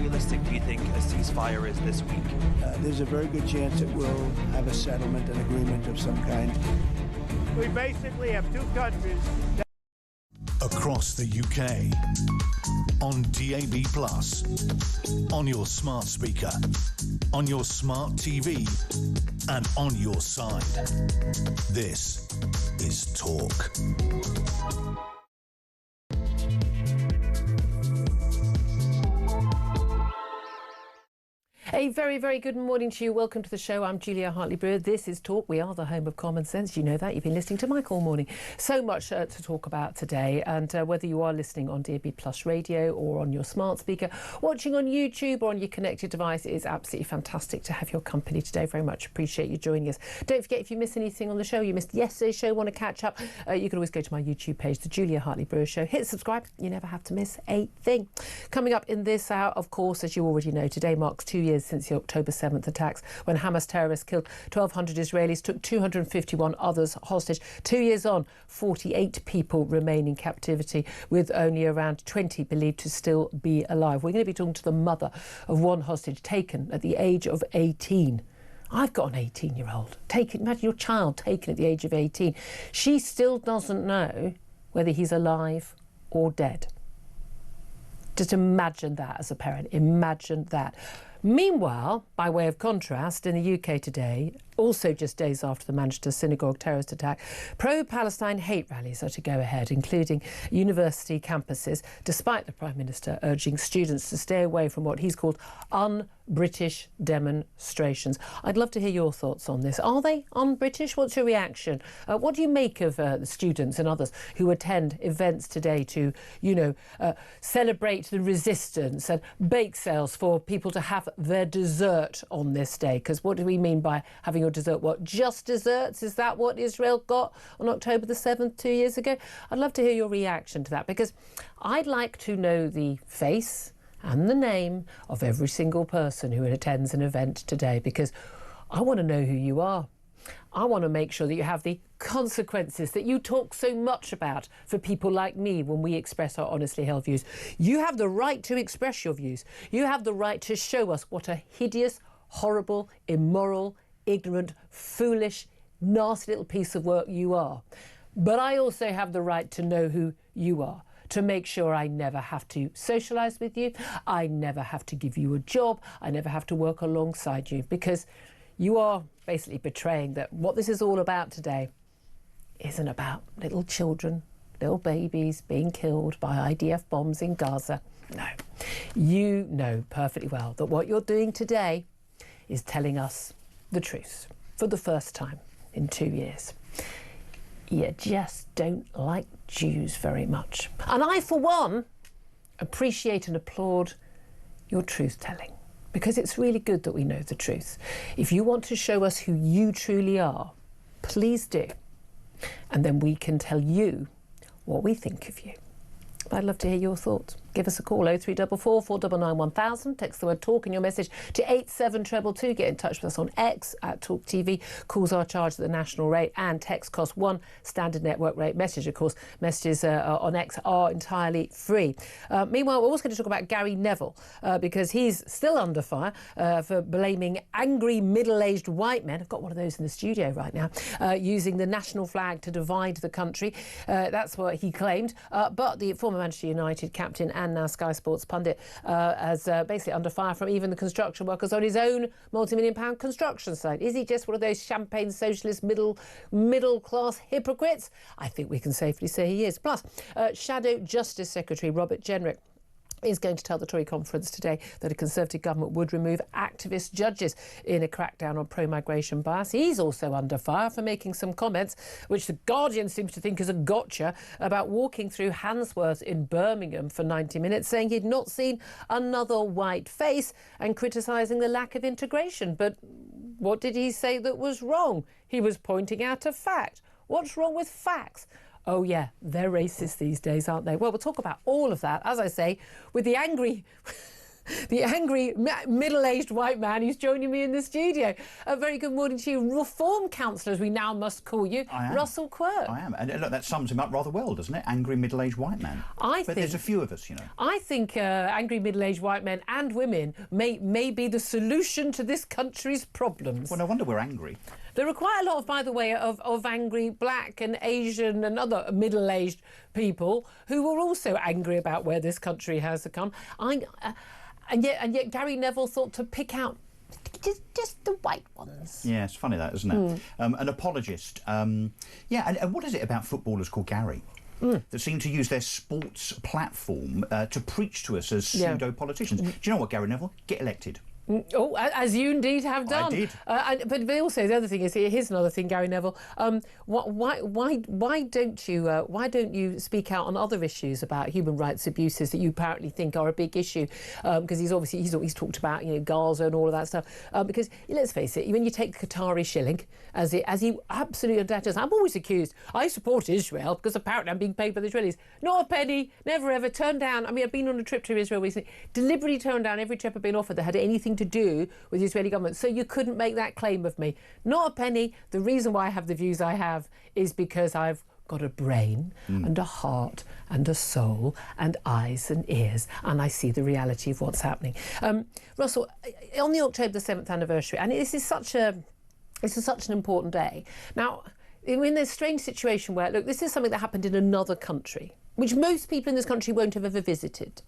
realistic do you think a ceasefire is this week? There's a very good chance that we'll have a settlement, an agreement of some kind. We basically have two countries. Across the UK, on DAB+, on your smart speaker, on your smart TV, and on your side. This is Talk. A very, very good morning to you. Welcome to the show. I'm Julia Hartley-Brewer. This is Talk. We are the home of common sense. You know that. You've been listening to Mike all morning. So much to talk about today. And whether you are listening on DAB Plus radio or on your smart speaker, watching on YouTube or on your connected device, it is absolutely fantastic to have your company today. Very much appreciate you joining us. Don't forget, if you miss anything on the show, you missed yesterday's show, want to catch up, you can always go to my YouTube page, the Julia Hartley-Brewer Show. Hit subscribe. You never have to miss a thing. Coming up in this hour, of course, as you already know, today marks 2 years since the October 7th attacks, when Hamas terrorists killed 1,200 Israelis, took 251 others hostage. 2 years on, 48 people remain in captivity, with only around 20 believed to still be alive. We're going to be talking to the mother of one hostage taken at the age of 18. I've got an 18-year-old. Imagine your child taken at the age of 18. She still doesn't know whether he's alive or dead. Just imagine that as a parent. Imagine that. Meanwhile, by way of contrast, in the UK today, also just days after the Manchester synagogue terrorist attack, pro-Palestine hate rallies are to go ahead, including university campuses, despite the Prime Minister urging students to stay away from what he's called un-British demonstrations. I'd love to hear your thoughts on this. Are they un-British? What's your reaction? What do you make of the students and others who attend events today to, celebrate the resistance and bake sales for people to have their dessert on this day? Because what do we mean by having your dessert? What, just desserts? Is that what Israel got on October the 7th 2 years ago? I'd love to hear your reaction to that, because I'd like to know the face and the name of every single person who attends an event today, because I want to know who you are. I want to make sure that you have the consequences that you talk so much about for people like me when we express our honestly held views. You have the right to express your views. You have the right to show us what a hideous, horrible, immoral, ignorant, foolish, nasty little piece of work you are. But I also have the right to know who you are, to make sure I never have to socialise with you, I never have to give you a job, I never have to work alongside you, because you are basically betraying that what this is all about today isn't about little children, little babies being killed by IDF bombs in Gaza. No, you know perfectly well that what you're doing today is telling us the truth for the first time in 2 years. You just don't like Jews very much. And I, for one, appreciate and applaud your truth-telling, because it's really good that we know the truth. If you want to show us who you truly are, please do. And then we can tell you what we think of you. I'd love to hear your thoughts. Give us a call, 0344 499 1000. Text the word TALK in your message to 87222. Get in touch with us on X at Talk TV. Calls are charged at the national rate, and text costs one standard network rate. Message, of course, messages on X are entirely free. Meanwhile, we're also going to talk about Gary Neville, because he's still under fire for blaming angry middle-aged white men. I've got one of those in the studio right now, using the national flag to divide the country. That's what he claimed. But the former Manchester United captain and now Sky Sports pundit as basically under fire from even the construction workers on his own multi-million-pound construction site. Is he just one of those champagne socialist middle-class hypocrites? I think we can safely say he is. Plus, Shadow Justice Secretary Robert Jenrick is going to tell the Tory conference today that a Conservative government would remove activist judges in a crackdown on pro-migration bias. He's also under fire for making some comments, which The Guardian seems to think is a gotcha, about walking through Handsworth in Birmingham for 90 minutes, saying he'd not seen another white face, and criticising the lack of integration. But what did he say that was wrong? He was pointing out a fact. What's wrong with facts? Oh yeah, they're racist these days, aren't they? Well, we'll talk about all of that, as I say, with the angry the angry middle-aged white man who's joining me in the studio. A very good morning to you, Reform Councillor, as we now must call you, Russell Quirk. I am, and look, that sums him up rather well, doesn't it? Angry middle-aged white man. But there's a few of us, you know. I think angry middle-aged white men and women may be the solution to this country's problems. Well, no wonder we're angry. There are quite a lot, by the way, of angry black and Asian and other middle-aged people who are also angry about where this country has come. And yet Gary Neville thought to pick out just the white ones. Yeah, it's funny that, isn't it? An apologist. And what is it about footballers called Gary? That seem to use their sports platform to preach to us as pseudo-politicians. Do you know what, Gary Neville? Get elected. Oh, as you indeed have done. I did. But also the other thing is, here's another thing, Gary Neville. Why don't you speak out on other issues about human rights abuses that you apparently think are a big issue? Because he's talked about Gaza and all of that stuff. Because let's face it, when you take the Qatari shilling, as he absolutely does, I'm always accused. I support Israel because apparently I'm being paid by the Israelis. Not a penny, never ever turned down. I mean, I've been on a trip to Israel recently, deliberately turned down every trip I've been offered that had anything to do with the Israeli government. So you couldn't make that claim of me. Not a penny. The reason why I have the views I have is because I've got a brain and a heart and a soul and eyes and ears, and I see the reality of what's happening. Russell, on the October the 7th anniversary, and this is such an important day. Now, in this strange situation where, look, this is something that happened in another country, which most people in this country won't have ever visited.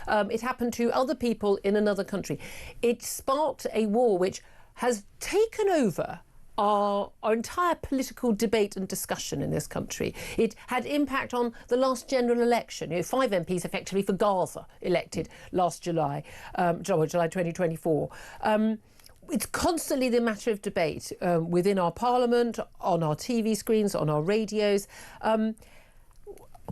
It happened to other people in another country. It sparked a war which has taken over our entire political debate and discussion in this country. It had impact on the last general election. 5 MPs effectively for Gaza elected last July 2024. It's constantly the matter of debate within our parliament, on our TV screens, on our radios.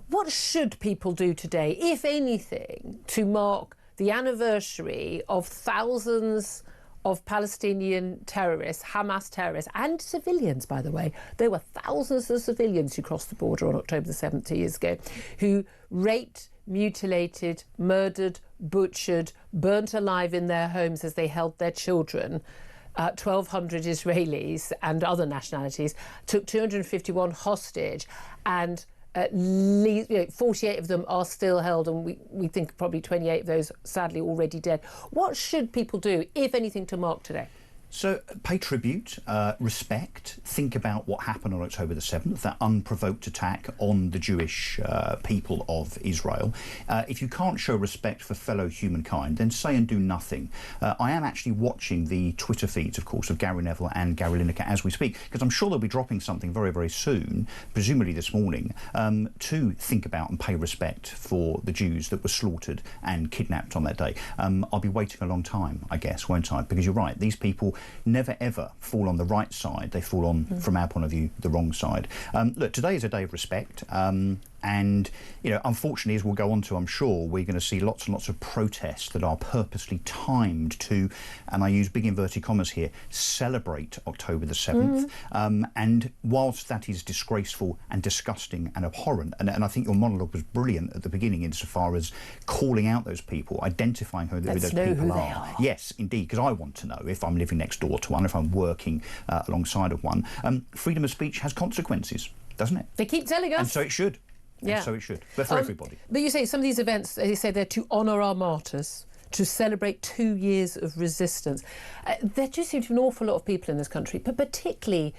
What should people do today, if anything, to mark the anniversary of thousands of Palestinian terrorists, Hamas terrorists, and civilians, by the way? There were thousands of civilians who crossed the border on October the 7th 2 years ago, who raped, mutilated, murdered, butchered, burnt alive in their homes as they held their children. 1,200 Israelis and other nationalities took 251 hostage, and at least 48 of them are still held, and we think probably 28 of those sadly already dead. What should people do, if anything, to mark today? So pay tribute, respect, think about what happened on October the 7th, that unprovoked attack on the Jewish people of Israel. If you can't show respect for fellow humankind, then say and do nothing. I am actually watching the Twitter feeds, of course, of Gary Neville and Gary Lineker as we speak, because I'm sure they'll be dropping something very, very soon, presumably this morning, to think about and pay respect for the Jews that were slaughtered and kidnapped on that day. I'll be waiting a long time, I guess, won't I? Because you're right, these people never ever fall on the right side. They fall on, from our point of view, the wrong side. Look, today is a day of respect. And, unfortunately, as we'll go on to, I'm sure, we're going to see lots and lots of protests that are purposely timed to, and I use big inverted commas here, celebrate October the 7th. And whilst that is disgraceful and disgusting and abhorrent, and I think your monologue was brilliant at the beginning insofar as calling out those people, identifying who those people are. Yes, indeed, because I want to know if I'm living next door to one, if I'm working alongside of one. Freedom of speech has consequences, doesn't it? They keep telling us. And so it should. Yeah. And so it should, but for everybody. But you say some of these events, they say they're to honour our martyrs, to celebrate 2 years of resistance. There just seem to be an awful lot of people in this country, but particularly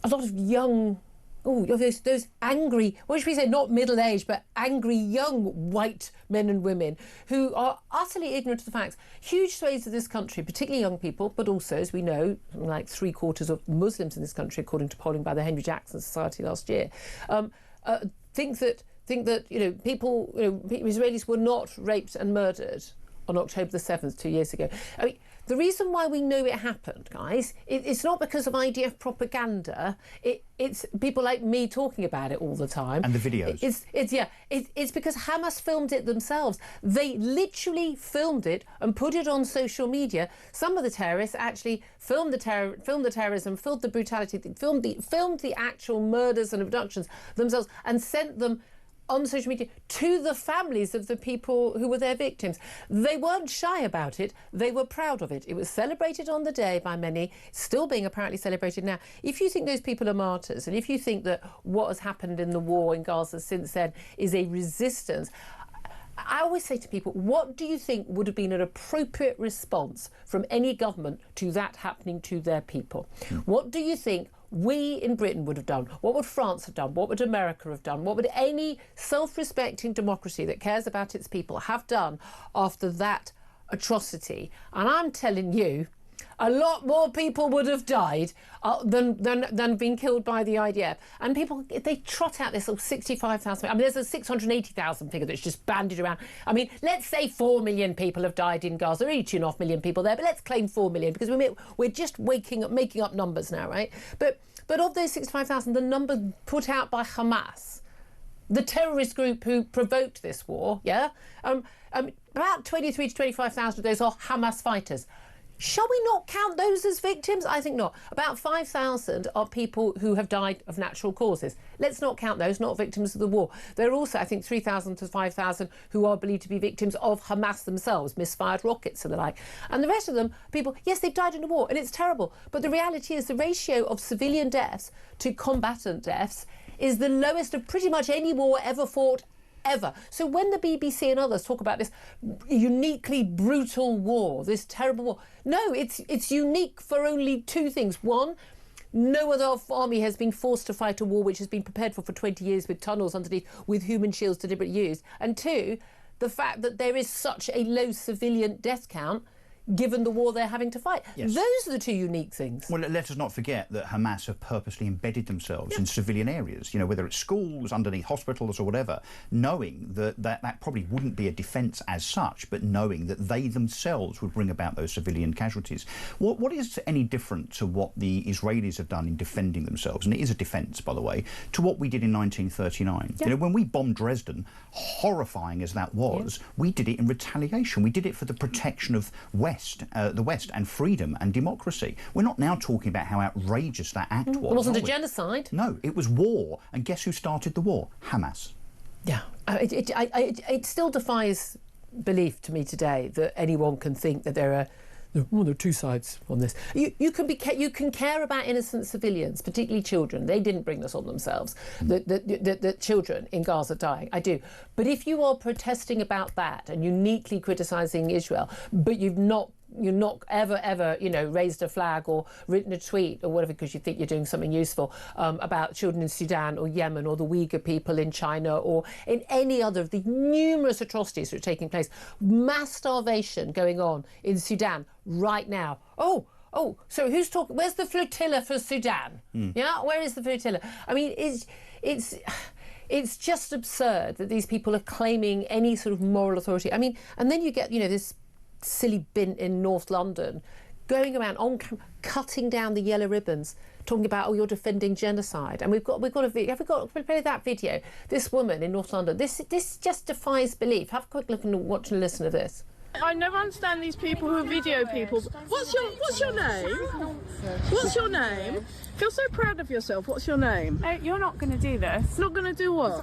a lot of young, those angry, what should we say, not middle-aged, but angry young white men and women who are utterly ignorant of the facts. Huge swathes of this country, particularly young people, but also, as we know, like 3/4 of Muslims in this country, according to polling by the Henry Jackson Society last year, think that people, Israelis were not raped and murdered on October the 7th 2 years ago. I mean, the reason why we know it happened, guys, it's not because of IDF propaganda. It's people like me talking about it all the time. And the videos. It's because Hamas filmed it themselves. They literally filmed it and put it on social media. Some of the terrorists actually filmed the terrorism, filmed the brutality, filmed the actual murders and abductions themselves, and sent them on social media to the families of the people who were their victims. They weren't shy about it. They were proud of it. It was celebrated on the day by many, still being apparently celebrated now. If you think those people are martyrs, and if you think that what has happened in the war in Gaza since then is a resistance, I always say to people, what do you think would have been an appropriate response from any government to that happening to their people? What do you think we in Britain would have done? What would France have done? What would America have done? What would any self-respecting democracy that cares about its people have done after that atrocity? And I'm telling you, a lot more people would have died than been killed by the IDF. And people, they trot out this 65,000. I mean, there's a 680,000 figure that's just bandied around. I mean, let's say 4 million people have died in Gaza. There are 2.5 million people there, but let's claim 4 million because we're just making up numbers now, right? But of those 65,000, the number put out by Hamas, the terrorist group who provoked this war, about 23 to 25,000 of those are Hamas fighters. Shall we not count those as victims? I think not. About 5,000 are people who have died of natural causes. Let's not count those, not victims of the war. There are also, I think, 3,000 to 5,000 who are believed to be victims of Hamas themselves, misfired rockets and the like. And the rest of them, people, yes, they've died in the war, and it's terrible. But the reality is the ratio of civilian deaths to combatant deaths is the lowest of pretty much any war ever fought ever. So when the BBC and others talk about this uniquely brutal war, this terrible war, no, it's unique for only two things. One, no other army has been forced to fight a war which has been prepared for 20 years with tunnels underneath, with human shields deliberately used. And two, the fact that there is such a low civilian death count given the war they're having to fight. Yes. Those are the two unique things. Well, let us not forget that Hamas have purposely embedded themselves in civilian areas, whether it's schools, underneath hospitals or whatever, knowing that probably wouldn't be a defence as such, but knowing that they themselves would bring about those civilian casualties. What is any different to what the Israelis have done in defending themselves, and it is a defence, by the way, to what we did in 1939? Yeah. When we bombed Dresden, horrifying as that was, we did it in retaliation. We did it for the protection of the West and freedom and democracy. We're not now talking about how outrageous that act was. It wasn't a genocide. No, it was war. And guess who started the war? Hamas. Yeah, it still defies belief to me today that anyone can think that there are two sides on this. You can care about innocent civilians, particularly children. They didn't bring this on themselves. The children in Gaza dying, I do. But if you are protesting about that and uniquely criticising Israel, but you're not ever, raised a flag or written a tweet or whatever because you think you're doing something useful about children in Sudan or Yemen or the Uyghur people in China or in any other of the numerous atrocities that are taking place, mass starvation going on in Sudan right now. Oh, so who's talking? Where's the flotilla for Sudan? Yeah, where is the flotilla? I mean, it's just absurd that these people are claiming any sort of moral authority. I mean, and then you get, this silly bint in North London going around on cutting down the yellow ribbons, talking about, you're defending genocide. And we've got a video. Have we got to play that video? This woman in North London. This just defies belief. Have a quick look and watch and listen to this. I never understand these people who video people. What's your name? What's your name? Feel so proud of yourself. What's your name? You're not going to do this. Not going to do what?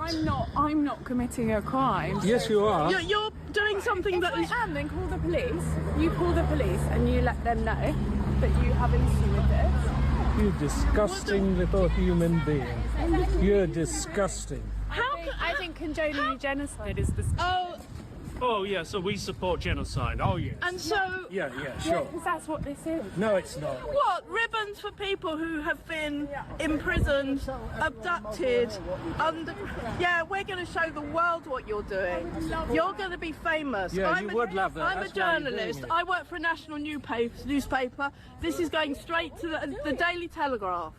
I'm not committing a crime. Yes, you are. You're doing something that is... Then call the police. You call the police and you let them know that you have an issue with this. You disgusting little human being. You're disgusting. I think condoning genocide is disgusting. Oh, yeah, so we support genocide. Oh, yes. And so... Yeah, sure. Because that's what this is. No, it's not. What? Ribbons for people who have been imprisoned, abducted, Yeah, we're going to show the world what you're doing. You're going to be famous. Yeah, you would love that. I'm a journalist. I work for a national newspaper. This is going straight to the Daily Telegraph.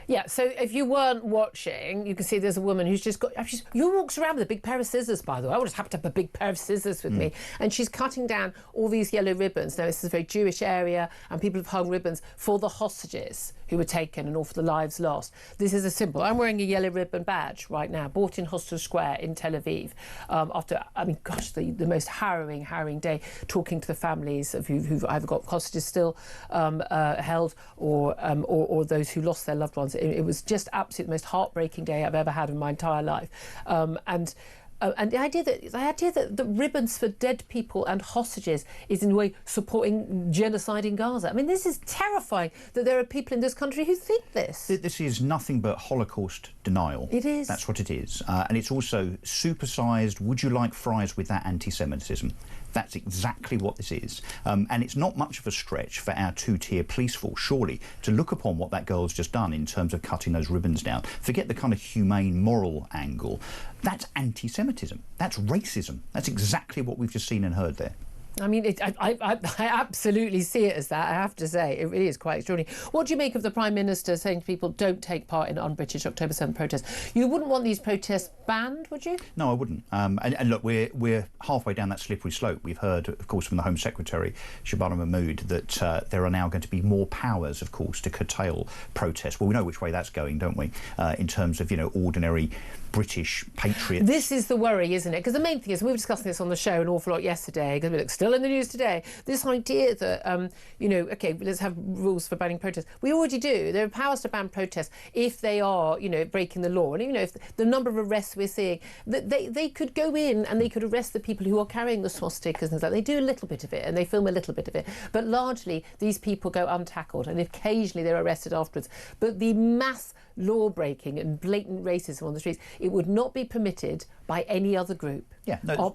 Yeah, so if you weren't watching, you can see there's a woman who's just got... Who walks around with a big pair of scissors, by the way? I would just happen to have a big pair of scissors with me. And she's cutting down all these yellow ribbons. Now, this is a very Jewish area, and people have hung ribbons for the hostages who were taken and all for the lives lost. This is a symbol. I'm wearing a yellow ribbon badge right now, bought in Hostel Square in Tel Aviv, after, the most harrowing day, talking to the families of who've either got hostages still held or those who lost their loved ones. It was just absolutely the most heartbreaking day I've ever had in my entire life. And the idea that the ribbons for dead people and hostages is in a way supporting genocide in Gaza. I mean, this is terrifying that there are people in this country who think this. This is nothing but Holocaust denial. It is. That's what it is. And it's also supersized, would you like fries with that anti-Semitism? That's exactly what this is. And it's not much of a stretch for our two-tier police force, surely, to look upon what that girl's just done in terms of cutting those ribbons down. Forget the kind of humane, moral angle. That's anti-Semitism. That's racism. That's exactly what we've just seen and heard there. I mean, I absolutely see it as that, I have to say. It really is quite extraordinary. What do you make of the Prime Minister saying to people, don't take part in un-British October 7th protests? You wouldn't want these protests banned, would you? No, I wouldn't. And look, we're halfway down that slippery slope. We've heard, of course, from the Home Secretary, Shabana Mahmood, that there are now going to be more powers, of course, to curtail protests. Well, we know which way that's going, don't we, in terms of, ordinary British patriots. This is the worry, isn't it? Because the main thing is, we were discussing this on the show an awful lot yesterday, because it's still in the news today, this idea that, OK, let's have rules for banning protests. We already do. There are powers to ban protests if they are, breaking the law. And, if the number of arrests we're seeing, that they could go in and they could arrest the people who are carrying the swastikas and things like that. They do a little bit of it and they film a little bit of it. But largely, these people go untackled and occasionally they're arrested afterwards. But the mass law-breaking and blatant racism on the streets, it would not be permitted by any other group. Yeah, no, or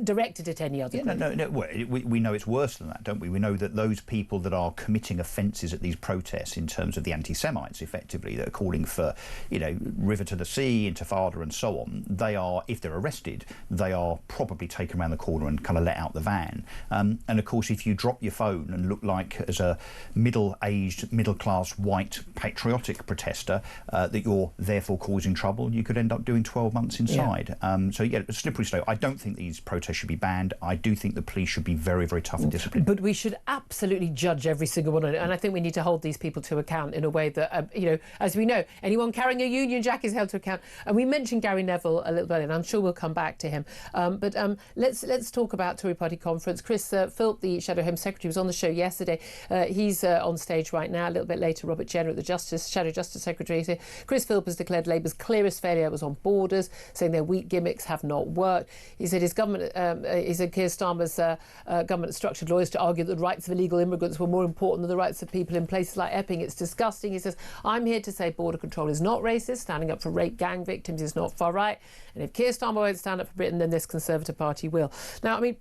directed at any other group. No. Well, we know it's worse than that, don't we? We know that those people that are committing offences at these protests, in terms of the anti-Semites, effectively, that are calling for, river to the sea, intifada and so on, they are, if they're arrested, they are probably taken around the corner and kind of let out the van. And of course, if you drop your phone and look like, as a middle-aged, middle-class, white, patriotic protester, that you're therefore causing trouble, you could end up doing 12 months inside. Yeah. A slippery slope. I don't think these protests should be banned. I do think the police should be very, very tough and disciplined. But we should absolutely judge every single one of it. And I think we need to hold these people to account in a way that, as we know, anyone carrying a Union Jack is held to account. And we mentioned Gary Neville a little bit, and I'm sure we'll come back to him. But let's talk about Tory Party conference. Chris Philp, the Shadow Home Secretary, was on the show yesterday. He's on stage right now. A little bit later, Robert Jenner, the Shadow Justice Secretary, said Chris Philp has declared Labour's clearest failure was on borders, saying their weak gimmicks have not worked. He said his government, Keir Starmer's government structured lawyers to argue that the rights of illegal immigrants were more important than the rights of people in places like Epping. It's disgusting. He says, I'm here to say border control is not racist. Standing up for rape gang victims is not far right. And if Keir Starmer won't stand up for Britain, then this Conservative Party will. Now, I mean,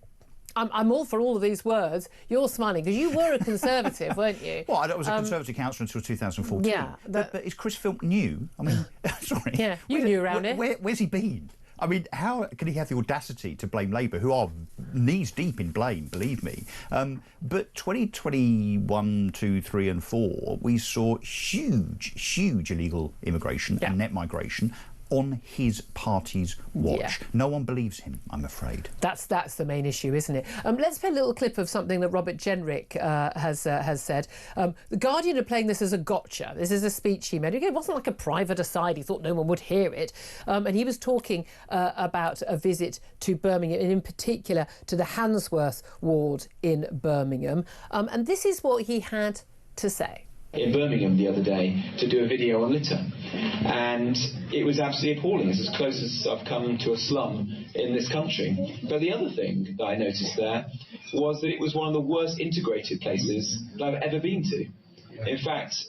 I'm all for all of these words. You're smiling because you were a Conservative, weren't you? Well, I was a Conservative councillor until 2014. Yeah. But is Chris Philp new? I mean, sorry. Yeah, you knew around it. Where's he been? I mean, how can he have the audacity to blame Labour, who are knees deep in blame, believe me? But 2021, 2, 3 and 4, we saw huge illegal immigration and net migration on his party's watch. Yeah. No one believes him, I'm afraid. That's the main issue, isn't it? Let's play a little clip of something that Robert Jenrick has said. The Guardian are playing this as a gotcha. This is a speech he made. It wasn't like a private aside. He thought no one would hear it. And he was talking about a visit to Birmingham, and in particular to the Handsworth ward in Birmingham. And this is what he had to say. In Birmingham the other day to do a video on litter, and it was absolutely appalling. It's as close as I've come to a slum in this country. But the other thing that I noticed there was that it was one of the worst integrated places that I've ever been to. In fact,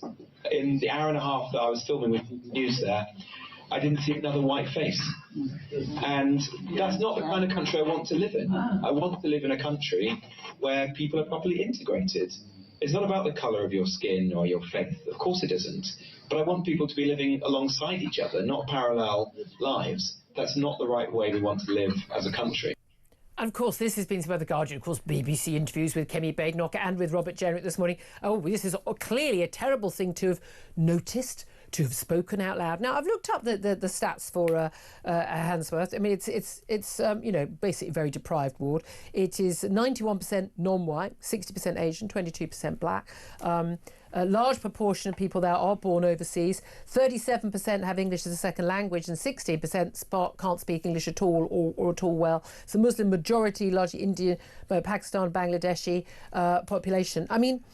in the hour and a half that I was filming with news there, I didn't see another white face. And that's not the kind of country I want to live in. I want to live in a country where people are properly integrated. It's not about the colour of your skin or your faith. Of course it isn't. But I want people to be living alongside each other, not parallel lives. That's not the right way we want to live as a country. And of course, this has been by The Guardian, of course, BBC interviews with Kemi Badenoch and with Robert Jenrick this morning. Oh, this is clearly a terrible thing to have noticed, to have spoken out loud. Now, I've looked up the stats for Handsworth. I mean, it's basically a very deprived ward. It is 91% non-white, 60% Asian, 22% black. A large proportion of people there are born overseas. 37% have English as a second language, and 16% can't speak English at all or at all well. It's a Muslim majority, largely Indian, Pakistan, Bangladeshi population. I mean,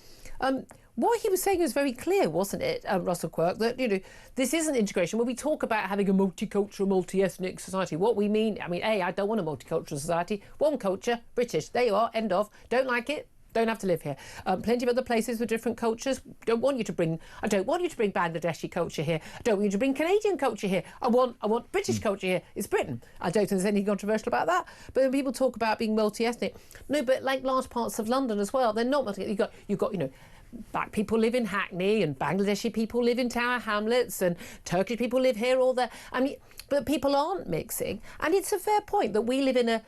What he was saying was very clear, wasn't it, Russell Quirk, that, this isn't integration. When we talk about having a multicultural, multi-ethnic society, what we mean, I don't want a multicultural society. One culture, British. There you are, end of. Don't like it, don't have to live here. Plenty of other places with different cultures. I don't want you to bring Bangladeshi culture here. I don't want you to bring Canadian culture here. I want British culture here. It's Britain. I don't think there's anything controversial about that. But when people talk about being multi-ethnic, no, but like large parts of London as well, they're not multi-ethnic. You've got Black people live in Hackney, and Bangladeshi people live in Tower Hamlets, and Turkish people live here or there. But people aren't mixing. And it's a fair point that we live in a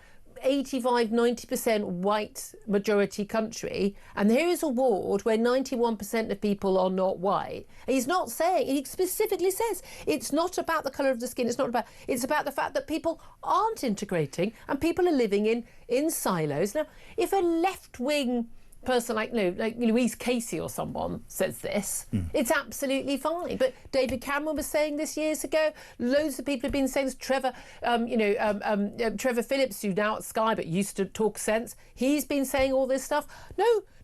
85-90% white majority country, and here is a ward where 91% of people are not white. And he's not saying, he specifically says, it's not about the colour of the skin, it's about the fact that people aren't integrating and people are living in silos. Now, if a left-wing person like Louise Casey or someone says this, it's absolutely fine. But David Cameron was saying this years ago. Loads of people have been saying this. Trevor Phillips, who now at Sky but used to talk sense, he's been saying all this stuff.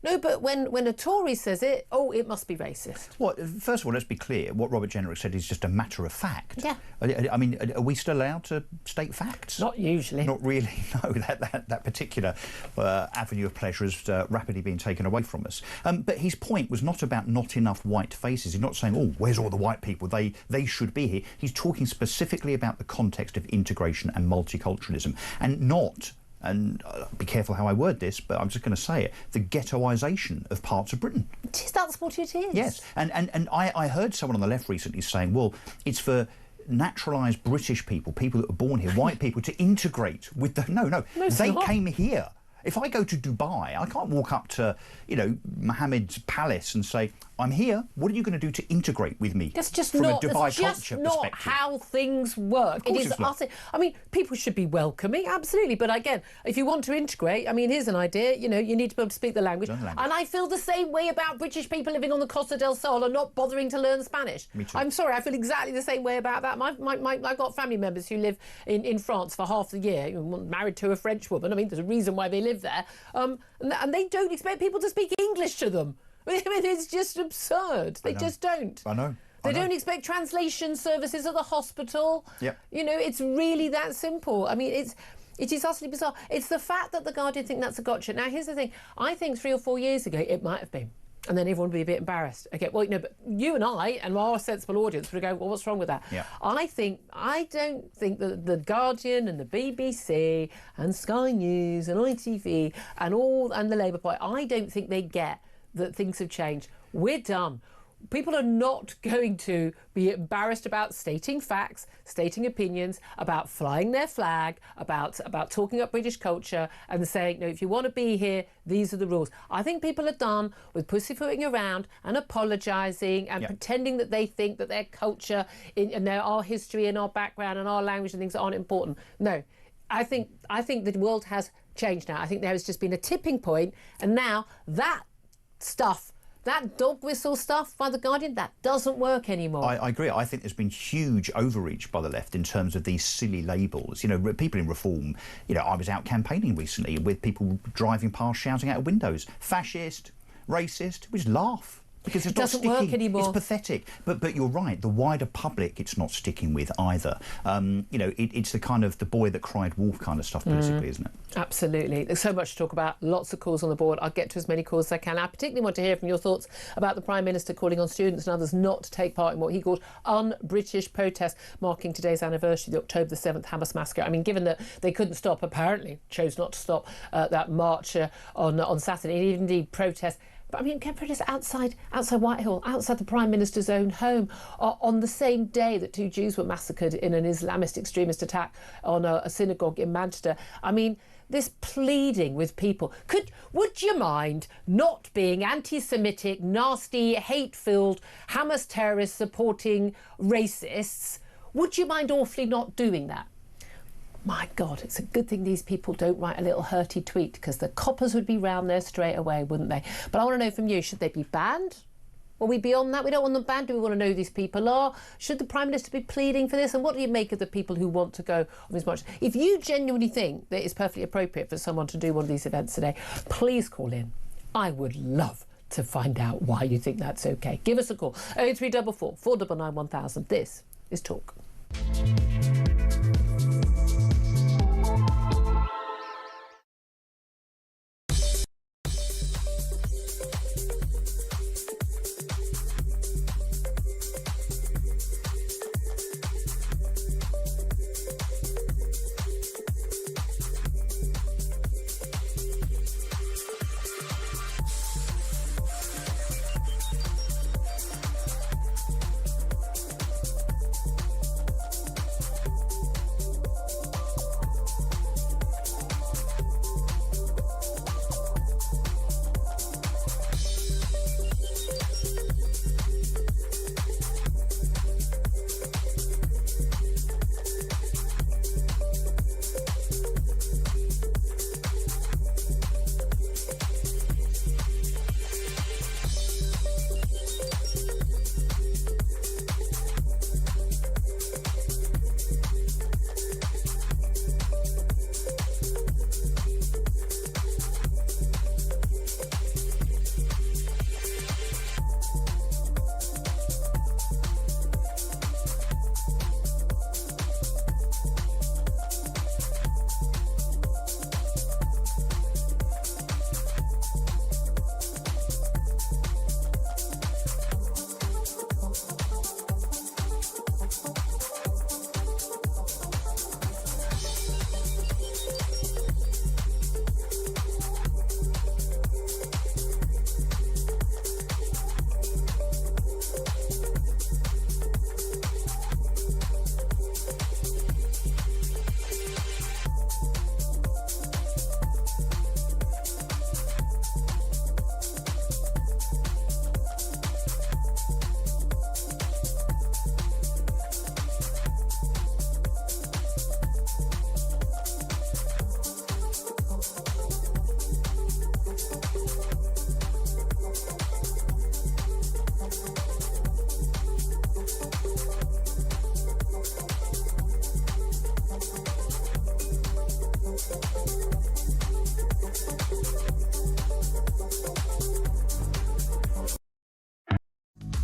No, but when a Tory says it, it must be racist. Well, first of all, let's be clear. What Robert Jenrick said is just a matter of fact. Yeah. Are we still allowed to state facts? Not usually. Not really, no. That particular avenue of pleasure is rapidly being taken away from us. But his point was not about not enough white faces. He's not saying, where's all the white people? They should be here. He's talking specifically about the context of integration and multiculturalism, and not... and be careful how I word this, but I'm just going to say it, the ghettoisation of parts of Britain. That's what it is. Yes, and I heard someone on the left recently saying, well, it's for naturalised British people that were born here, white people, to integrate with the... No, they came here. If I go to Dubai, I can't walk up to, Mohammed's palace and say, I'm here, what are you going to do to integrate with me? That's just from not, a Dubai that's just culture not perspective? how things work. It is utter, people should be welcoming, absolutely. But again, if you want to integrate, here's an idea, you need to be able to speak the language. And I feel the same way about British people living on the Costa del Sol and not bothering to learn Spanish. Me too. I'm sorry, I feel exactly the same way about that. I've got family members who live in France for half the year, married to a French woman. There's a reason why they live there. And they don't expect people to speak English to them. It's just absurd. They just don't. I know. They don't expect translation services at the hospital. Yep. It's really that simple. it is utterly bizarre. It's the fact that The Guardian think that's a gotcha. Now, here's the thing. I think 3 or 4 years ago, it might have been. And then everyone would be a bit embarrassed. Okay, well, but you and I and our sensible audience would go, well, what's wrong with that? Yeah. I don't think that The Guardian and the BBC and Sky News and ITV and the Labour Party, I don't think they get that things have changed. We're done. People are not going to be embarrassed about stating facts, stating opinions, about flying their flag, about talking up British culture and saying, no, if you want to be here, these are the rules. I think people are done with pussyfooting around and apologising and pretending that they think that their culture and our history and our background and our language and things aren't important. No, I think the world has changed now. I think there has just been a tipping point, and now that stuff, that dog whistle stuff by The Guardian, that doesn't work anymore. I agree. I think there's been huge overreach by the left in terms of these silly labels. People in Reform, I was out campaigning recently with people driving past shouting out of windows, fascist, racist. We just laugh. Because it doesn't work anymore. It's pathetic. But you're right. The wider public, it's not sticking with either. It's the kind of the boy that cried wolf kind of stuff politically, isn't it? Absolutely. There's so much to talk about. Lots of calls on the board. I'll get to as many calls as I can. I particularly want to hear from your thoughts about the Prime Minister calling on students and others not to take part in what he called un-British protests, marking today's anniversary, the October the 7th Hamas massacre. Given that they couldn't stop, apparently chose not to stop that march on Saturday, and indeed protest. But can protest outside Whitehall, outside the Prime Minister's own home, on the same day that 2 Jews were massacred in an Islamist extremist attack on a synagogue in Manchester. This pleading with people. Would you mind not being anti-Semitic, nasty, hate-filled, Hamas terrorists supporting racists? Would you mind awfully not doing that? My God, it's a good thing these people don't write a little hurty tweet, because the coppers would be round there straight away, wouldn't they? But I want to know from you, should they be banned? Are we beyond that? We don't want them banned. Do we want to know who these people are? Should the Prime Minister be pleading for this? And what do you make of the people who want to go on this march? If you genuinely think that it's perfectly appropriate for someone to do one of these events today, please call in. I would love to find out why you think that's okay. Give us a call. 0344 499 1000. This is Talk.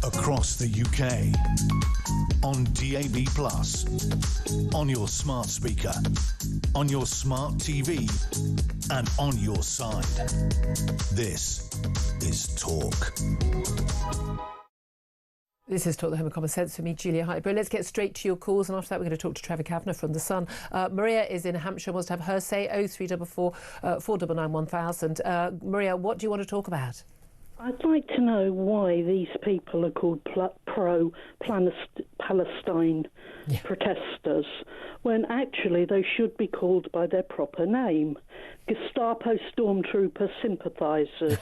Across the UK, on DAB+, on your smart speaker, on your smart TV, and on your side. This is Talk. This is Talk, the Home of Common Sense, for me, Julia Hartley-Brewer. Let's get straight to your calls, and after that we're going to talk to Trevor Kavanagh from The Sun. Maria is in Hampshire, wants to have her say. 0344 499 1000. Maria, what do you want to talk about? I'd like to know why these people are called pro-Palestine protesters, when actually they should be called by their proper name. Gestapo stormtrooper sympathisers.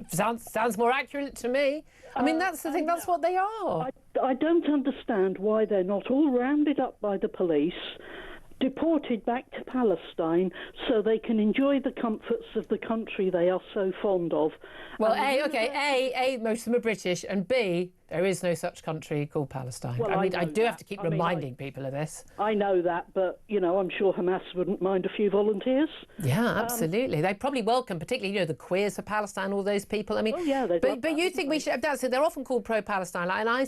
Sounds more accurate to me. I mean, that's the thing, that's what they are. I don't understand why they're not all rounded up by the police, deported back to Palestine so they can enjoy the comforts of the country they are so fond of. Well, A, most of them are British, and B, there is no such country called Palestine. Well, I mean, I do have to keep reminding people of this. I know that, but, you know, I'm sure Hamas wouldn't mind a few volunteers. Yeah, absolutely. They probably welcome, particularly, you know, the queers for Palestine, all those people. I mean, but you think we should, that's it, they're often called pro-Palestine, and I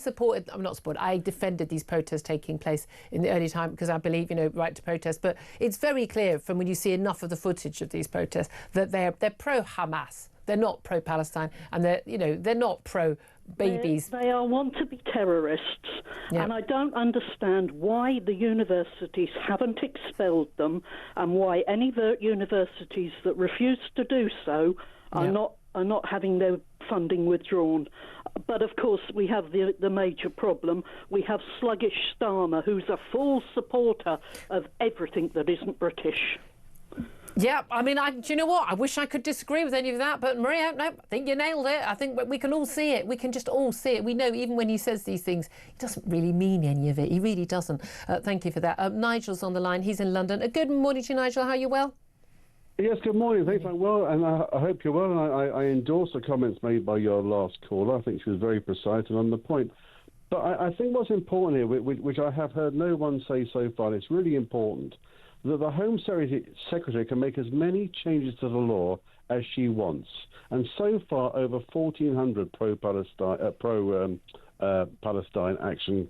defended these protests taking place in the early time because I believe, you know, right to protest, but it's very clear from when you see enough of the footage of these protests that they're pro-Hamas. They're not pro-Palestine, and they're not pro-babies. They are want to be terrorists, and I don't understand why the universities haven't expelled them, and why any universities that refuse to do so are not having their funding withdrawn. But of course, we have the major problem. We have sluggish Starmer, who's a full supporter of everything that isn't British. Yeah, I mean, do you know what? I wish I could disagree with any of that, but Maria, no, I think you nailed it. I think we can all see it. We can just all see it. We know even when he says these things, he doesn't really mean any of it. He really doesn't. Thank you for that. Nigel's on the line. He's in London. Good morning to you, Nigel. How are you? Well? Yes, good morning. Thanks. I'm well, and I hope you're well. And I endorse the comments made by your last caller. I think she was very precise and on the point. But I think what's important here, which I have heard no one say so far, and it's really important, that the Home Secretary can make as many changes to the law as she wants. And so far, over 1,400 pro-Palestine action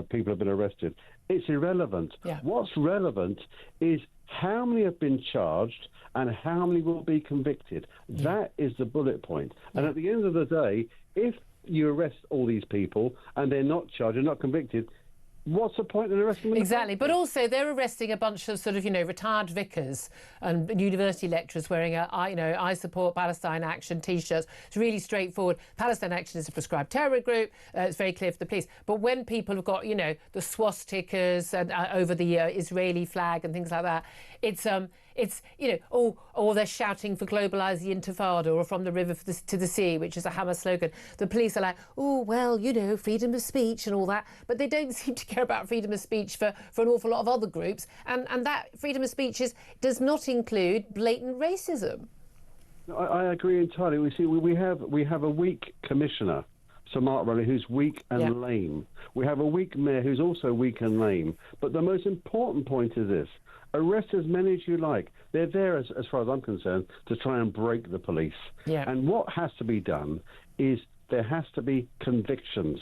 people have been arrested. It's irrelevant. Yeah. What's relevant is how many have been charged and how many will be convicted. Yeah. That is the bullet point. Yeah. And at the end of the day, if you arrest all these people and they're not charged and not convicted, what's the point in arresting them? Exactly, but also they're arresting a bunch of sort of, retired vicars and university lecturers wearing I support Palestine Action T-shirts. It's really straightforward. Palestine Action is a prescribed terror group. It's very clear for the police. But when people have got, the swastikas and over the Israeli flag and things like that, it's they're shouting for globalise the intifada or from the river to the sea, which is a Hamas slogan. The police are like, freedom of speech and all that, but they don't seem to care about freedom of speech for an awful lot of other groups, and that freedom of speech does not include blatant racism. I agree entirely. We have a weak commissioner, Sir Mark Rowley, who's weak and lame. We have a weak mayor who's also weak and lame. But the most important point is this: arrest as many as you like. They're there, as far as I'm concerned, to try and break the police. Yeah. And what has to be done is there has to be convictions.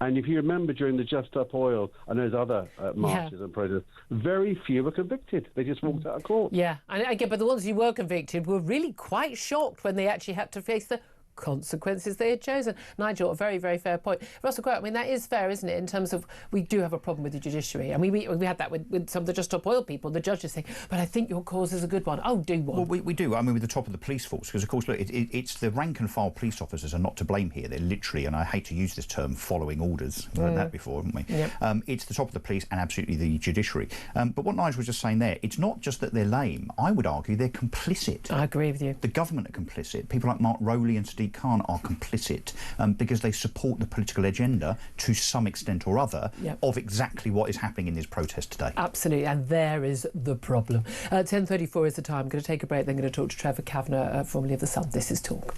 And if you remember during the Just Up Oil and those other marches and protests, very few were convicted. They just walked out of court. Yeah, and again, but the ones who were convicted were really quite shocked when they actually had to face the consequences they had chosen. Nigel, a very, very fair point. Russell Crowe, that is fair, isn't it, in terms of we do have a problem with the judiciary. I mean, we had that with some of the Just Stop Oil people, the judges saying, but I think your cause is a good one. Oh, do one. Well, we do. I mean, with the top of the police force, because, of course, look, it's the rank-and-file police officers are not to blame here. They're literally, and I hate to use this term, following orders. We've had that before, haven't we? Yep. It's the top of the police and absolutely the judiciary. But what Nigel was just saying there, it's not just that they're lame. I would argue they're complicit. I agree with you. The government are complicit. People like Mark Rowley and Sadiq Khan are complicit because they support the political agenda to some extent or other of exactly what is happening in this protest today. Absolutely, and there is the problem. 10:34 is the time. I'm going to take a break, then I'm going to talk to Trevor Kavanagh, formerly of The Sun. This is Talk.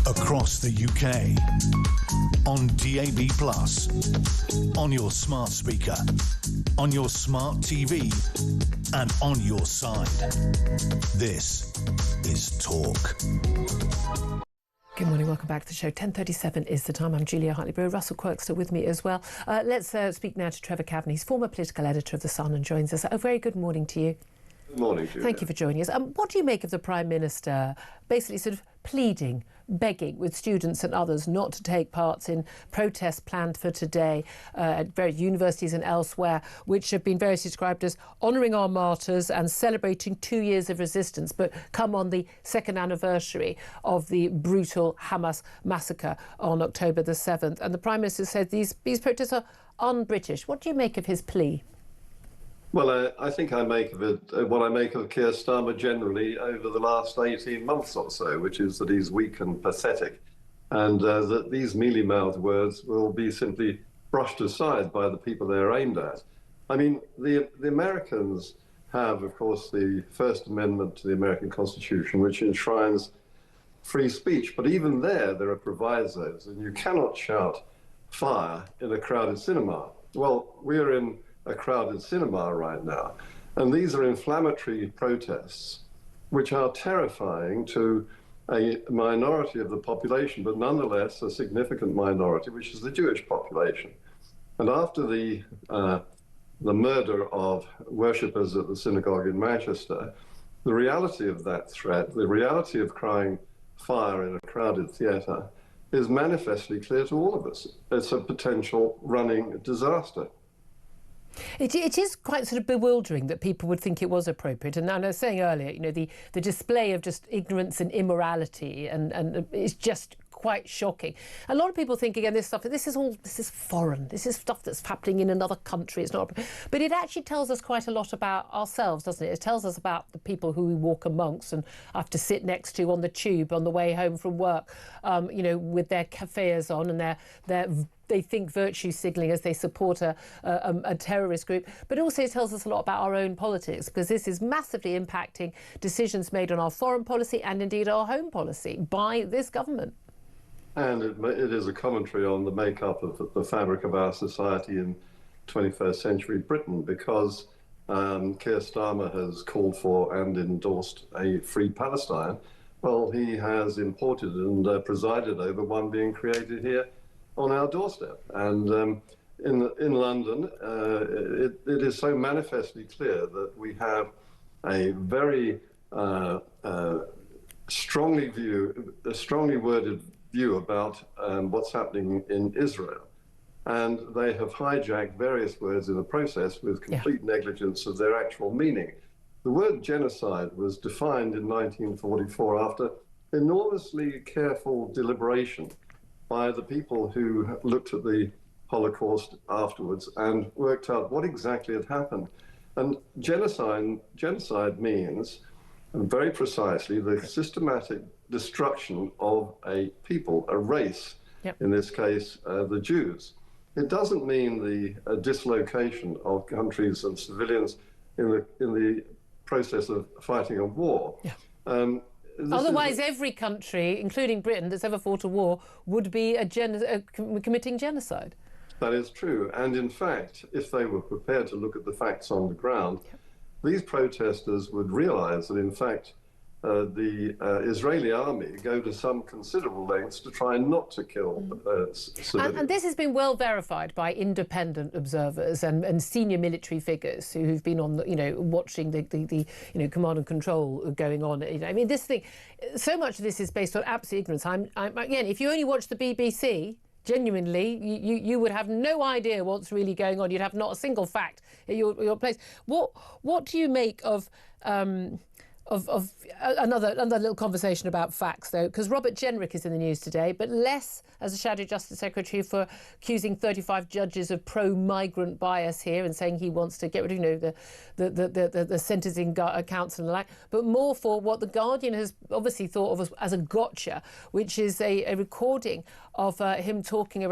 across the UK. On DAB+, on your smart speaker, on your smart TV, and on your side. This is Talk. Good morning, welcome back to the show. 10:37 is the time. I'm Julia Hartley-Brewer. Russell Quirk's still with me as well. Let's speak now to Trevor Cavan. He's former political editor of The Sun and joins us. A very good morning to you. Good morning, Julia. Thank you for joining us. What do you make of the Prime Minister basically sort of pleading, begging with students and others not to take part in protests planned for today at various universities and elsewhere, which have been variously described as honouring our martyrs and celebrating 2 years of resistance, but come on the second anniversary of the brutal Hamas massacre on October the 7th. And the Prime Minister said these protests are un-British. What do you make of his plea? Well, I think I make of it what I make of Keir Starmer generally over the last 18 months or so, which is that he's weak and pathetic, and that these mealy-mouthed words will be simply brushed aside by the people they're aimed at. I mean, the Americans have, of course, the First Amendment to the American Constitution, which enshrines free speech, but even there are provisos, and you cannot shout fire in a crowded cinema. Well, we're in a crowded cinema right now. And these are inflammatory protests, which are terrifying to a minority of the population, but nonetheless a significant minority, which is the Jewish population. And after the murder of worshippers at the synagogue in Manchester, the reality of that threat, the reality of crying fire in a crowded theatre, is manifestly clear to all of us. It's a potential running disaster. It is quite sort of bewildering that people would think it was appropriate. And I was saying earlier, you know, the display of just ignorance and immorality and it's just quite shocking. A lot of people think, again, this is foreign. This is stuff that's happening in another country. It's not, but it actually tells us quite a lot about ourselves, doesn't it? It tells us about the people who we walk amongst and have to sit next to on the tube on the way home from work, you know, with their cafes on and they think virtue signalling as they support a terrorist group. But also it tells us a lot about our own politics, because this is massively impacting decisions made on our foreign policy and indeed our home policy by this government. And it is a commentary on the makeup of the fabric of our society in 21st century Britain, because Keir Starmer has called for and endorsed a free Palestine. Well, he has imported and presided over one being created here on our doorstep. And in London, it is so manifestly clear that we have a very strongly worded view about what's happening in Israel. And they have hijacked various words in the process with complete negligence of their actual meaning. The word genocide was defined in 1944 after enormously careful deliberation by the people who looked at the Holocaust afterwards and worked out what exactly had happened. And genocide means, very precisely, the systematic destruction of a people, a race, in this case, the Jews. It doesn't mean the dislocation of countries and civilians in the process of fighting a war. Otherwise, every country, including Britain, that's ever fought a war, would be committing genocide. That is true. And in fact, if they were prepared to look at the facts on the ground, these protesters would realise that, in fact, the Israeli army go to some considerable lengths to try not to kill civilians. And this has been well verified by independent observers and senior military figures who've been on, watching the command and control going on. I mean, this thing, so much of this is based on absolute ignorance. Again, if you only watch the BBC, genuinely, you would have no idea what's really going on. You'd have not a single fact at your place. What do you make of another little conversation about facts, though, because Robert Jenrick is in the news today, but less as a Shadow Justice Secretary for accusing 35 judges of pro-migrant bias here and saying he wants to get rid of, the Sentencing Council and the like, but more for what The Guardian has obviously thought of as a gotcha, which is a recording of him speaking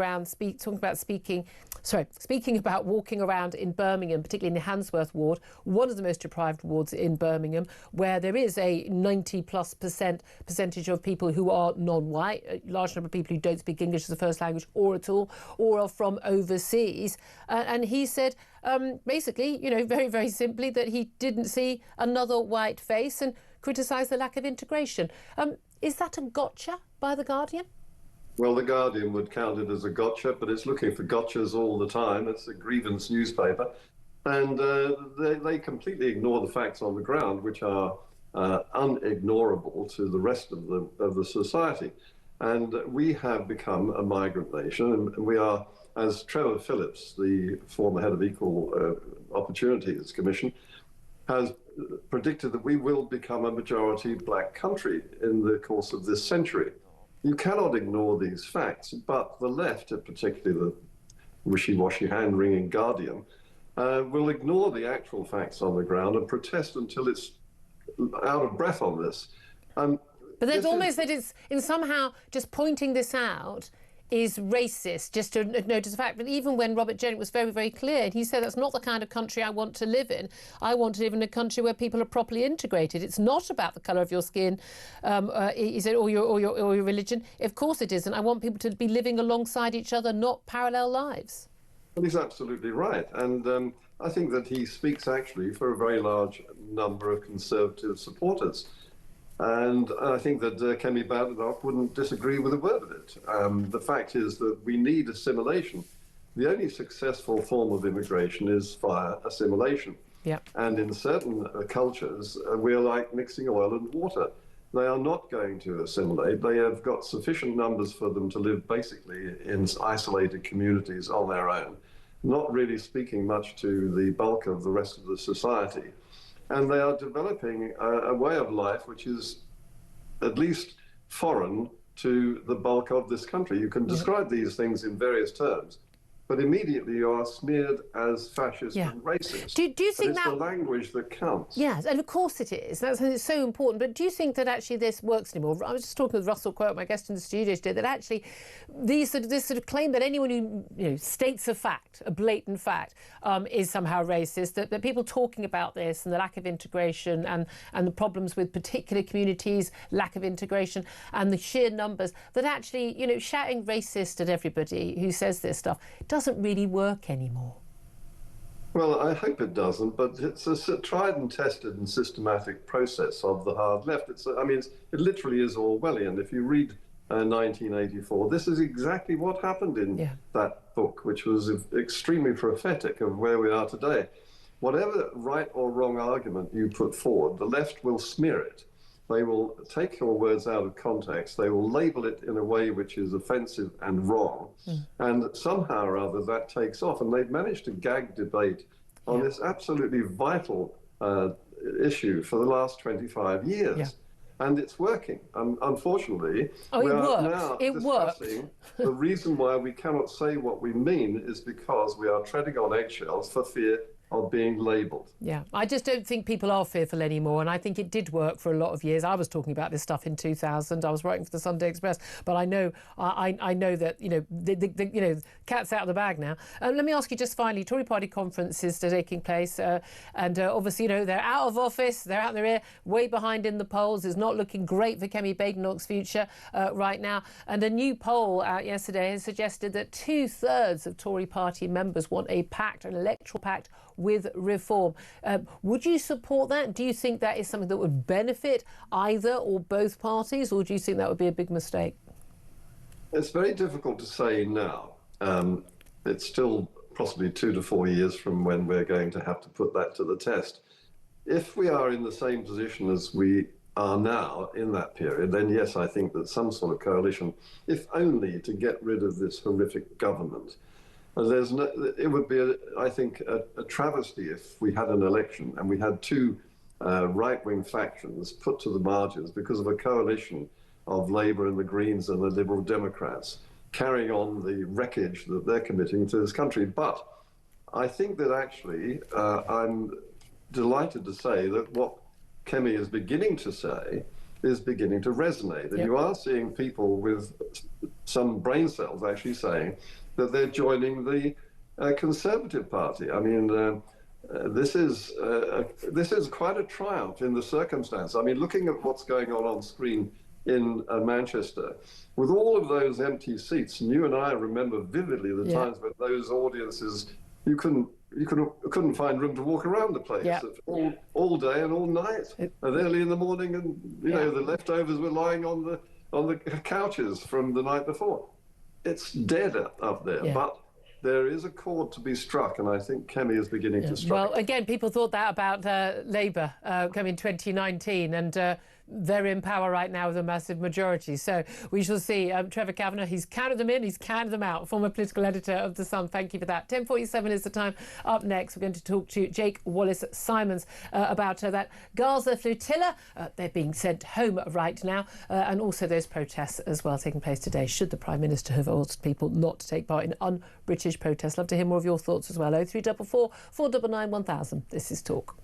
about walking around in Birmingham, particularly in the Handsworth ward, one of the most deprived wards in Birmingham, where there is a 90+% percentage of people who are non-white, a large number of people who don't speak English as a first language or at all, or are from overseas. And he said, basically, you know, very, very simply, that he didn't see another white face and criticised the lack of integration. Is that a gotcha by The Guardian? Well, The Guardian would count it as a gotcha, but it's looking for gotchas all the time. It's a grievance newspaper. And they completely ignore the facts on the ground, which are unignorable to the rest of the society. And we have become a migrant nation, and we are, as Trevor Phillips, the former head of Equal Opportunities Commission, has predicted, that we will become a majority black country in the course of this century. You cannot ignore these facts, but the left, particularly the wishy-washy hand-wringing Guardian, will ignore the actual facts on the ground and protest until it's out of breath on this. But there's almost that it's in somehow just pointing this out is racist, just to notice the fact. But even when Robert Jenrick was very, very clear, and he said, that's not the kind of country I want to live in. I want to live in a country where people are properly integrated. It's not about the colour of your skin, he said, or your religion. Of course it isn't. I want people to be living alongside each other, not parallel lives. Well, he's absolutely right. And I think that he speaks actually for a very large number of Conservative supporters. And I think that Kemi Badenoch wouldn't disagree with a word of it. The fact is that we need assimilation. The only successful form of immigration is via assimilation. Yep. And in certain cultures, we're like mixing oil and water. They are not going to assimilate. They have got sufficient numbers for them to live basically in isolated communities on their own, not really speaking much to the bulk of the rest of the society. And they are developing a way of life which is at least foreign to the bulk of this country. You can describe these things in various terms, but immediately you are smeared as fascist and racist. Do you think it's the language that counts? Yes, and of course it is. That's so important. But do you think that actually this works anymore? I was just talking with Russell Quirk, my guest in the studio today, that actually this sort of claim that anyone who states a fact, a blatant fact, is somehow racist, that people talking about this and the lack of integration and the problems with particular communities, lack of integration and the sheer numbers, that actually, shouting racist at everybody who says this stuff doesn't really work anymore. Well, I hope it doesn't, but it's a tried and tested and systematic process of the hard left. It literally is Orwellian. If you read 1984, this is exactly what happened in that book, which was extremely prophetic of where we are today. Whatever right or wrong argument you put forward, the left will smear it. They will take your words out of context. They will label it in a way which is offensive and wrong. And somehow or other that takes off. And they've managed to gag debate on this absolutely vital issue for the last 25 years. And it's working. Unfortunately, we are now discussing the reason why we cannot say what we mean is because we are treading on eggshells for fear of being labelled. Yeah, I just don't think people are fearful anymore, and I think it did work for a lot of years. I was talking about this stuff in 2000. I was writing for the Sunday Express, but I know that the cat's out of the bag now. Let me ask you just finally: Tory Party conference is taking place, and obviously they're out of office, they're out in their ear, way behind in the polls. It's not looking great for Kemi Badenoch's future right now. And a new poll out yesterday has suggested that 2/3 of Tory Party members want a pact, an electoral pact with reform. Would you support that? Do you think that is something that would benefit either or both parties, or do you think that would be a big mistake? It's very difficult to say now. It's still possibly 2 to 4 years from when we're going to have to put that to the test. If we are in the same position as we are now in that period, then yes, I think that some sort of coalition, if only to get rid of this horrific government. It would be, I think, a travesty if we had an election and we had two right-wing factions put to the margins because of a coalition of Labour and the Greens and the Liberal Democrats carrying on the wreckage that they're committing to this country. But I think that actually, I'm delighted to say that what Kemi is beginning to say is beginning to resonate. And you are seeing people with some brain cells actually saying that they're joining the Conservative Party. I mean, this is quite a triumph in the circumstance. I mean, looking at what's going on screen in Manchester, with all of those empty seats, and you and I remember vividly the times when those audiences, you couldn't find room to walk around the place all day and all night, and early in the morning, and you know the leftovers were lying on the couches from the night before. It's dead up there, but there is a chord to be struck, and I think Kemi is beginning to strike. Well, again, people thought that about Labour coming 2019, and they're in power right now with a massive majority. So we shall see. Trevor Kavanagh, he's counted them in, he's counted them out. Former political editor of The Sun, thank you for that. 10:47 is the time. Up next, we're going to talk to Jake Wallace-Simons about that Gaza flotilla. They're being sent home right now, and also those protests as well taking place today. Should the Prime Minister have asked people not to take part in un-British protests? Love to hear more of your thoughts as well. 0344 499 1000. This is Talk.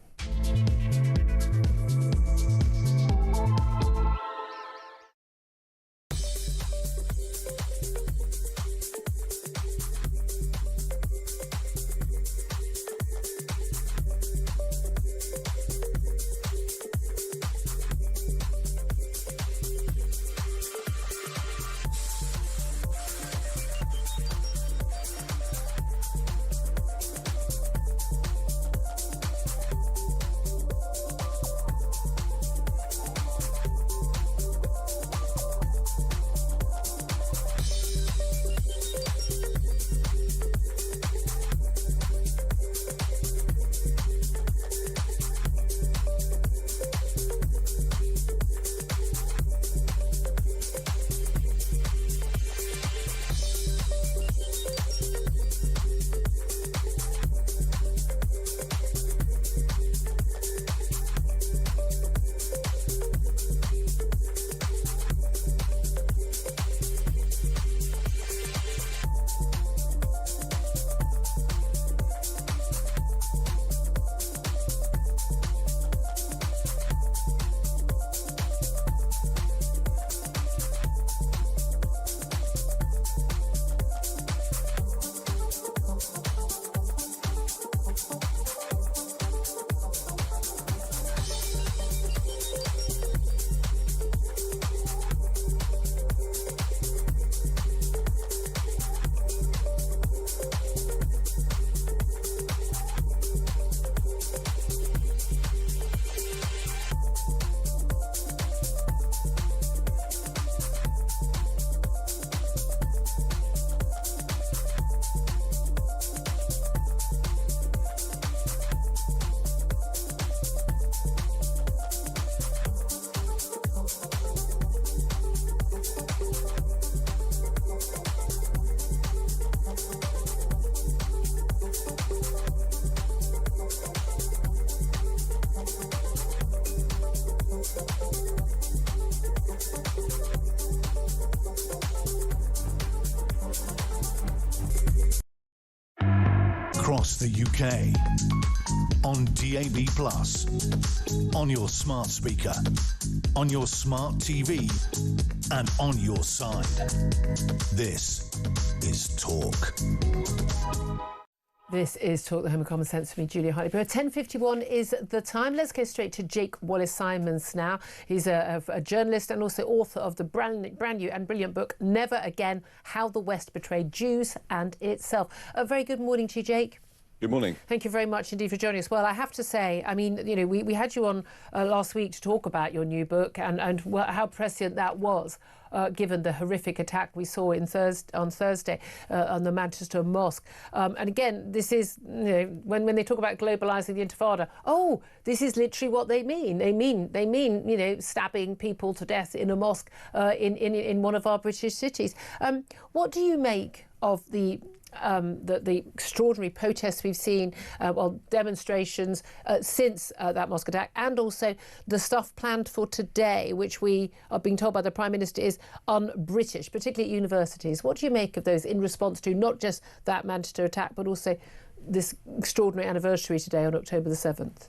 Across the UK, on DAB+, on your smart speaker, on your smart TV, and on your side. This is Talk. This is Talk, the Home of Common Sense, for me, Julia Hartley-Brewer. 10:51 is the time. Let's go straight to Jake Wallace-Simons now. He's a journalist and also author of the brand new and brilliant book, Never Again, How the West Betrayed Jews and Itself. A very good morning to you, Jake. Good morning. Thank you very much indeed for joining us. Well, I have to say, I mean, you know, we had you on last week to talk about your new book and how prescient that was, given the horrific attack we saw on Thursday on the Manchester mosque. And again, this is, you know, when they talk about globalising the Intifada, oh, this is literally what they mean. They mean, you know, stabbing people to death in a mosque in one of our British cities. What do you make of the extraordinary protests we've seen, demonstrations since that mosque attack, and also the stuff planned for today, which we are being told by the Prime Minister is un-British, particularly at universities? What do you make of those in response to not just that Manchester attack, but also this extraordinary anniversary today on October the 7th?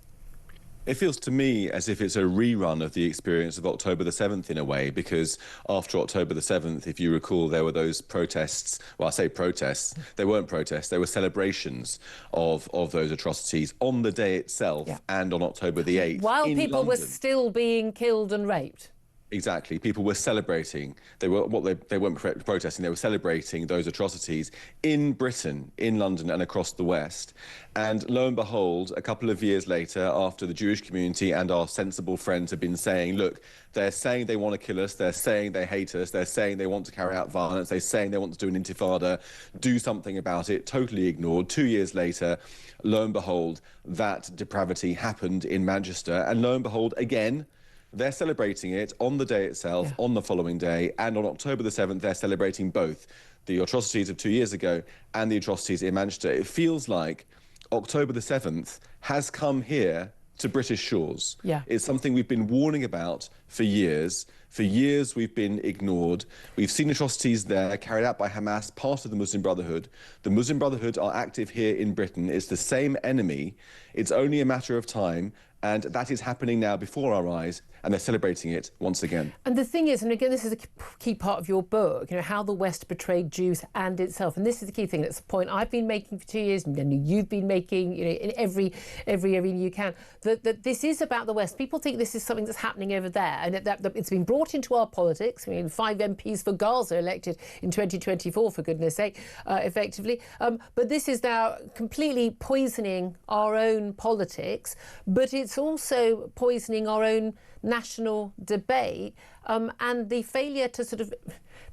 It feels to me as if it's a rerun of the experience of October the 7th in a way, because after October the 7th, if you recall, there were those protests. Well, I say protests. They weren't protests. They were celebrations of those atrocities on the day itself and on October the 8th. While in people were London. still being killed and raped. Exactly. People were celebrating. They weren't protesting. They were celebrating those atrocities in Britain, in London and across the West. And lo and behold, a couple of years later, after the Jewish community and our sensible friends have been saying, look, they're saying they want to kill us, they're saying they hate us, they're saying they want to carry out violence, they're saying they want to do an intifada, do something about it, totally ignored. 2 years later, lo and behold, that depravity happened in Manchester. And lo and behold, again, they're celebrating it on the day itself, on the following day, and on October the 7th, they're celebrating both the atrocities of 2 years ago and the atrocities in Manchester. It feels like October the 7th has come here to British shores. Yeah. It's something we've been warning about for years. For years, we've been ignored. We've seen atrocities there carried out by Hamas, part of the Muslim Brotherhood. The Muslim Brotherhood are active here in Britain. It's the same enemy. It's only a matter of time. And that is happening now before our eyes, and they're celebrating it once again. And the thing is, and again, this is a key part of your book, you know, how the West betrayed Jews and itself. And this is the key thing. That's the point I've been making for 2 years, and you've been making, you know, in every arena you can, that this is about the West. People think this is something that's happening over there, and that it's been brought into our politics. I mean, 5 MPs for Gaza elected in 2024, for goodness sake, effectively. But this is now completely poisoning our own politics, but it's also poisoning our own national debate, and the failure to sort of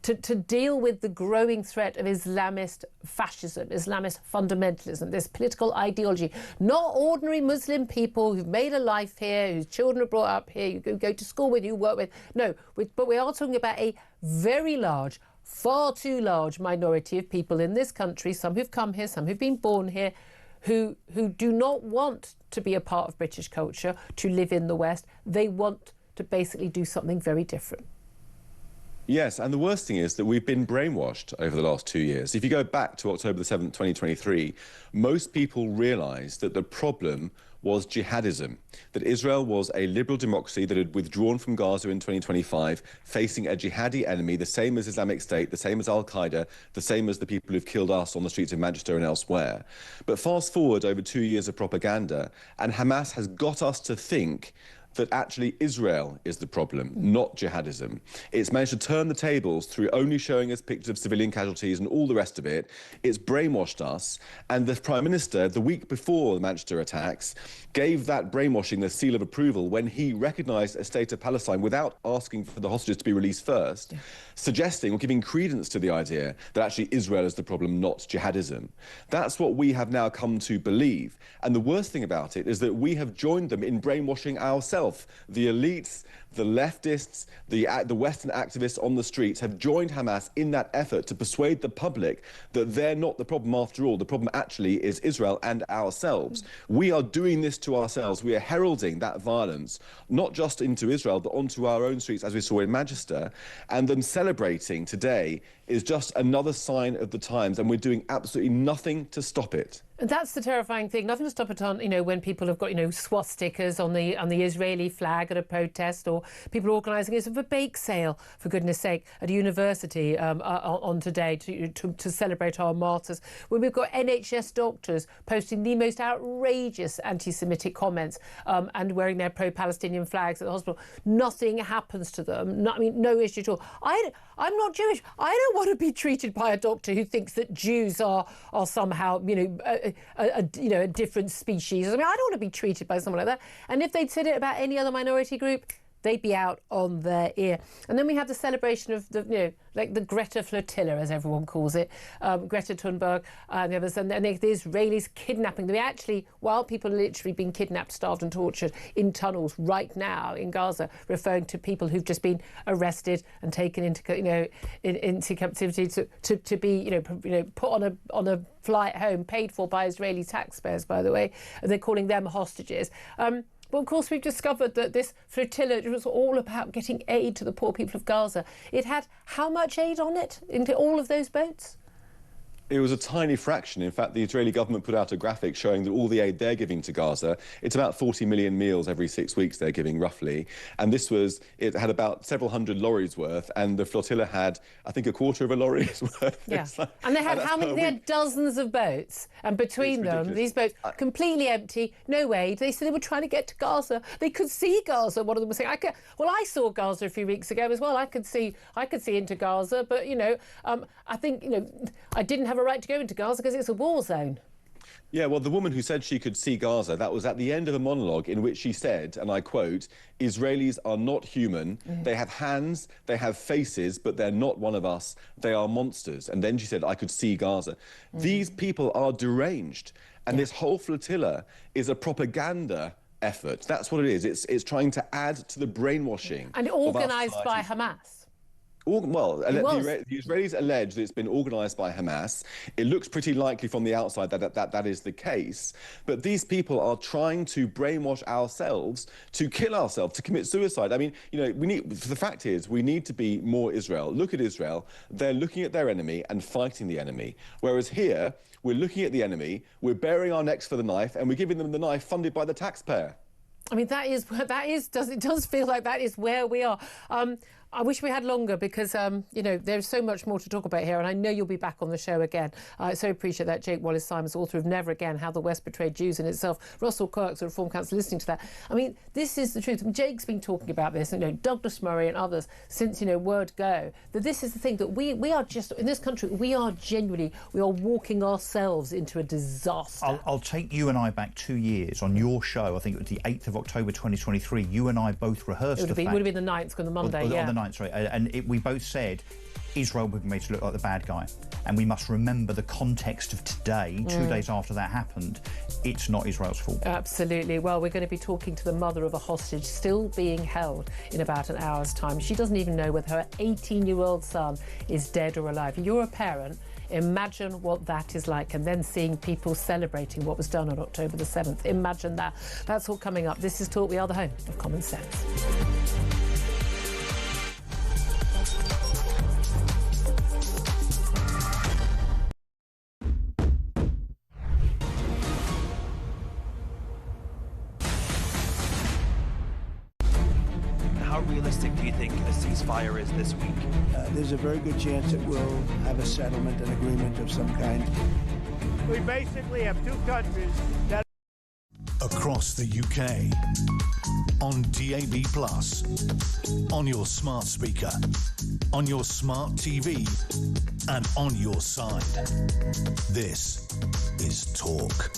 to deal with the growing threat of Islamist fascism, Islamist fundamentalism, this political ideology. Not ordinary Muslim people who've made a life here, whose children are brought up here, you go to school with, you work with. No, but we are talking about a very large, far too large minority of people in this country, some who've come here, some who've been born here, who do not want to be a part of British culture, to live in the West. They want to basically do something very different. Yes, and the worst thing is that we've been brainwashed over the last 2 years. If you go back to October the 7th, 2023, most people realised that the problem was jihadism, that Israel was a liberal democracy that had withdrawn from Gaza in 2025, facing a jihadi enemy, the same as Islamic State, the same as Al-Qaeda, the same as the people who've killed us on the streets of Manchester and elsewhere. But fast forward over 2 years of propaganda, and Hamas has got us to think that actually Israel is the problem, not jihadism. It's managed to turn the tables through only showing us pictures of civilian casualties and all the rest of it. It's brainwashed us. And the Prime Minister, the week before the Manchester attacks, gave that brainwashing the seal of approval when he recognised a state of Palestine without asking for the hostages to be released first, suggesting or giving credence to the idea that actually Israel is the problem, not jihadism. That's what we have now come to believe. And the worst thing about it is that we have joined them in brainwashing ourselves. The elites, the leftists, the Western activists on the streets have joined Hamas in that effort to persuade the public that they're not the problem after all. The problem actually is Israel and ourselves. We are doing this to ourselves. We are heralding that violence, not just into Israel, but onto our own streets, as we saw in Manchester. And them celebrating today is just another sign of the times, and we're doing absolutely nothing to stop it. And that's the terrifying thing. Nothing to stop it on, you know, when people have got, you know, swastikas on the Israeli flag at a protest, or people organising a bake sale, for goodness sake, at a university on today to celebrate our martyrs. When we've got NHS doctors posting the most outrageous anti-Semitic comments and wearing their pro-Palestinian flags at the hospital, nothing happens to them. No issue at all. I'm not Jewish. I don't want to be treated by a doctor who thinks that Jews are somehow, you know, a different species. I mean, I don't want to be treated by someone like that. And if they'd said it about any other minority group, they'd be out on their ear. And then we have the celebration of the, you know, like the Greta flotilla, as everyone calls it, Greta Thunberg and the others, and the Israelis kidnapping them. Actually, while people are literally being kidnapped, starved and tortured in tunnels right now in Gaza, referring to people who've just been arrested and taken into, you know, into captivity to be, you know, put on a flight home, paid for by Israeli taxpayers, by the way, and they're calling them hostages. But of course, we've discovered that this flotilla was all about getting aid to the poor people of Gaza. It had how much aid on it into all of those boats? It was a tiny fraction. In fact, the Israeli government put out a graphic showing that all the aid they're giving to Gaza, it's about 40 million meals every 6 weeks they're giving, roughly. And it had about several hundred lorries worth, and the flotilla had, I think, a quarter of a lorry's worth. Yeah. And they had how many? They had dozens of boats, and between them, these boats completely empty, no aid. They said they were trying to get to Gaza. They could see Gaza. One of them was saying, I saw Gaza a few weeks ago as well. I could see into Gaza, but I think I didn't have a right to go into Gaza because it's a war zone. Yeah, well, the woman who said she could see Gaza, that was at the end of a monologue in which she said, and I quote, "Israelis are not human. They have hands, they have faces, but they're not one of us. They are monsters." And then she said, "I could see Gaza." These people are deranged. And this whole flotilla is a propaganda effort. That's what it is. It's trying to add to the brainwashing. And organised by Hamas. Well, the Israelis allege that it's been organised by Hamas. It looks pretty likely from the outside that is the case. But these people are trying to brainwash ourselves, to kill ourselves, to commit suicide. I mean, the fact is, we need to be more Israel. Look at Israel. They're looking at their enemy and fighting the enemy. Whereas here, we're looking at the enemy, we're baring our necks for the knife, and we're giving them the knife funded by the taxpayer. I mean, it does feel like that is where we are. I wish we had longer because, there's so much more to talk about here, and I know you'll be back on the show again. I so appreciate that. Jake Wallace-Simons, author of Never Again, How the West Betrayed Jews in Itself. Russell Kirk, the Reform Council, listening to that. I mean, this is the truth. And Jake's been talking about this, Douglas Murray and others since, word go, that this is the thing, that we are just, in this country, we are walking ourselves into a disaster. I'll take you and I back 2 years on your show. I think it was the 8th of October 2023. You and I both rehearsed It would have been the 9th, on the Monday, yeah. On the 9th, sorry. And we both said Israel would be made to look like the bad guy. And we must remember the context of today, 2 days after that happened. It's not Israel's fault. Absolutely. Well, we're going to be talking to the mother of a hostage still being held in about an hour's time. She doesn't even know whether her 18-year-old son is dead or alive. You're a parent. Imagine what that is like, and then seeing people celebrating what was done on October the 7th. Imagine that. That's all coming up. This is Talk. We are the home of common sense. How realistic do you think a ceasefire is this week? There's a very good chance it will have a settlement, an agreement of some kind. We basically have two countries that... Across the UK, on DAB+, on your smart speaker, on your smart TV, and on your side. This is Talk.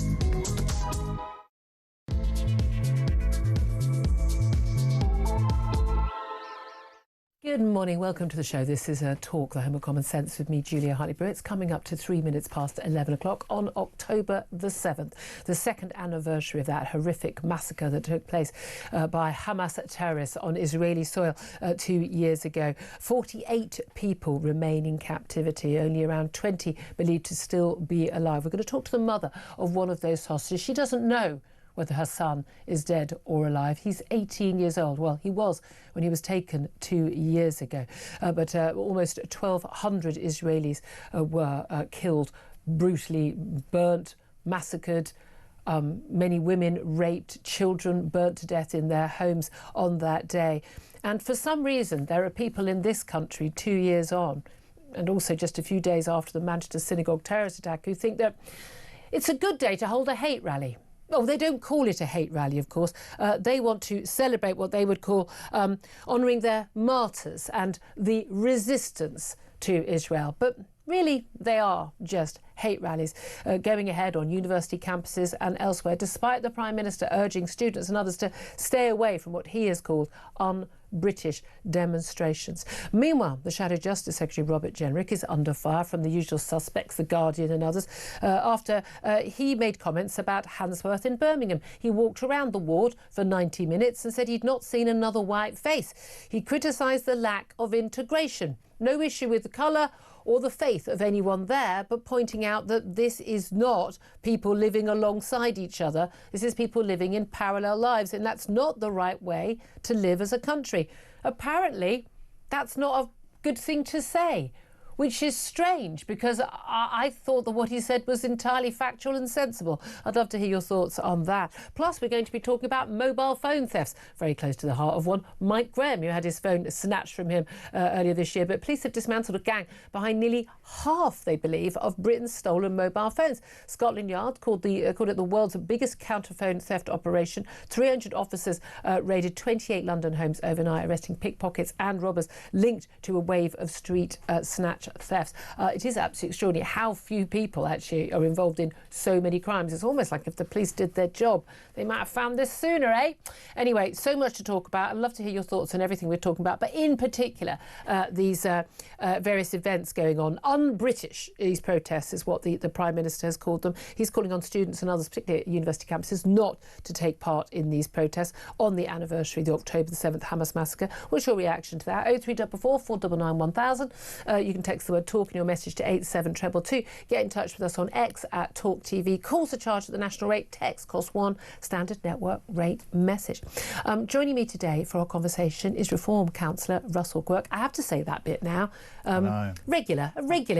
Good morning, welcome to the show. This is Talk, the home of common sense, with me, Julia Hartley-Brewer. It's coming up to 3 minutes past 11 o'clock on October the 7th, the second anniversary of that horrific massacre that took place by Hamas terrorists on Israeli soil 2 years ago. 48 people remain in captivity, only around 20 believed to still be alive. We're going to talk to the mother of one of those hostages. She doesn't know whether her son is dead or alive. He's 18 years old. Well, he was when he was taken 2 years ago. But almost 1,200 Israelis were killed, brutally burnt, massacred. Many women raped, children burnt to death in their homes on that day. And for some reason, there are people in this country 2 years on, and also just a few days after the Manchester synagogue terrorist attack, who think that it's a good day to hold a hate rally. Oh, they don't call it a hate rally, of course. They want to celebrate what they would call honouring their martyrs and the resistance to Israel. But really, they are just hate rallies going ahead on university campuses and elsewhere, despite the Prime Minister urging students and others to stay away from what he has called un-British demonstrations. Meanwhile, the Shadow Justice Secretary Robert Jenrick is under fire from the usual suspects, The Guardian and others, after he made comments about Handsworth in Birmingham. He walked around the ward for 90 minutes and said he'd not seen another white face. He criticised the lack of integration. No issue with the colour or the faith of anyone there, but pointing out that this is not people living alongside each other. This is people living in parallel lives, and that's not the right way to live as a country. Apparently, that's not a good thing to say. which is strange because I thought that what he said was entirely factual and sensible. I'd love to hear your thoughts on that. Plus, we're going to be talking about mobile phone thefts, very close to the heart of one Mike Graham, who had his phone snatched from him earlier this year. But police have dismantled a gang behind nearly half, they believe, of Britain's stolen mobile phones. Scotland Yard called it the world's biggest counter-phone theft operation. 300 officers raided 28 London homes overnight, arresting pickpockets and robbers linked to a wave of street snatch thefts. It is absolutely extraordinary how few people actually are involved in so many crimes. It's almost like if the police did their job, they might have found this sooner, eh? Anyway, so much to talk about. I'd love to hear your thoughts on everything we're talking about, but in particular, these various events going on. Un-British, these protests is what the Prime Minister has called them. He's calling on students and others, particularly at university campuses, not to take part in these protests on the anniversary of the October the 7th Hamas massacre. What's your reaction to that? 0344 499 1000. You can text the word talk in your message to 87222. Get in touch with us on X at Talk TV. Calls are charged at the national rate. Text costs £1. Standard network rate message. Joining me today for our conversation is Reform Councillor Russell Quirk. I have to say that bit now. A regular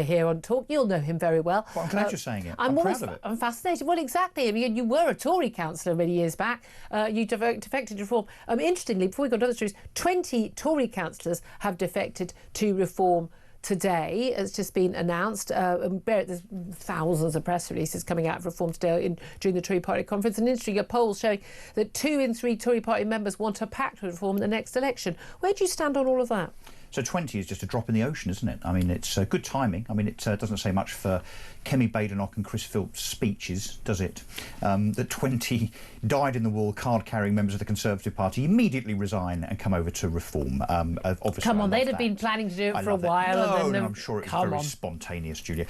here on Talk. You'll know him very well. Well, I'm glad you're saying it. I'm proud of it. I'm fascinated. Well, exactly. I mean, you were a Tory councillor many years back. You defected to Reform. Interestingly, before we go to other stories, 20 Tory councillors have defected to Reform today. It's just been announced. There's thousands of press releases coming out of Reform today during the Tory Party conference. And interesting, a poll showing that 2 in 3 Tory Party members want a pact with Reform in the next election. Where do you stand on all of that? So 20 is just a drop in the ocean, isn't it? I mean, it's good timing. I mean, it doesn't say much for Kemi Badenoch and Chris Philp's speeches, does it? That 20 dyed-in-the-wool card-carrying members of the Conservative Party immediately resign and come over to Reform. Obviously, come on, they'd have been planning to do it for a while. No, I'm sure it was very spontaneous, Julia.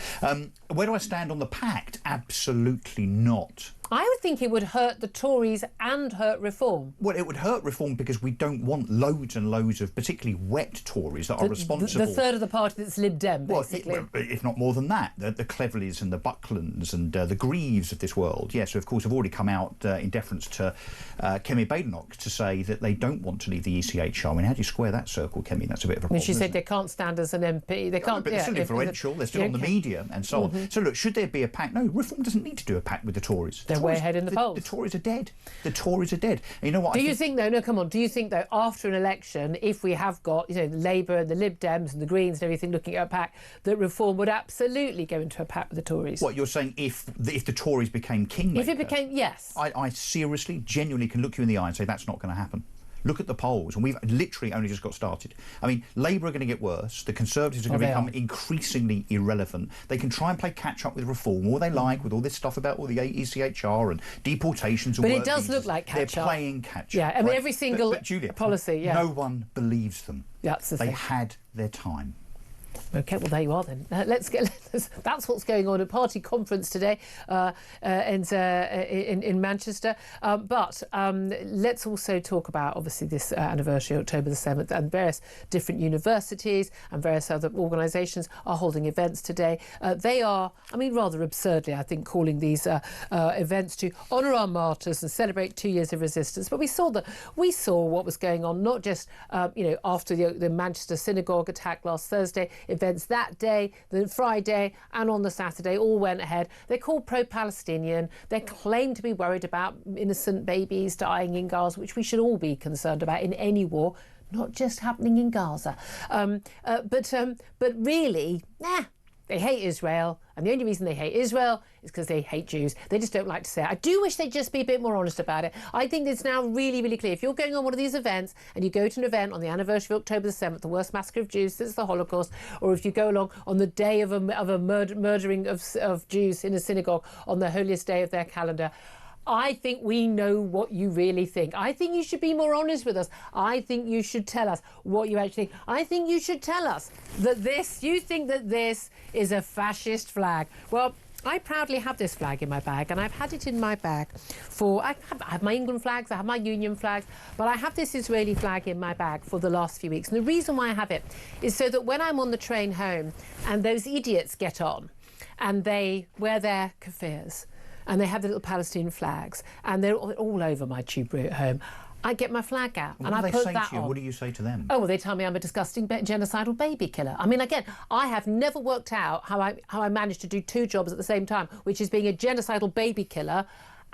Where do I stand on the pact? Absolutely not. I would think it would hurt the Tories and hurt Reform. Well, it would hurt Reform because we don't want loads and loads of particularly wet Tories that are responsible. The third of the party that's Lib Dem, basically. Well, if not more than that. The Cleverleys and the Bucklands and the Greaves of this world. Yes, who of course have already come out in deference to Kemi Badenoch to say that they don't want to leave the ECHR. I mean, how do you square that circle, Kemi? That's a bit of a problem. She said they can't stand as an MP. They can't. But they're still influential. They're still on the media and so on. So look, should there be a pact? No, Reform doesn't need to do a pact with the Tories. They're way ahead in the polls. The Tories are dead. The Tories are dead. And you know what? Do you think, though? No, come on. Do you think, though, after an election, if we have got, Labour and the Lib Dems and the Greens and everything looking at a pact, that Reform would absolutely go into a pact with the Tories? What you're saying? If the Tories became kingmaker? If it became, yes. I seriously, genuinely can look you in the eye and say that's not going to happen. Look at the polls, and we've literally only just got started. I mean, Labour are going to get worse. The Conservatives are going to become increasingly irrelevant. They can try and play catch-up with Reform, all they like, with all this stuff about all the ECHR and deportations and But it does look like catch-up. They're playing catch-up. Yeah, I mean, every single but Julia, policy, yeah. No one believes them. That's the thing. They thing. had their time. OK, well, there you are then. That's what's going on at party conference today in Manchester. But let's also talk about, obviously, this anniversary, October the 7th, and various different universities and various other organisations are holding events today. They are, I mean, rather absurdly, I think, calling these events to honour our martyrs and celebrate 2 years of resistance. But we saw what was going on, not just, after the Manchester synagogue attack last Thursday, events that day, the Friday and on the Saturday all went ahead. They're called pro-Palestinian. They claim to be worried about innocent babies dying in Gaza, which we should all be concerned about in any war, not just happening in Gaza. But really, they hate Israel, and the only reason they hate Israel is because they hate Jews. They just don't like to say it. I do wish they'd just be a bit more honest about it. I think it's now really, really clear. If you're going on one of these events and you go to an event on the anniversary of October the 7th, the worst massacre of Jews since the Holocaust, or if you go along on the day of a murdering of Jews in a synagogue on the holiest day of their calendar, I think we know what you really think. I think you should be more honest with us. I think you should tell us what you actually think. I think you should tell us that you think that this is a fascist flag. Well, I proudly have this flag in my bag, and I've had it in my bag I have my England flags, I have my Union flags, but I have this Israeli flag in my bag for the last few weeks. And the reason why I have it is so that when I'm on the train home and those idiots get on and they wear their kaffirs, and they have the little Palestinian flags, and they're all over my tube route home, I get my flag out What and do I they put say that to you? on. What do you say to them? Oh, well, they tell me I'm a disgusting genocidal baby killer. I mean, again, I have never worked out how I managed to do two jobs at the same time, which is being a genocidal baby killer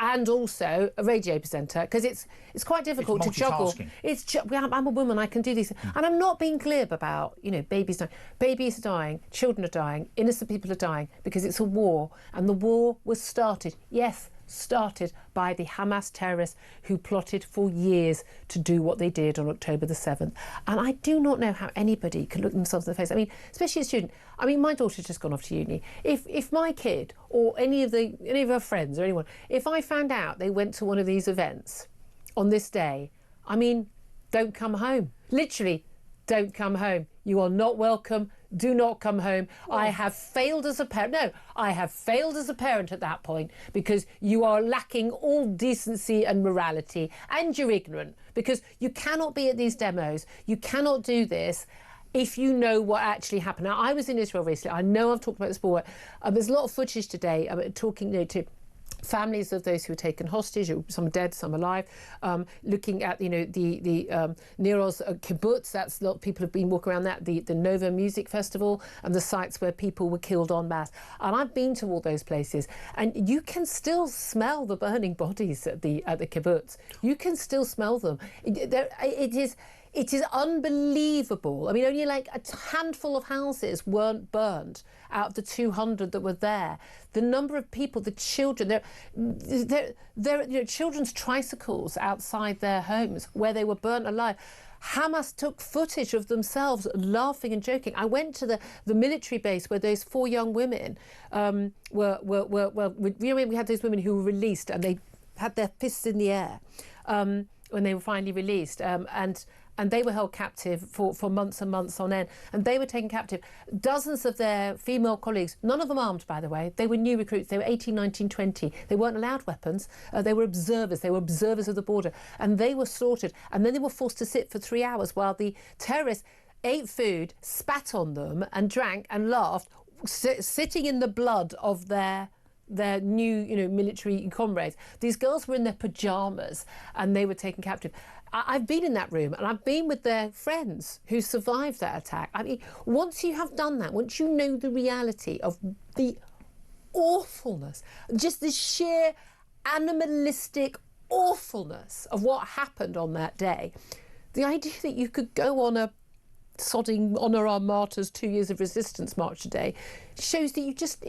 and also a radio presenter, because it's quite difficult to juggle. I'm a woman, I can do these. And I'm not being glib about, you know, babies dying. Babies are dying, children are dying, innocent people are dying, because it's a war. And the war was started, yes, started by the Hamas terrorists who plotted for years to do what they did on October the 7th. And I do not know how anybody can look themselves in the face. I mean, especially a student. I mean, my daughter's just gone off to uni. If my kid or any of her friends or anyone, if I found out they went to one of these events on this day, I mean, don't come home. Literally, don't come home. You are not welcome. Do not come home. I have failed as a parent. No, I have failed as a parent at that point, because you are lacking all decency and morality, and you're ignorant, because you cannot be at these demos. You cannot do this if you know what actually happened. Now, I was in Israel recently. I know I've talked about this before. There's a lot of footage today talking to families of those who were taken hostage, some dead, some alive, looking at, you know, the Nero's kibbutz. That's a lot of people have been walking around that, the Nova Music Festival, and the sites where people were killed en masse. And I've been to all those places, and you can still smell the burning bodies at the kibbutz. You can still smell them. It is unbelievable. I mean, only like a handful of houses weren't burned out of the 200 that were there. The number of people, the children, children's tricycles outside their homes where they were burnt alive. Hamas took footage of themselves laughing and joking. I went to the military base where those 4 young women we had those women who were released, and they had their fists in the air when they were finally released, and they were held captive for months and months on end. And they were taken captive. Dozens of their female colleagues, none of them armed, by the way. They were new recruits. They were 18, 19, 20. They weren't allowed weapons. They were observers. They were observers of the border. And they were slaughtered. And then they were forced to sit for 3 hours while the terrorists ate food, spat on them, and drank and laughed, sitting in the blood of their new, you know, military comrades. These girls were in their pyjamas and they were taken captive. I've been in that room, and I've been with their friends who survived that attack. I mean, once you have done that, once you know the reality of the awfulness, just the sheer animalistic awfulness of what happened on that day, the idea that you could go on a sodding Honour Our Martyrs 2 years of resistance march today shows that you just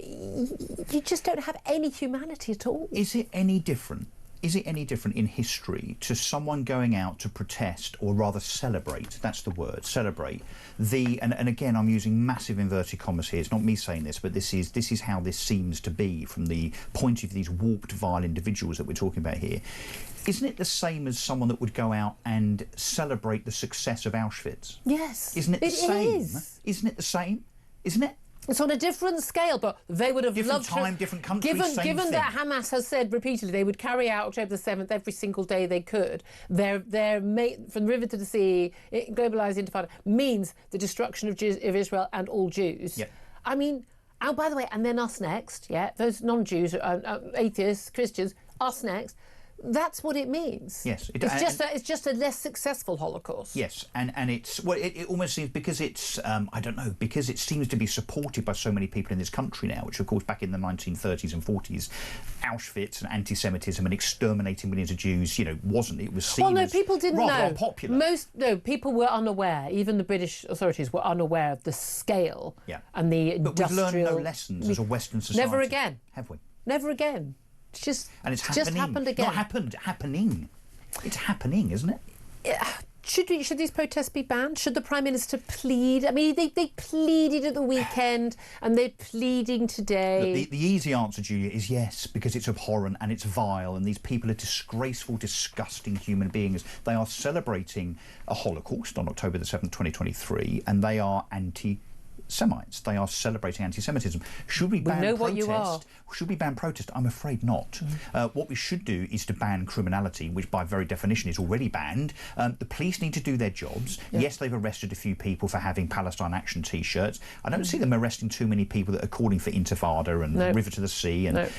don't have any humanity at all. Is it any different? Is it any different in history to someone going out to protest, or rather celebrate, that's the word, celebrate, and again, I'm using massive inverted commas here, it's not me saying this, but this is how this seems to be from the point of view of these warped, vile individuals that we're talking about here. Isn't it the same as someone that would go out and celebrate the success of Auschwitz? Yes. Isn't it the same? Is. Isn't it the same? Isn't it? It's on a different scale, but they would have different loved time, different countries, given that Hamas has said repeatedly they would carry out October the 7th every single day they could. Their from the river to the sea, globalised intifada means the destruction of Israel and all Jews. Yeah. I mean, oh, by the way, and then us next, yeah, those non-Jews, atheists, Christians, us next. That's what it means. Yes, it's just a less successful Holocaust. Yes, and it's it almost seems, because it's I don't know, because it seems to be supported by so many people in this country now, which of course back in the 1930s and 40s, Auschwitz and anti-Semitism and exterminating millions of Jews, you know, wasn't, it was seen as people didn't rather know. unpopular. People were unaware. Even the British authorities were unaware of the scale and the industrial. But we've learned no lessons as a Western society. Never again. Have we? Never again. It's just happened again. Not happening. It's happening, isn't it? Should these protests be banned? Should the Prime Minister plead? I mean, they pleaded at the weekend and they're pleading today. Look, the easy answer, Julia, is yes, because it's abhorrent and it's vile, and these people are disgraceful, disgusting human beings. They are celebrating a Holocaust on October the 7th, 2023, and they are anti-Semitic. Semites. They are celebrating anti-Semitism. Should we ban know protest? what you are. Should we ban protest? I'm afraid not. What we should do is to ban criminality, which by very definition is already banned. The police need to do their jobs. Yes, they've arrested a few people for having Palestine Action T-shirts. I don't see them arresting too many people that are calling for Intifada and River to the Sea and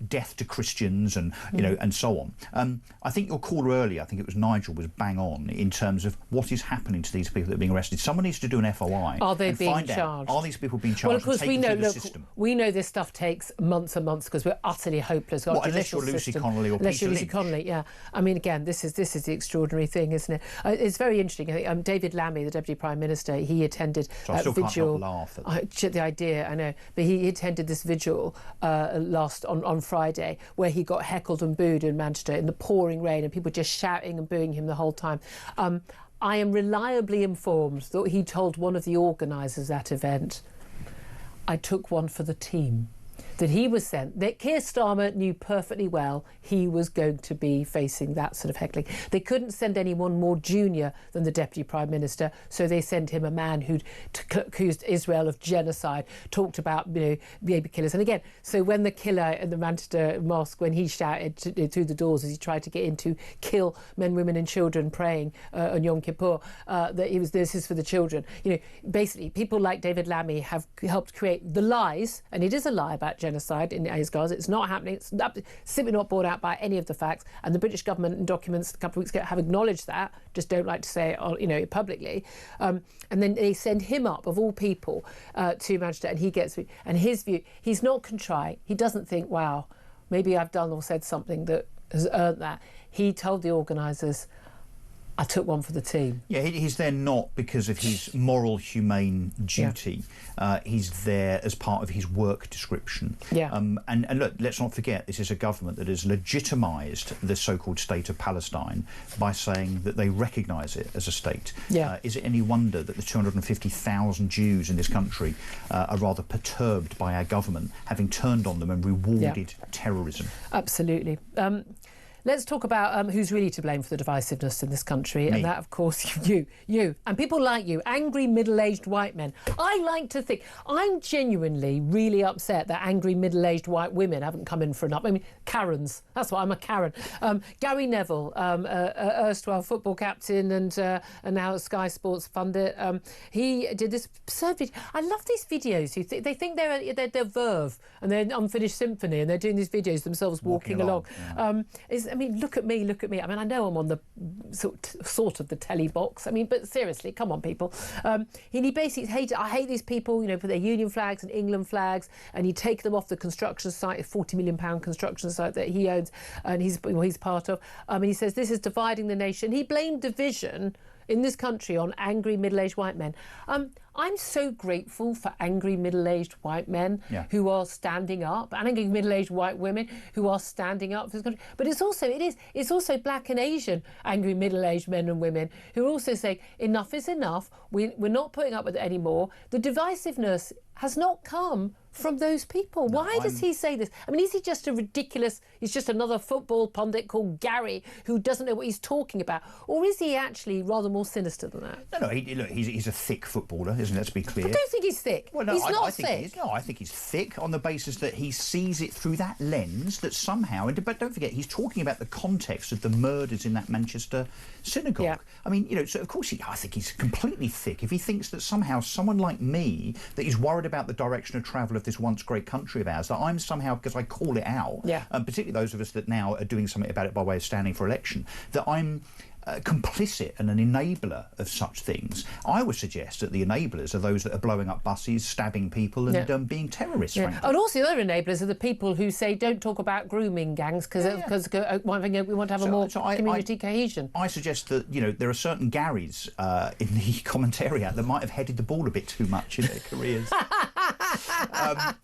death to Christians and and so on. I think your caller earlier, I think it was Nigel, was bang on in terms of what is happening to these people that are being arrested. Someone needs to do an FOI. Are they and being find charged? Out, are these people being charged? Well, of course, and taken through the system? we know this stuff takes months and months because we're utterly hopeless. Unless you're Lucy Connolly or unless Peter you're Lucy Lynch. Connolly, yeah. I mean, again, this is the extraordinary thing, isn't it? It's very interesting. I think David Lammy, the Deputy Prime Minister, he attended I still vigil. can't laugh at that. The idea, I know, but he attended this vigil on Friday where he got heckled and booed in Manchester in the pouring rain and people just shouting and booing him the whole time. I am reliably informed that he told one of the organisers of that event, I took one for the team. That he was sent, that Keir Starmer knew perfectly well he was going to be facing that sort of heckling. They couldn't send anyone more junior than the Deputy Prime Minister, so they sent him a man who'd accused Israel of genocide, talked about baby killers. And again, so when the killer in the Manchester mosque, when he shouted through the doors as he tried to get in to kill men, women and children praying on Yom Kippur, that he was, this is for the children. Basically, people like David Lammy have helped create the lies, and it is a lie about genocide in Gaza. It's not happening. It's simply not brought out by any of the facts. And the British government in documents a couple of weeks ago have acknowledged that, just don't like to say it, publicly. And then they send him up, of all people, to Manchester, and he gets, and his view, he's not contrite. He doesn't think, wow, maybe I've done or said something that has earned that. He told the organisers, I took one for the team. Yeah, he's there not because of his moral, humane duty. He's there as part of his work description. Yeah. And look, let's not forget, this is a government that has legitimised the so-called state of Palestine by saying that they recognise it as a state. Yeah. Is it any wonder that the 250,000 Jews in this country are rather perturbed by our government having turned on them and rewarded terrorism? Absolutely. Let's talk about who's really to blame for the divisiveness in this country. And that, of course, you. And people like you, angry middle-aged white men. I like to think, I'm genuinely really upset that angry middle-aged white women haven't come in for an up. I mean, Karens, that's why I'm a Karen. Gary Neville, erstwhile football captain and now Sky Sports pundit, he did this absurd video. I love these videos. They think they're Verve and they're Unfinished Symphony and they're doing these videos themselves walking along. Yeah. I mean, look at me. I mean, I know I'm on the sort of the telly box. I mean, but seriously, come on, people. He basically I hate these people, put their Union flags and England flags, and he take them off the construction site, a £40 million construction site that he owns and he's part of. And he says this is dividing the nation. He blamed division in this country on angry middle-aged white men. I'm so grateful for angry middle-aged white men who are standing up, and angry middle-aged white women who are standing up for this country. But it's also black and Asian angry middle-aged men and women who are also saying enough is enough. We're not putting up with it anymore. The divisiveness has not come from those people. Why does he say this? I mean, is he just he's just another football pundit called Gary who doesn't know what he's talking about? Or is he actually rather more sinister than that? No, he's a thick footballer, isn't he? Let's be clear. I don't think he's thick. Well, no, he's not I think thick. He is. No, I think he's thick on the basis that he sees it through that lens that somehow, but don't forget, he's talking about the context of the murders in that Manchester synagogue. Yeah. I mean, so of course I think he's completely thick if he thinks that somehow someone like me, that he's worried about the direction of travel of this once great country of ours, that I'm somehow, because I call it out, particularly those of us that now are doing something about it by way of standing for election, that I'm complicit and an enabler of such things. I would suggest that the enablers are those that are blowing up buses, stabbing people and being terrorists, frankly. And also the other enablers are the people who say don't talk about grooming gangs because we want to have a more community cohesion. I suggest that, there are certain Garys in the commentariat that might have headed the ball a bit too much in their careers. But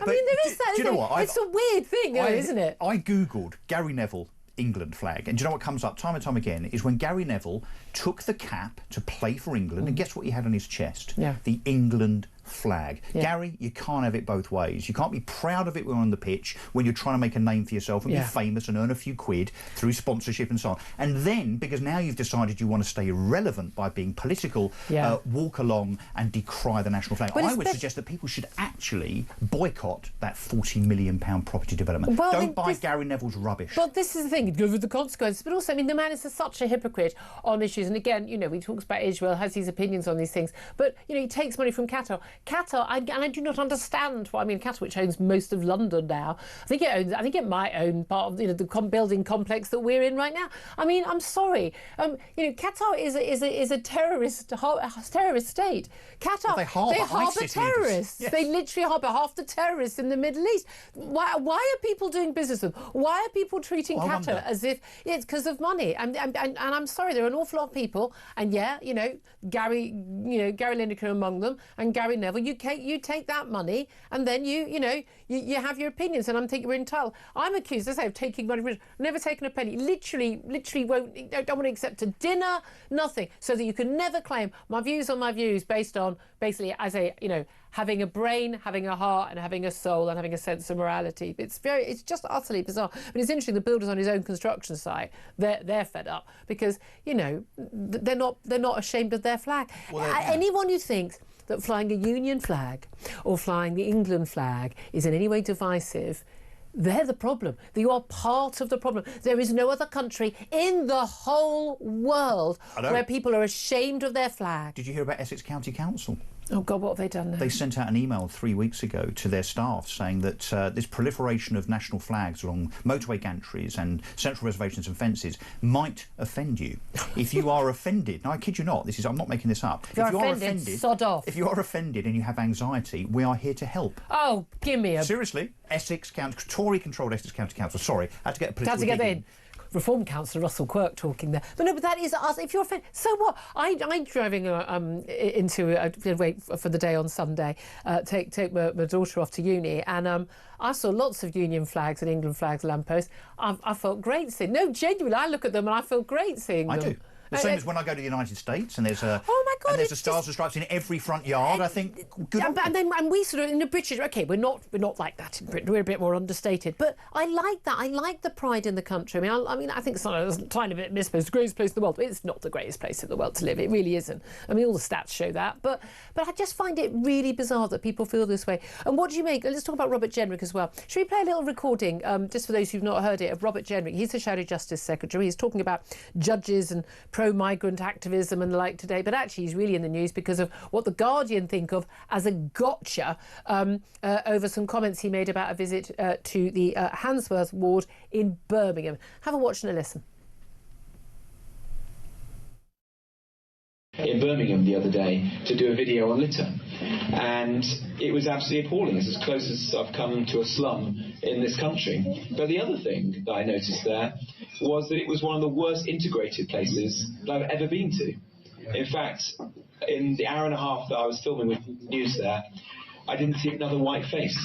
there is that. Do you know what? It's a weird thing, isn't it? I googled Gary Neville England flag, and do you know what comes up time and time again is when Gary Neville took the cap to play for England, and guess what he had on his chest? The England flag. Gary, you can't have it both ways. You can't be proud of it when you're on the pitch, when you're trying to make a name for yourself and be famous and earn a few quid through sponsorship and so on. And then, because now you've decided you want to stay relevant by being political, walk along and decry the national flag. I would suggest that people should actually boycott that £40 million property development. Well, don't buy Gary Neville's rubbish. Well, this is the thing, go with the consequences. But also, I mean, the man is such a hypocrite on issues. And again, you know, he talks about Israel, has his opinions on these things. But, you know, he takes money from Qatar. Qatar, and I do not understand why. I mean, Qatar, which owns most of London now, I think it might own part of, you know, the building complex that we're in right now. I mean, I'm sorry. You know, Qatar is a terrorist state. Qatar, they harbour terrorists. Yes. They literally harbour half the terrorists in the Middle East. Why are people doing business with them? Why are people treating Qatar as if it's because of money? And I'm sorry, there are an awful lot of people, and you know, Gary Lineker among them, and Gary Neville. You take that money, and then you have your opinions, and I'm thinking we're entitled. I'm accused, as I say, of taking money from never taken a penny. Literally don't want to accept a dinner, nothing, so that you can never claim my views on my views based on basically as a, you know, having a brain, having a heart, and having a soul, and having a sense of morality. It's just utterly bizarre. But it's interesting. The builders on his own construction site, they're fed up because, you know, they're not ashamed of their flag. Well, anyone who thinks that flying a Union flag or flying the England flag is in any way divisive, they're the problem. You are part of the problem. There is no other country in the whole world where people are ashamed of their flag. Did you hear about Essex County Council? Oh, God, what have they done now? They sent out an email 3 weeks ago to their staff saying that this proliferation of national flags along motorway gantries and central reservations and fences might offend you. If you are offended, now I kid you not, I'm not making this up. If you are offended, sod off. If you are offended and you have anxiety, we are here to help. Oh, give me a... Seriously, Essex County, Tory-controlled Essex County Council. Sorry, I had to get a political... Had to get in. Reform Councillor Russell Quirk talking there. But no, but that is us. If you're offended, so what? I'm driving wait for the day on Sunday, take my daughter off to uni, and I saw lots of Union flags and England flags lampposts. I felt great seeing. No, genuinely, I look at them and I feel great seeing them. I do. The same as when I go to the United States and there's a there's a Stars and Stripes in every front yard. I think good. And we sort of in the British. Okay, we're not like that in Britain. We're a bit more understated. But I like that. I like the pride in the country. I mean, I think it's a tiny bit misplaced. The greatest place in the world. It's not the greatest place in the world to live. It really isn't. I mean, all the stats show that. But I just find it really bizarre that people feel this way. And what do you make? Let's talk about Robert Jenrick as well. Should we play a little recording, just for those who've not heard it, of Robert Jenrick? He's the Shadow Justice Secretary. He's talking about judges and pro-migrant activism and the like today, but actually he's really in the news because of what The Guardian think of as a gotcha over some comments he made about a visit to the Handsworth ward in Birmingham. Have a watch and a listen. In Birmingham the other day to do a video on litter, and it was absolutely appalling. It's as close as I've come to a slum in this country. But the other thing that I noticed there was that it was one of the worst integrated places that I've ever been to. In fact, in the hour and a half that I was filming with news there, I didn't see another white face.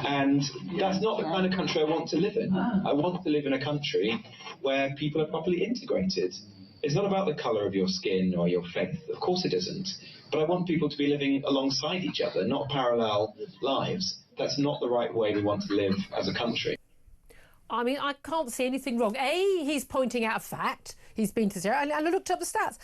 And that's not the kind of country I want to live in. I want to live in a country where people are properly integrated. It's not about the colour of your skin or your faith. Of course it isn't. But I want people to be living alongside each other, not parallel lives. That's not the right way we want to live as a country. I mean, I can't see anything wrong. He's pointing out a fact. He's been to zero, and I looked up the stats.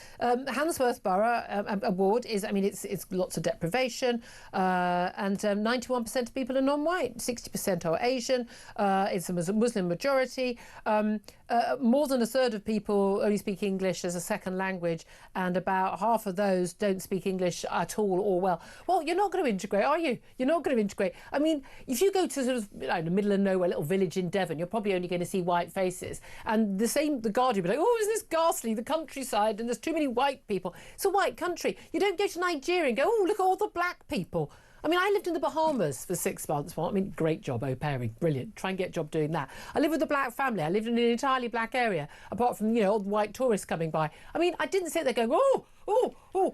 Handsworth Borough ward is, I mean, it's lots of deprivation, and 91% of people are non-white, 60% are Asian. It's a Muslim majority. More than a third of people only speak English as a second language, and about half of those don't speak English at all or well. Well, you're not going to integrate, are you? You're not going to integrate. I mean, if you go to sort of the middle of nowhere, little village in Devon, you're probably only going to see white faces. And the Guardian will be like, oh, isn't this ghastly, the countryside, and there's too many white people. It's a white country. You don't go to Nigeria and go, oh, look at all the black people. I mean, I lived in the Bahamas for 6 months. Well, I mean, great job, au pairing, brilliant. Try and get a job doing that. I lived with a black family. I lived in an entirely black area, apart from, old white tourists coming by. I mean, I didn't sit there going, oh,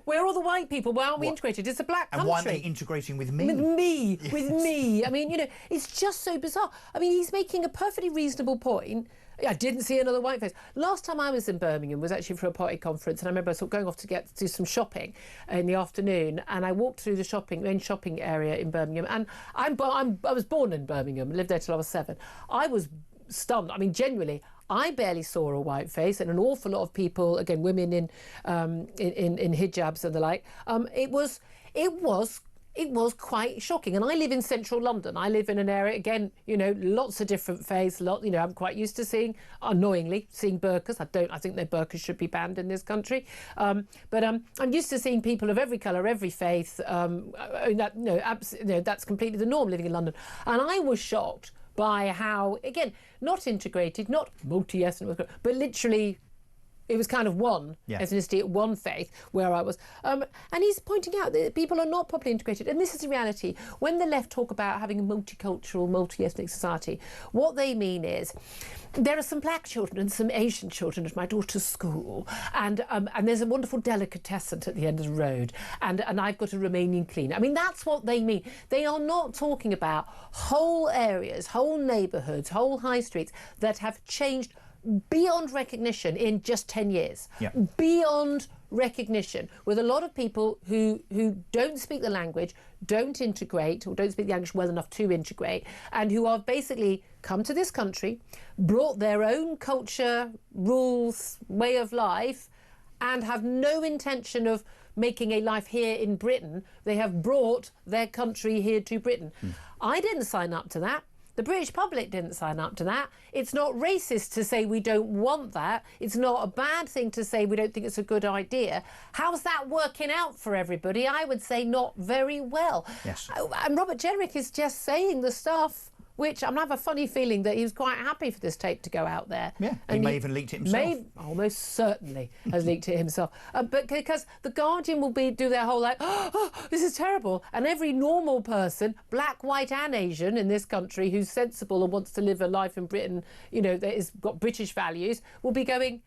where are all the white people? Why aren't we integrated? It's a black country. And why aren't they integrating with me? With me. I mean, it's just so bizarre. I mean, he's making a perfectly reasonable point. I didn't see another white face. Last time I was in Birmingham was actually for a party conference, and I remember sort of going off to do some shopping in the afternoon, and I walked through the main shopping area in Birmingham, and I was born in Birmingham, lived there till I was 7. I was stunned. I mean, genuinely, I barely saw a white face, and an awful lot of people, again, women in hijabs and the like. It was quite shocking. And I live in central London. I live in an area, again, lots of different faiths. I'm quite used to annoyingly seeing burqas. I think that burqas should be banned in this country. But I'm used to seeing people of every colour, every faith. That's completely the norm living in London. And I was shocked by how, again, not integrated, not multi-ethnic, but literally it was kind of one ethnicity, one faith where I was. And he's pointing out that people are not properly integrated. And this is the reality. When the left talk about having a multicultural, multi-ethnic society, what they mean is there are some black children and some Asian children at my daughter's school. And there's a wonderful delicatessen at the end of the road. And I've got a Romanian cleaner. I mean, that's what they mean. They are not talking about whole areas, whole neighbourhoods, whole high streets that have changed beyond recognition in just 10 years. Beyond recognition, with a lot of people who don't speak the language, don't integrate, or don't speak the language well enough to integrate, and who have basically come to this country, brought their own culture, rules, way of life, and have no intention of making a life here in Britain. They have brought their country here to Britain. I didn't sign up to that. The British public didn't sign up to that. It's not racist to say we don't want that. It's not a bad thing to say we don't think it's a good idea. How's that working out for everybody? I would say not very well. Yes. And Robert Jenrick is just saying the stuff which I have a funny feeling that he was quite happy for this tape to go out there. Yeah, and he may even leaked it himself. Almost certainly has leaked it himself. But because The Guardian will do their whole this is terrible. And every normal person, black, white and Asian in this country who's sensible and wants to live a life in Britain, that has got British values, will be going,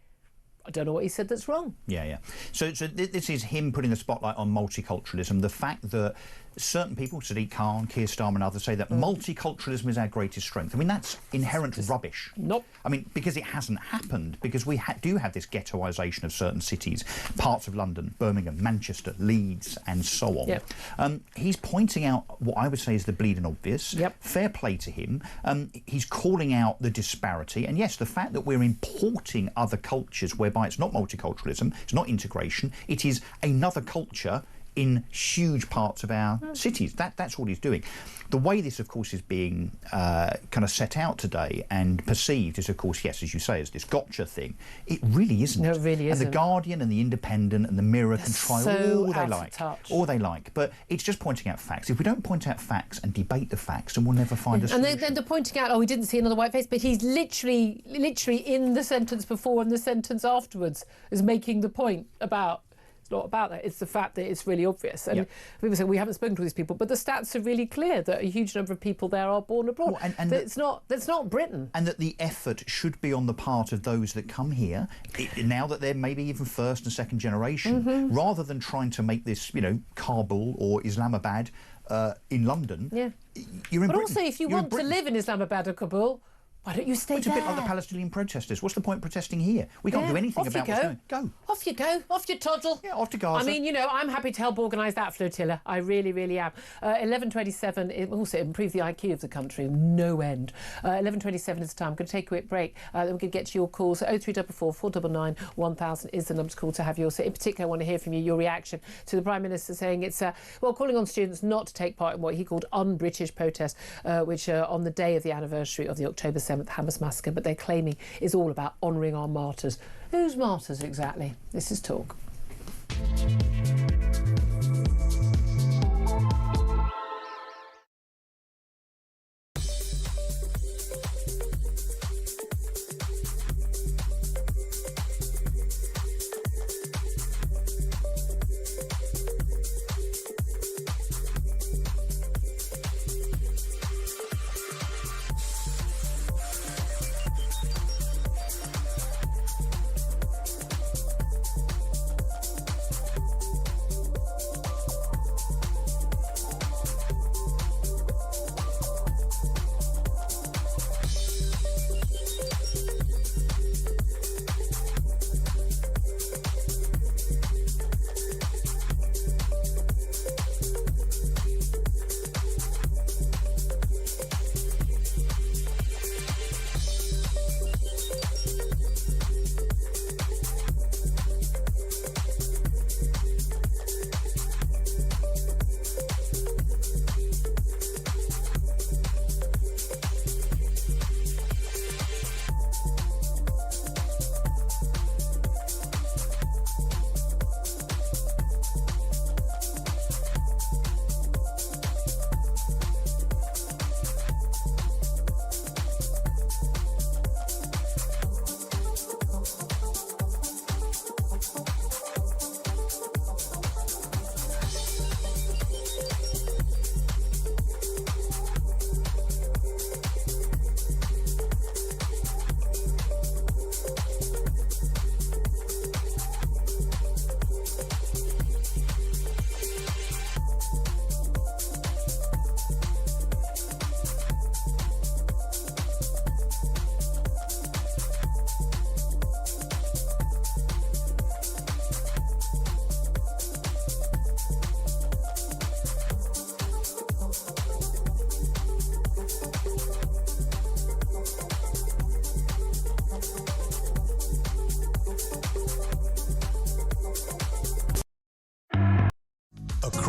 I don't know what he said that's wrong. Yeah. So this is him putting the spotlight on multiculturalism. The fact that certain people, Sadiq Khan, Keir Starmer and others, say that multiculturalism is our greatest strength. I mean, that's inherent rubbish. Nope. I mean, because it hasn't happened, because we do have this ghettoisation of certain cities, parts of London, Birmingham, Manchester, Leeds and so on. Yep. He's pointing out what I would say is the bleeding obvious. Yep. Fair play to him. He's calling out the disparity. And yes, the fact that we're importing other cultures whereby it's not multiculturalism, it's not integration, it is another culture in huge parts of our cities. That's what he's doing. The way this, of course, is being kind of set out today and perceived is, of course, yes, as you say, as this gotcha thing. It really isn't. No, it really isn't. And The Guardian and The Independent and The Mirror can try all they like. But it's just pointing out facts. If we don't point out facts and debate the facts, then we'll never find a solution. And then they're pointing out, we didn't see another white face, but he's literally in the sentence before and the sentence afterwards is making the point about not about that. It's the fact that it's really obvious. And people say we haven't spoken to these people, but the stats are really clear that a huge number of people there are born abroad. Well, and that's not Britain. And that the effort should be on the part of those that come here, now that they're maybe even first and second generation, rather than trying to make this, Kabul or Islamabad in London. Yeah. You're in but Britain. Also, if you want to live in Islamabad or Kabul, why don't you stay it's there? It's a bit like the Palestinian protesters. What's the point protesting here? We can't do anything about what's going on. Go. Off you go. Off you toddle. Yeah, off to Gaza. I mean, I'm happy to help organise that flotilla. I really, really am. 11:27, it also improved the IQ of the country, no end. 11:27 is the time. I'm going to take a quick break. Then we're going to get to your calls. 0344 499 1000 is the number to call to have yours. In particular, I want to hear from you, your reaction to the Prime Minister saying it's, calling on students not to take part in what he called un-British protests, which on the day of the anniversary of the October 7th Hamas massacre, but they're claiming is all about honouring our martyrs. Whose martyrs exactly? This is Talk.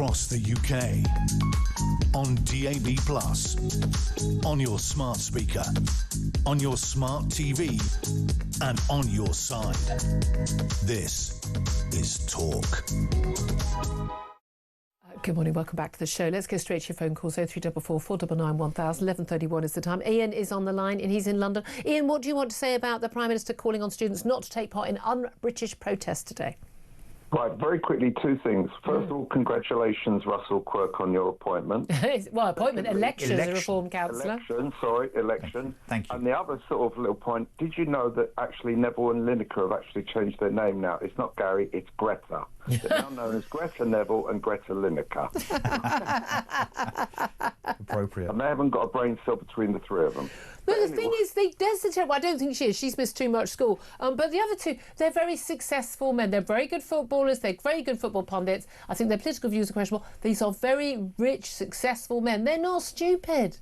across the UK. On DAB+, on your smart speaker, on your smart TV, and on your side. This is Talk. Good morning, welcome back to the show. Let's go straight to your phone calls. 0344 499 1000. 11:31 is the time. Ian is on the line and he's in London. Ian, what do you want to say about the Prime Minister calling on students not to take part in un-British protests today? Right, very quickly, two things. First of all, congratulations, Russell Quirk, on your appointment. Election as a Reform Councillor. Election. Thank you. And the other sort of little point, did you know that actually Neville and Lineker have actually changed their name now? It's not Gary, it's Greta. They're now known as Greta Neville and Greta Lineker. Appropriate. And they haven't got a brain cell between the three of them. But the thing is, I don't think she is. She's missed too much school. But the other two, they're very successful men. They're very good footballers. They're very good football pundits. I think their political views are questionable. These are very rich, successful men. They're not stupid.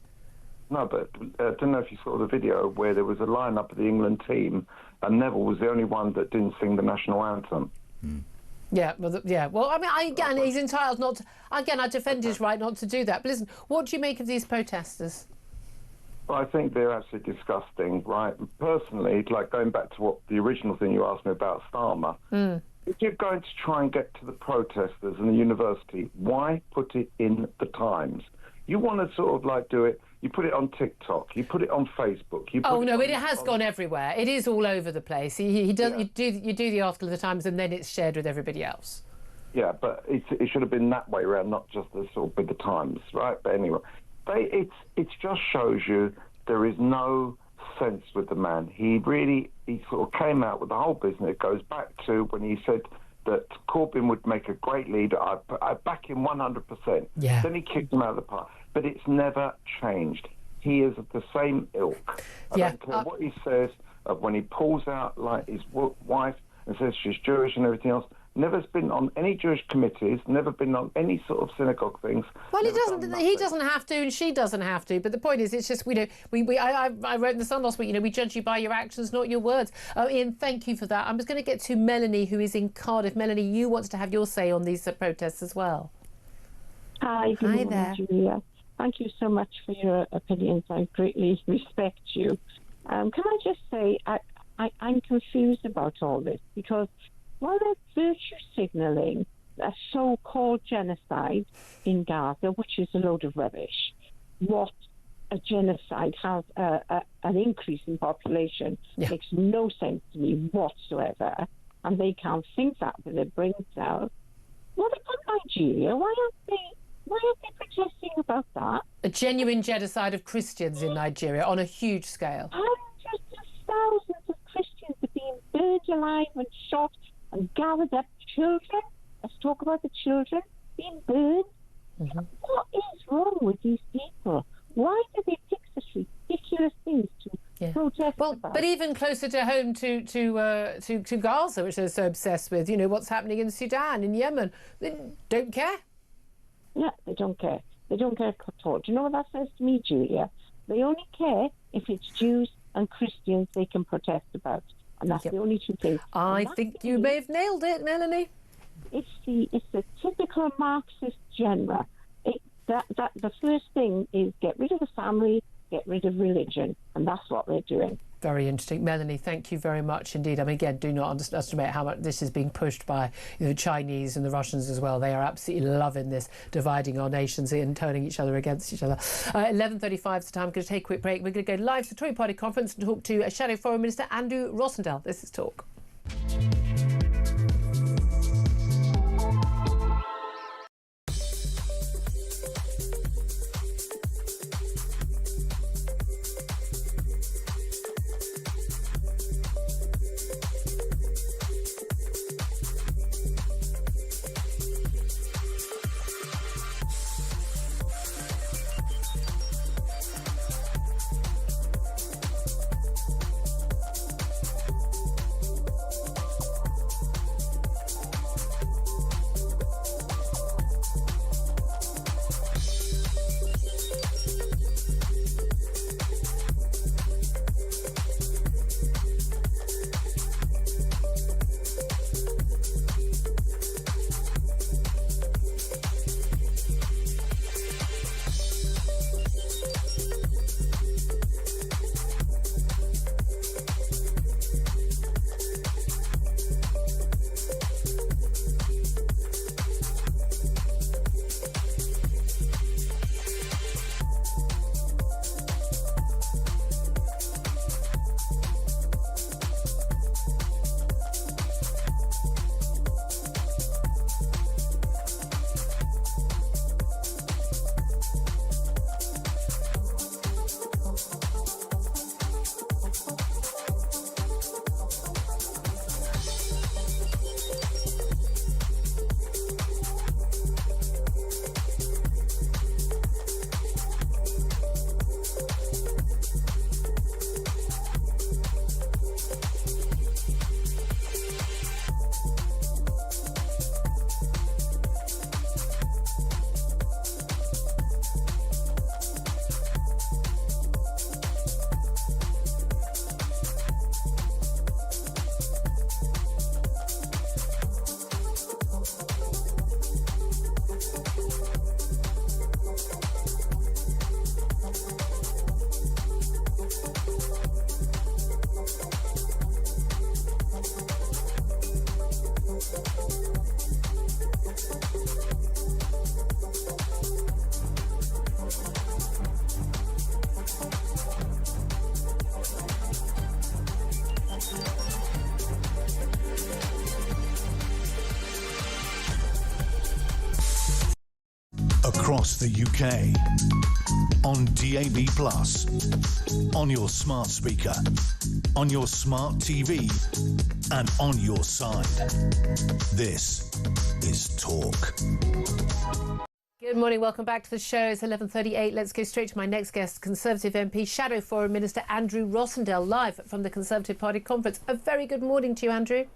No, but I don't know if you saw the video where there was a line-up of the England team and Neville was the only one that didn't sing the national anthem. Yeah, well, I mean, again, he's entitled not to... Again, I defend his right not to do that. But listen, what do you make of these protesters? Well, I think they're absolutely disgusting, right? Personally, like going back to what the original thing you asked me about Starmer, if you're going to try and get to the protesters and the university, why put it in the Times? You want to sort of like do it, you put it on TikTok, you put it on Facebook. It has gone everywhere. It is all over the place. He does. Yeah. You do the article of the Times and then it's shared with everybody else. Yeah, but it should have been that way around, not just the sort of with the Times, right? But anyway, it just shows you there is no sense with the man. He sort of came out with the whole business. It goes back to when he said that Corbyn would make a great leader. I back him 100%. Yeah. Then he kicked him out of the party. But it's never changed. He is of the same ilk. I don't care what he says of when he pulls out like his wife and says she's Jewish and everything else. Never's been on any Jewish committees, never been on any sort of synagogue things. Well, he doesn't have to and she doesn't have to. But the point is, it's just, I wrote in The Sun last week, we judge you by your actions, not your words. Ian, thank you for that. I'm just going to get to Melanie, who is in Cardiff. Melanie, you want to have your say on these protests as well. Hi, good morning, there. Julia. Thank you so much for your opinions. I greatly respect you. Can I just say, I'm confused about all this because while they're virtue signalling a so-called genocide in Gaza, which is a load of rubbish, what a genocide has an increase in population makes no sense to me whatsoever, and they can't think that with their brain cells. What about Nigeria? Why aren't they protesting about that? A genuine genocide of Christians in Nigeria on a huge scale. Hundreds of thousands of Christians are being burned alive and shot and gathered up. Children, let's talk about the children being burned. What is wrong with these people? Why do they pick such ridiculous things to protest about? But even closer to home to Gaza, which they're so obsessed with, what's happening in Sudan, in Yemen, they don't care. Yeah, they don't care. They don't care at all. Do you know what that says to me, Julia? They only care if it's Jews and Christians they can protest about. And that's the only two things. I think you may have nailed it, Melanie. It's the typical Marxist genre. The first thing is get rid of the family, get rid of religion, and that's what they're doing. Very interesting. Melanie, thank you very much indeed. I mean, again, do not underestimate how much this is being pushed by the Chinese and the Russians as well. They are absolutely loving this, dividing our nations and turning each other against each other. 11:35 is the time. We're going to take a quick break. We're going to go live to the Tory Party conference and talk to Shadow Foreign Minister Andrew Rossendale. This is Talk. across the UK, on DAB+, on your smart speaker, on your smart TV, and on your side. This is Talk. Good morning, welcome back to the show. It's 11:38. Let's go straight to my next guest, Conservative MP, Shadow Foreign Minister Andrew Rossendale, live from the Conservative Party conference. A very good morning to you, Andrew.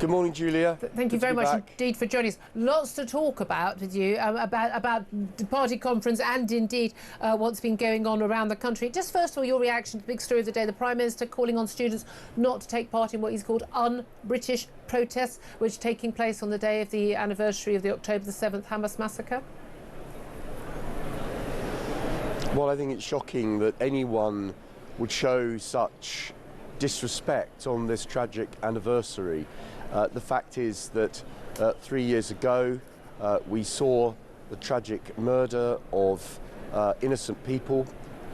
Good morning, Julia. Thank you very much indeed for joining us. Lots to talk about with you, about the party conference and indeed what's been going on around the country. Just first of all, your reaction to the big story of the day, the Prime Minister calling on students not to take part in what he's called un-British protests, which are taking place on the day of the anniversary of the October the 7th Hamas massacre. Well, I think it's shocking that anyone would show such disrespect on this tragic anniversary. The fact is that 3 years ago we saw the tragic murder of innocent people,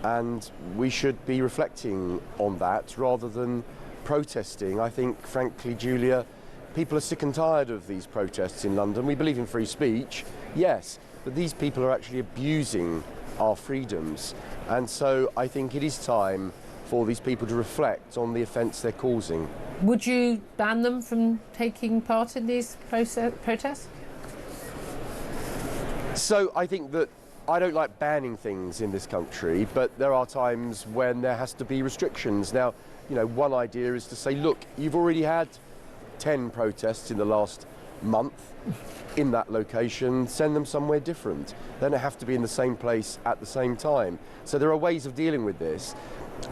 and we should be reflecting on that rather than protesting. I think, frankly, Julia, people are sick and tired of these protests in London. We believe in free speech, yes, but these people are actually abusing our freedoms, and so I think it is time for these people to reflect on the offence they're causing. Would you ban them from taking part in these protests? So I think that I don't like banning things in this country, but there are times when there has to be restrictions. Now, you know, one idea is to say, look, you've already had 10 protests in the last month in that location, send them somewhere different. They don't have to be in the same place at the same time. So there are ways of dealing with this.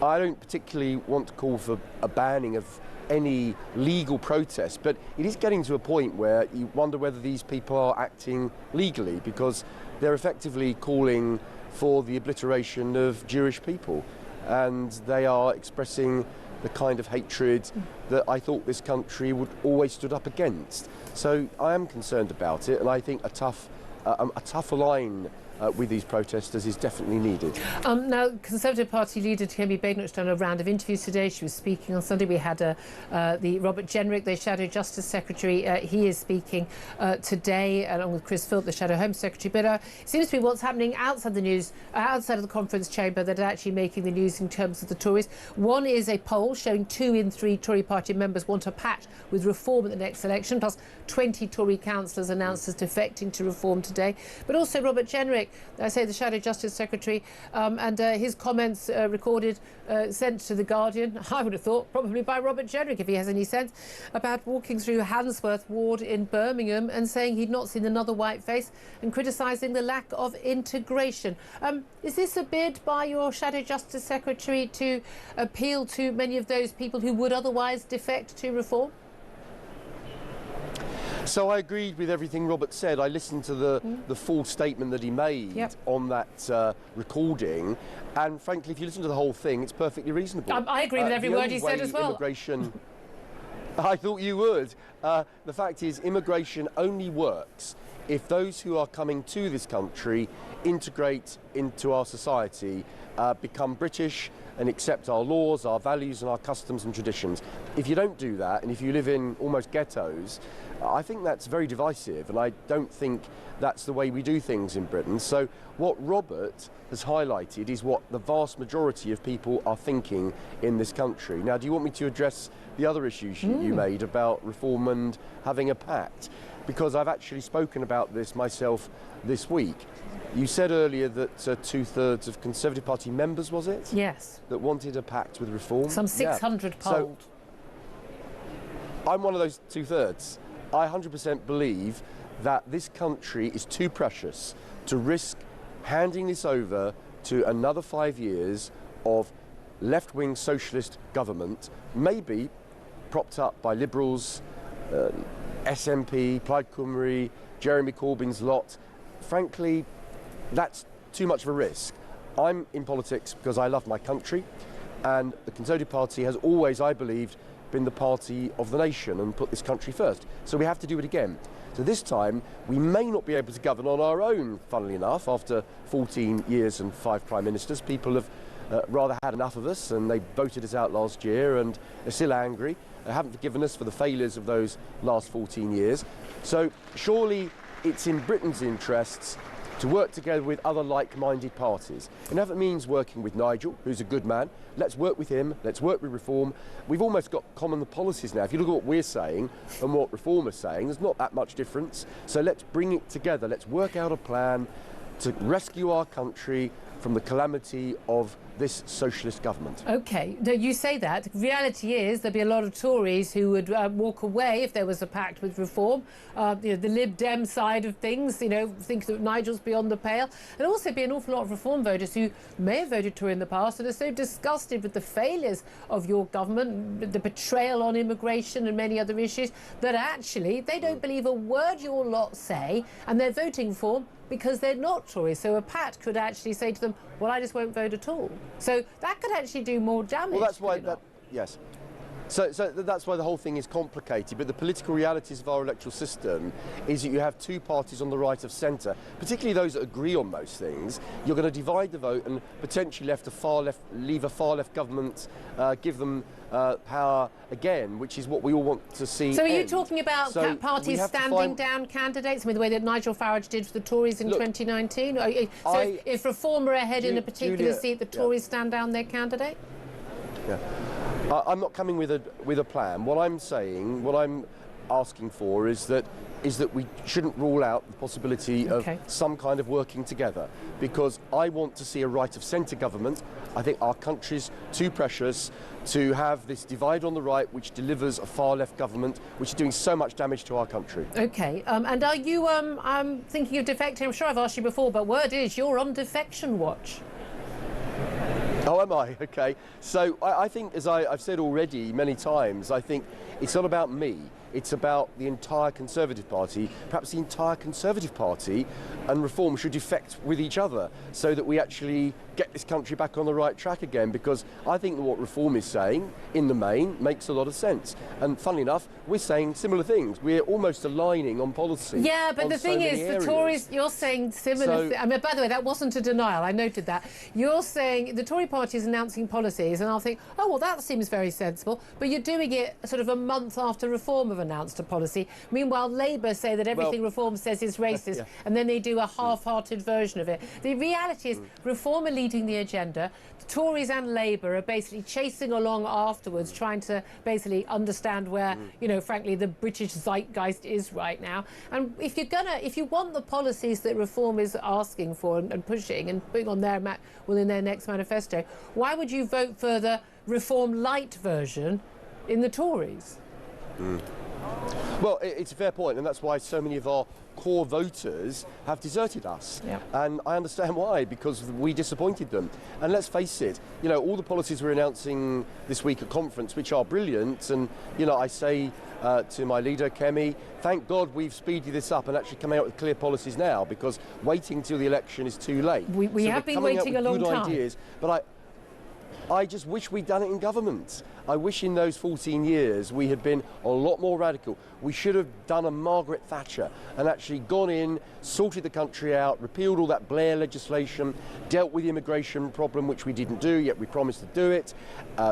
I don't particularly want to call for a banning of any legal protest, but it is getting to a point where you wonder whether these people are acting legally, because they're effectively calling for the obliteration of Jewish people, and they are expressing the kind of hatred that I thought this country would always stood up against. So I am concerned about it, and I think a tougher line with these protesters is definitely needed. Now, Conservative Party leader Tammy Badenoch's done a round of interviews today. She was speaking on Sunday. We had the Robert Jenrick, the Shadow Justice Secretary. He is speaking today, along with Chris Philp, the Shadow Home Secretary. But it seems to be what's happening outside the news, outside of the conference chamber, that are actually making the news in terms of the Tories. One is a poll showing 2 in 3 Tory party members want a pact with reform at the next election, plus 20 Tory councillors announced as defecting to reform today. But also Robert Jenrick, I say the Shadow Justice Secretary, and his comments recorded, sent to The Guardian, I would have thought, probably by Robert Jenrick, if he has any sense, about walking through Handsworth Ward in Birmingham and saying he'd not seen another white face, and criticising the lack of integration. Is this a bid by your Shadow Justice Secretary to appeal to many of those people who would otherwise defect to reform? So I agreed with everything Robert said. I listened to the full statement that he made on that recording, and frankly, if you listen to the whole thing, it's perfectly reasonable. I agree with every word he said as well. Immigration, I thought you would. The fact is, immigration only works if those who are coming to this country integrate into our society, become British and accept our laws, our values and our customs and traditions. If you don't do that, and if you live in almost ghettos, I think that's very divisive, and I don't think that's the way we do things in Britain. So what Robert has highlighted is what the vast majority of people are thinking in this country. Now, do you want me to address the other issues you made about reform and having a pact? Because I've actually spoken about this myself this week. You said earlier that 2/3 of Conservative Party members, was it? Yes. That wanted a pact with reform. Some 600 polled. So I'm one of those 2/3. I 100% believe that this country is too precious to risk handing this over to another 5 years of left-wing socialist government, maybe propped up by Liberals, SNP, Plaid Cymru, Jeremy Corbyn's lot. Frankly, that's too much of a risk. I'm in politics because I love my country, and the Conservative Party has always, I believed, been the party of the nation and put this country first. So we have to do it again. So this time, we may not be able to govern on our own, funnily enough. After 14 years and 5 prime ministers, people have rather had enough of us, and they voted us out last year and are still angry. They haven't forgiven us for the failures of those last 14 years. So surely it's in Britain's interests to work together with other like-minded parties. And if it means working with Nigel, who's a good man, let's work with him, let's work with Reform. We've almost got common policies now. If you look at what we're saying and what Reform is saying, there's not that much difference. So let's bring it together. Let's work out a plan to rescue our country from the calamity of this socialist government. OK, now you say that. The reality is there'd be a lot of Tories who would walk away if there was a pact with Reform. The Lib Dem side of things, think that Nigel's beyond the pale. There'd also be an awful lot of Reform voters who may have voted Tory in the past and are so disgusted with the failures of your government, the betrayal on immigration and many other issues, that actually they don't believe a word your lot say and they're voting Reform because they're not Tories. So a pact could actually say to them, well, I just won't vote at all. So that could actually do more damage. Well, that's why yes. So that's why the whole thing is complicated. But the political realities of our electoral system is that you have two parties on the right of centre, particularly those that agree on most things. You're going to divide the vote and potentially leave a far left government, give them power again, which is what we all want to see. So are you talking about parties standing down candidates? I mean, the way that Nigel Farage did for the Tories in 2019? So if Reform are ahead in a particular seat, the Tories stand down their candidate? Yeah. I'm not coming with a plan. What I'm saying, what I'm asking for is that we shouldn't rule out the possibility of some kind of working together, because I want to see a right of centre government. I think our country's too precious to have this divide on the right which delivers a far left government which is doing so much damage to our country. OK, and are you thinking of defecting? I'm sure I've asked you before, but word is you're on defection watch. Oh, am I? OK. So I think, as I've said already many times, I think it's not about me. It's about the entire Conservative Party. Perhaps the entire Conservative Party and Reform should defect with each other so that we actually get this country back on the right track again, because I think that what Reform is saying, in the main, makes a lot of sense. And funnily enough, we're saying similar things. We're almost aligning on policy. Yeah, but the thing is, the Tories, you're saying similar I mean, by the way, that wasn't a denial. I noted that. You're saying the Tory party is announcing policies, and I'll think, oh, well, that seems very sensible. But you're doing it sort of a month after Reform have announced a policy. Meanwhile, Labour say that everything Reform says is racist, and then they do a half-hearted version of it. The reality is Reform are leading the agenda. The Tories and Labour are basically chasing along afterwards, trying to basically understand where, frankly, the British zeitgeist is right now. And if you want the policies that Reform is asking for and pushing and putting on their in their next manifesto, why would you vote for the Reform light version in the Tories? Well, it's a fair point, and that's why so many of our core voters have deserted us. And I understand why, because we disappointed them. And let's face it, all the policies we're announcing this week at conference, which are brilliant, and, I say to my leader, Kemi, thank God we've speeded this up and actually come out with clear policies now, because waiting till the election is too late. We have been waiting a long time. Ideas, but I just wish we'd done it in government. I wish in those 14 years we had been a lot more radical. We should have done a Margaret Thatcher and actually gone in, sorted the country out, repealed all that Blair legislation, dealt with the immigration problem, which we didn't do, yet we promised to do it.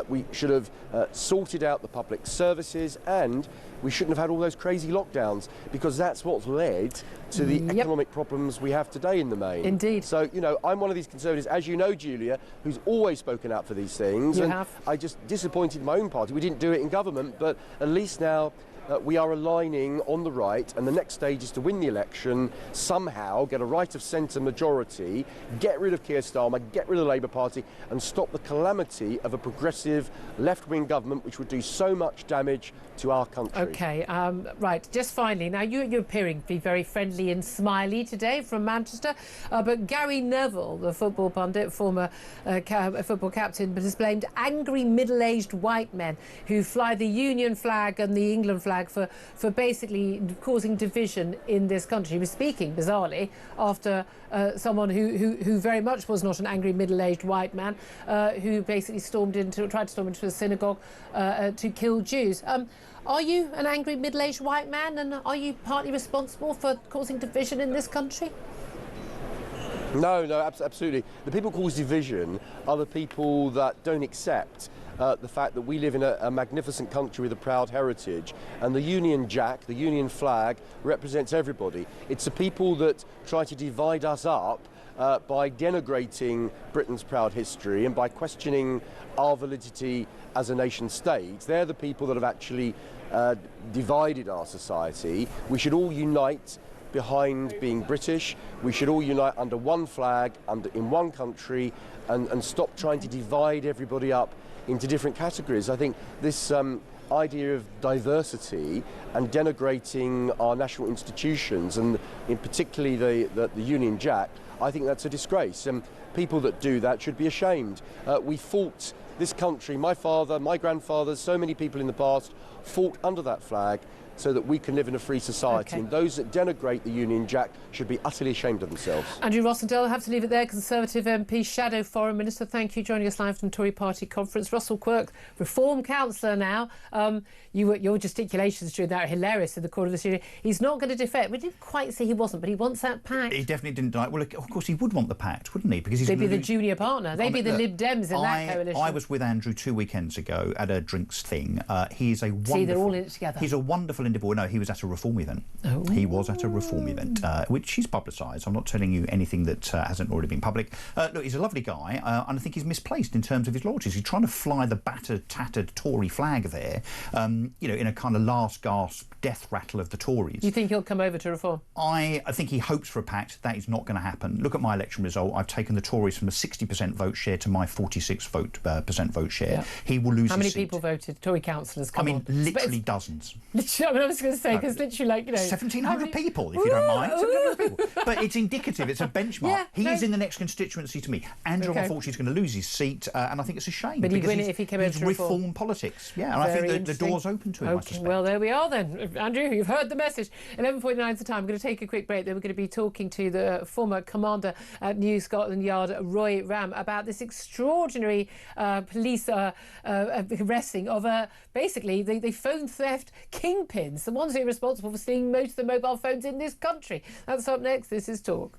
We should have sorted out the public services, and we shouldn't have had all those crazy lockdowns, because that's what's led to the economic problems we have today in the main. Indeed. So, I'm one of these Conservatives, as you know, Julia, who's always spoken out for these things. You have. I just disappointed my own party. We didn't do it in government, but at least now we are aligning on the right, and the next stage is to win the election, somehow get a right of centre majority, get rid of Keir Starmer, get rid of the Labour Party, and stop the calamity of a progressive left-wing government which would do so much damage to our country. OK, right, just finally, now you're appearing to be very friendly and smiley today from Manchester, but Gary Neville, the football pundit, former football captain, has blamed angry middle-aged white men who fly the Union flag and the England flag for basically causing division in this country. He was speaking, bizarrely, after someone who very much was not an angry middle-aged white man, who basically tried to storm into a synagogue to kill Jews. Are you an angry middle-aged white man, and are you partly responsible for causing division in this country? No, absolutely. The people who cause division are the people that don't accept the fact that we live in a magnificent country with a proud heritage, and the Union Jack, the Union flag, represents everybody. It's the people that try to divide us up by denigrating Britain's proud history and by questioning our validity as a nation state. They're the people that have actually divided our society. We should all unite behind being British. We should all unite under one flag, in one country, and stop trying to divide everybody up into different categories. I think this idea of diversity and denigrating our national institutions, and in particularly the Union Jack, I think that's a disgrace. And people that do that should be ashamed. We fought this country, my father, my grandfather, so many people in the past fought under that flag so that we can live in a free society. Okay. And those that denigrate the Union Jack should be utterly ashamed of themselves. Andrew Rossendale, I have to leave it there. Conservative MP, Shadow Foreign Minister, thank you. Joining us live from Tory Party conference. Russell Quirk, Reform Councillor now. Your gesticulations during that are hilarious in the corner of the studio. He's not going to defect. We didn't quite say he wasn't, but he wants that pact. He definitely didn't die. Well, of course, he would want the pact, wouldn't he? Because he's They'd be the junior partner. They'd be the Lib Dems in that coalition. I was with Andrew 2 weekends ago at a drinks thing. He's a wonderful... See, they're all in it together. He's a wonderful individual. No, he was at a reform event. Oh. He was at a reform event, which he's publicised. I'm not telling you anything that hasn't already been public. Look, he's a lovely guy, and I think he's misplaced in terms of his loyalties. He's trying to fly the battered, tattered Tory flag there, you know, in a kind of last gasp death rattle of the Tories. You think he'll come over to Reform? I think he hopes for a pact. That is not going to happen. Look at my election result. I've taken the Tories from a 60% vote share to my 46% vote share. Yeah. He will lose How many his seat. people voted? Tory councillors, come on. Literally dozens. Literally, I mean, I was going to say, because literally, like, you know... 1,700 people, if you don't mind. 1,700 people. But it's indicative. It's a benchmark. Yeah, he is in the next constituency to me. Andrew, unfortunately, is going to lose his seat, and I think it's a shame. But he'd win it if he came over to reform politics. Yeah, and I think the door's open to him, I suspect. Well, there we are then. Andrew, you've heard the message. 11:49 is the time. We're going to take a quick break. Then we're going to be talking to the former commander at New Scotland Yard, Roy Ram, about this extraordinary police arresting of basically the phone theft kingpins, the ones who are responsible for stealing most of the mobile phones in this country. That's up next. This is Talk.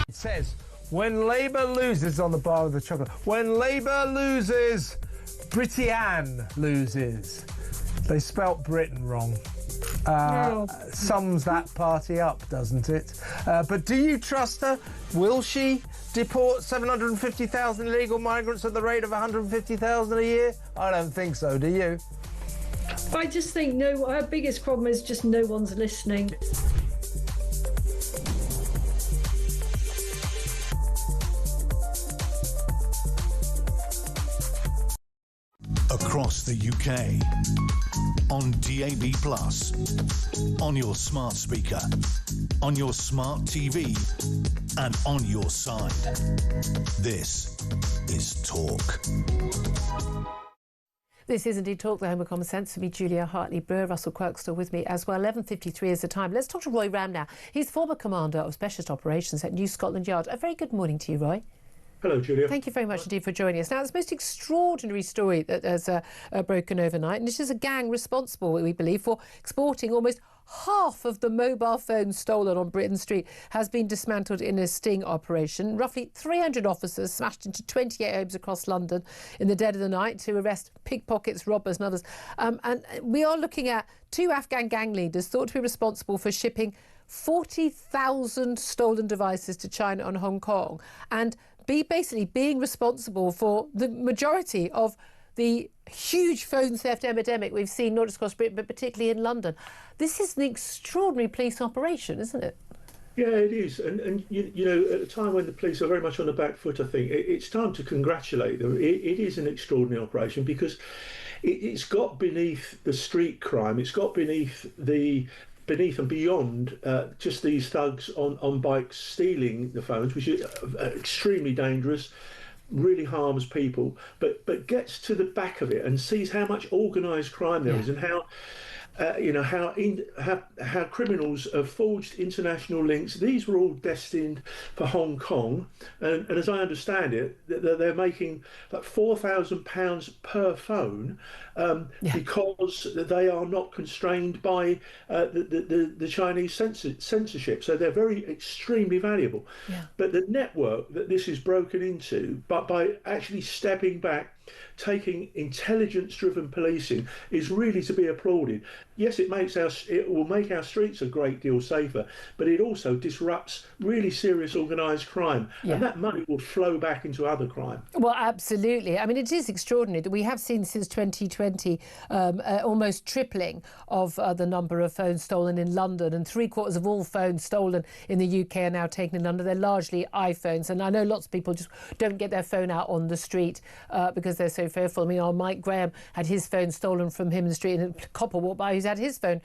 Says, when Labour loses on the bar of the chocolate, when Labour loses, Britain loses. They spelt Britain wrong. Sums that party up, doesn't it? But do you trust her? Will she deport 750,000 illegal migrants at the rate of 150,000 a year? I don't think so, do you? I just think our biggest problem is just no one's listening. the UK. On DAB+, on your smart speaker, on your smart TV, and on your side. This is Talk. This is indeed Talk, the home of common sense. For me, Julia Hartley-Brewer, Russell Quirk still with me as well. 11:53 is the time. Let's talk to Roy Ram now. He's former commander of Specialist Operations at New Scotland Yard. A very good morning to you, Roy. Hello, Julia. Thank you very much indeed for joining us. Now, it's the most extraordinary story that has broken overnight, and this is a gang responsible, we believe, for exporting almost half of the mobile phones stolen on Britain Street has been dismantled in a sting operation. Roughly 300 officers smashed into 28 homes across London in the dead of the night to arrest pickpockets, robbers and others. And we are looking at 2 Afghan gang leaders thought to be responsible for shipping 40,000 stolen devices to China and Hong Kong, and basically being responsible for the majority of the huge phone theft epidemic we've seen not just across Britain but particularly in London. This is an extraordinary police operation, isn't it? Yeah, it is. And you know, at a time when the police are very much on the back foot, I think it's time to congratulate them. It is an extraordinary operation because it's got beneath the street crime, it's got beneath and beyond just these thugs on bikes stealing the phones, which is extremely dangerous, really harms people, but gets to the back of it and sees how much organised crime there is, and how how criminals have forged international links. These were all destined for Hong Kong, and as I understand it, they're making like £4,000 per phone because they are not constrained by the Chinese censorship. So they're extremely valuable. Yeah. But the network that this is broken into, but by actually stepping back, taking intelligence-driven policing, is really to be applauded. Yes, it will make our streets a great deal safer, but it also disrupts really serious organised crime, and that money will flow back into other crime. Well, absolutely. I mean, it is extraordinary that we have seen since 2020 almost tripling of the number of phones stolen in London, and 3/4 of all phones stolen in the UK are now taken in London. They're largely iPhones, and I know lots of people just don't get their phone out on the street because they're so fearful. I mean, our Mike Graham had his phone stolen from him in the street, and a copper walked by who's had his phone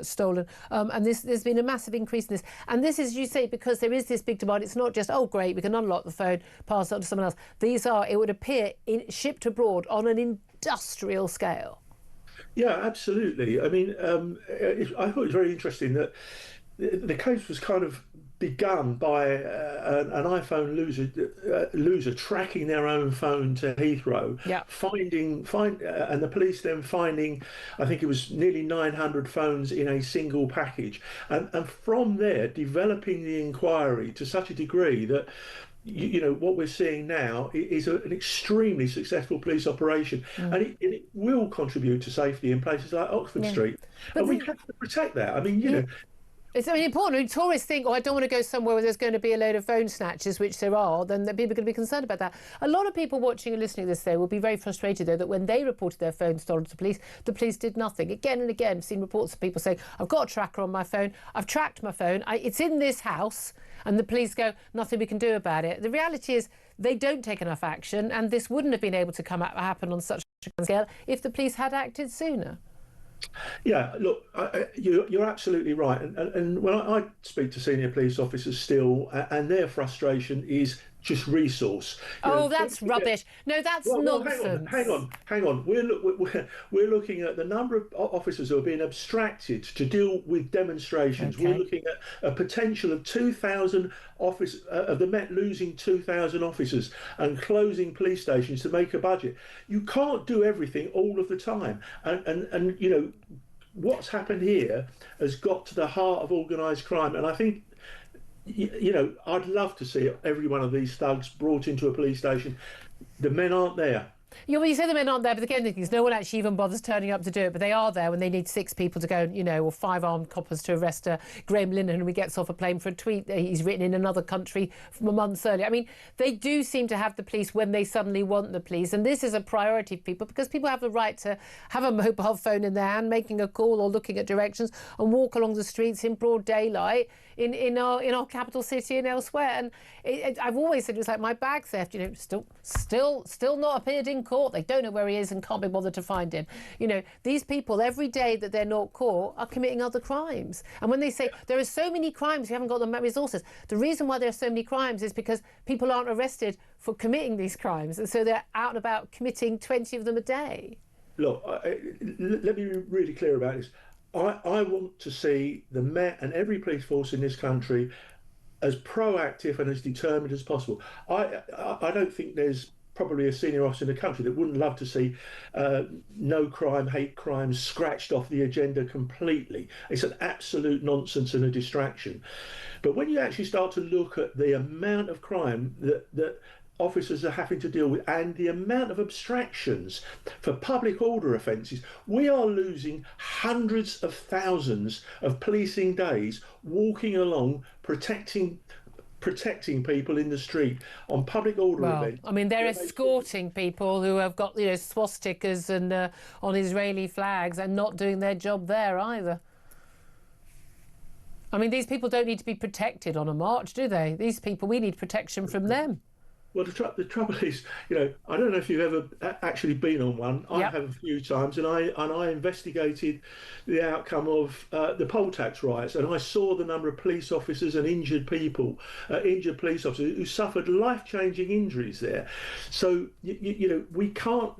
stolen. And there's been a massive increase in this. And this is, you say, because there is this big demand. It's not just, oh, great, we can unlock the phone, pass it on to someone else. These are, it would appear, shipped abroad on an industrial scale. Yeah, absolutely. I mean, I thought it was very interesting that the case was kind of begun by an iPhone loser tracking their own phone to Heathrow, and the police then finding, I think it was nearly 900 phones in a single package, and from there developing the inquiry to such a degree that you know what we're seeing now is an extremely successful police operation, and it will contribute to safety in places like Oxford Street, and we have to protect that. I mean, you know. It's important. When tourists think, oh, I don't want to go somewhere where there's going to be a load of phone snatchers, which there are, then people are going to be concerned about that. A lot of people watching and listening to this, though, will be very frustrated, though, that when they reported their phone stolen to the police did nothing. Again and again, I've seen reports of people saying, I've got a tracker on my phone, I've tracked my phone, it's in this house, and the police go, nothing we can do about it. The reality is they don't take enough action, and this wouldn't have been able to happen on such a scale if the police had acted sooner. Yeah, look, you're absolutely right. And when I speak to senior police officers still, and their frustration is just resource. That's rubbish. No, that's nonsense. Hang on. We're looking at the number of officers who are being abstracted to deal with demonstrations. Okay. We're looking at a potential of 2,000 of the Met losing 2,000 officers and closing police stations to make a budget. You can't do everything all of the time. And you know, what's happened here has got to the heart of organised crime. And I think, you know, I'd love to see every one of these thugs brought into a police station. The men aren't there. Yeah, well, you say the men aren't there, but the thing is, no one actually even bothers turning up to do it. But they are there when they need 6 people to go, you know, or 5 armed coppers to arrest Graham Linehan, who gets off a plane for a tweet that he's written in another country from months earlier. I mean, they do seem to have the police when they suddenly want the police, and this is a priority for people because people have the right to have a mobile phone in their hand, making a call or looking at directions, and walk along the streets in broad daylight in our capital city and elsewhere. And I've always said it was like my bag theft, you know, still not appeared in caught, they don't know where he is and can't be bothered to find him. You know, these people, every day that they're not caught, are committing other crimes. And when they say there are so many crimes, we haven't got the resources, the reason why there are so many crimes is because people aren't arrested for committing these crimes, and so they're out and about committing 20 of them a day. Look, let me be really clear about this. I want to see the Met and every police force in this country as proactive and as determined as possible. I don't think there's probably a senior officer in the country that wouldn't love to see no crime, hate crimes scratched off the agenda completely. It's an absolute nonsense and a distraction. But when you actually start to look at the amount of crime that officers are having to deal with and the amount of abstractions for public order offences, we are losing hundreds of thousands of policing days walking along protecting people in the street on public order events. I mean, they're escorting people who have got, you know, swastikas and on Israeli flags and not doing their job there either. I mean, these people don't need to be protected on a march, do they? These people, we need protection from them. Well, the trouble is, you know, I don't know if you've ever actually been on one. I have a few times, and I investigated the outcome of the poll tax riots, and I saw the number of police officers and injured people, injured police officers who suffered life-changing injuries there. So you know, we can't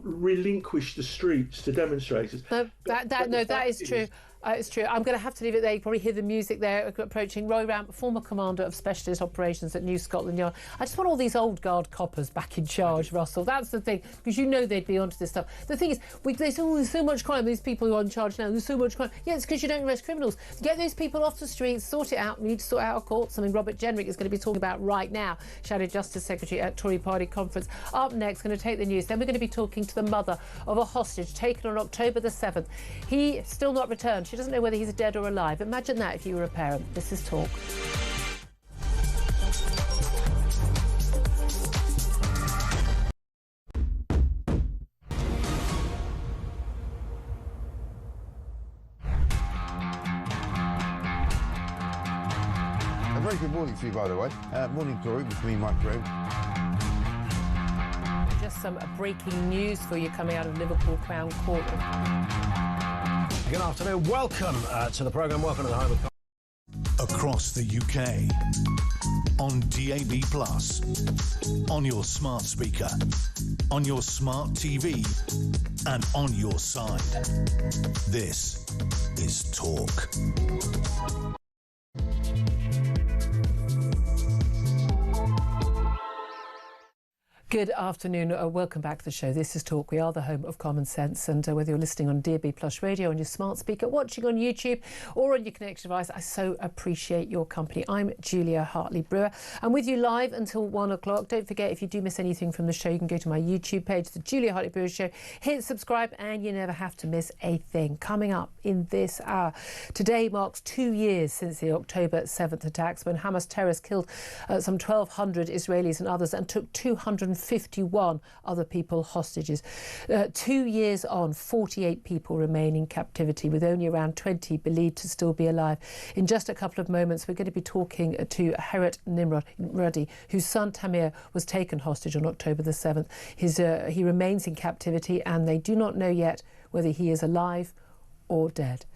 relinquish the streets to demonstrators. No, that is true. It's true. I'm going to have to leave it there. You probably hear the music there approaching. Roy Ramp, former commander of specialist operations at New Scotland Yard. I just want all these old guard coppers back in charge, Russell. That's the thing, because you know they'd be onto this stuff. The thing is, there's so much crime. These people who are in charge now, there's so much crime. Yeah, it's because you don't arrest criminals. Get those people off the streets, sort it out. We need to sort out our courts. Something Robert Jenrick is going to be talking about right now. Shadow Justice Secretary at Tory Party conference. Up next, going to take the news. Then we're going to be talking to the mother of a hostage taken on October the 7th. He still not returned. She doesn't know whether he's dead or alive. Imagine that if you were a parent. This is Talk. A very good morning to you, by the way. Morning, Glory, with me, Mike Graham. Just some breaking news for you coming out of Liverpool Crown Court. Good afternoon. Welcome to the programme. Welcome to the home of... Across the UK, on DAB+, on your smart speaker, on your smart TV, and on your side. This is Talk. Good afternoon. Welcome back to the show. This is Talk. We are the home of common sense, and whether you're listening on DAB+ radio, on your smart speaker, watching on YouTube or on your connected device, I so appreciate your company. I'm Julia Hartley-Brewer. I'm with you live until 1 o'clock. Don't forget, if you do miss anything from the show, you can go to my YouTube page, The Julia Hartley-Brewer Show, hit subscribe, and you never have to miss a thing. Coming up in this hour, today marks 2 years since the October 7th attacks, when Hamas terrorists killed some 1,200 Israelis and others and took 251 other people hostages. 2 years on, 48 people remain in captivity, with only around 20 believed to still be alive. In just a couple of moments, we're going to be talking to Heret Nimrodi, whose son Tamir was taken hostage on October the 7th. He remains in captivity, and they do not know yet whether he is alive or dead.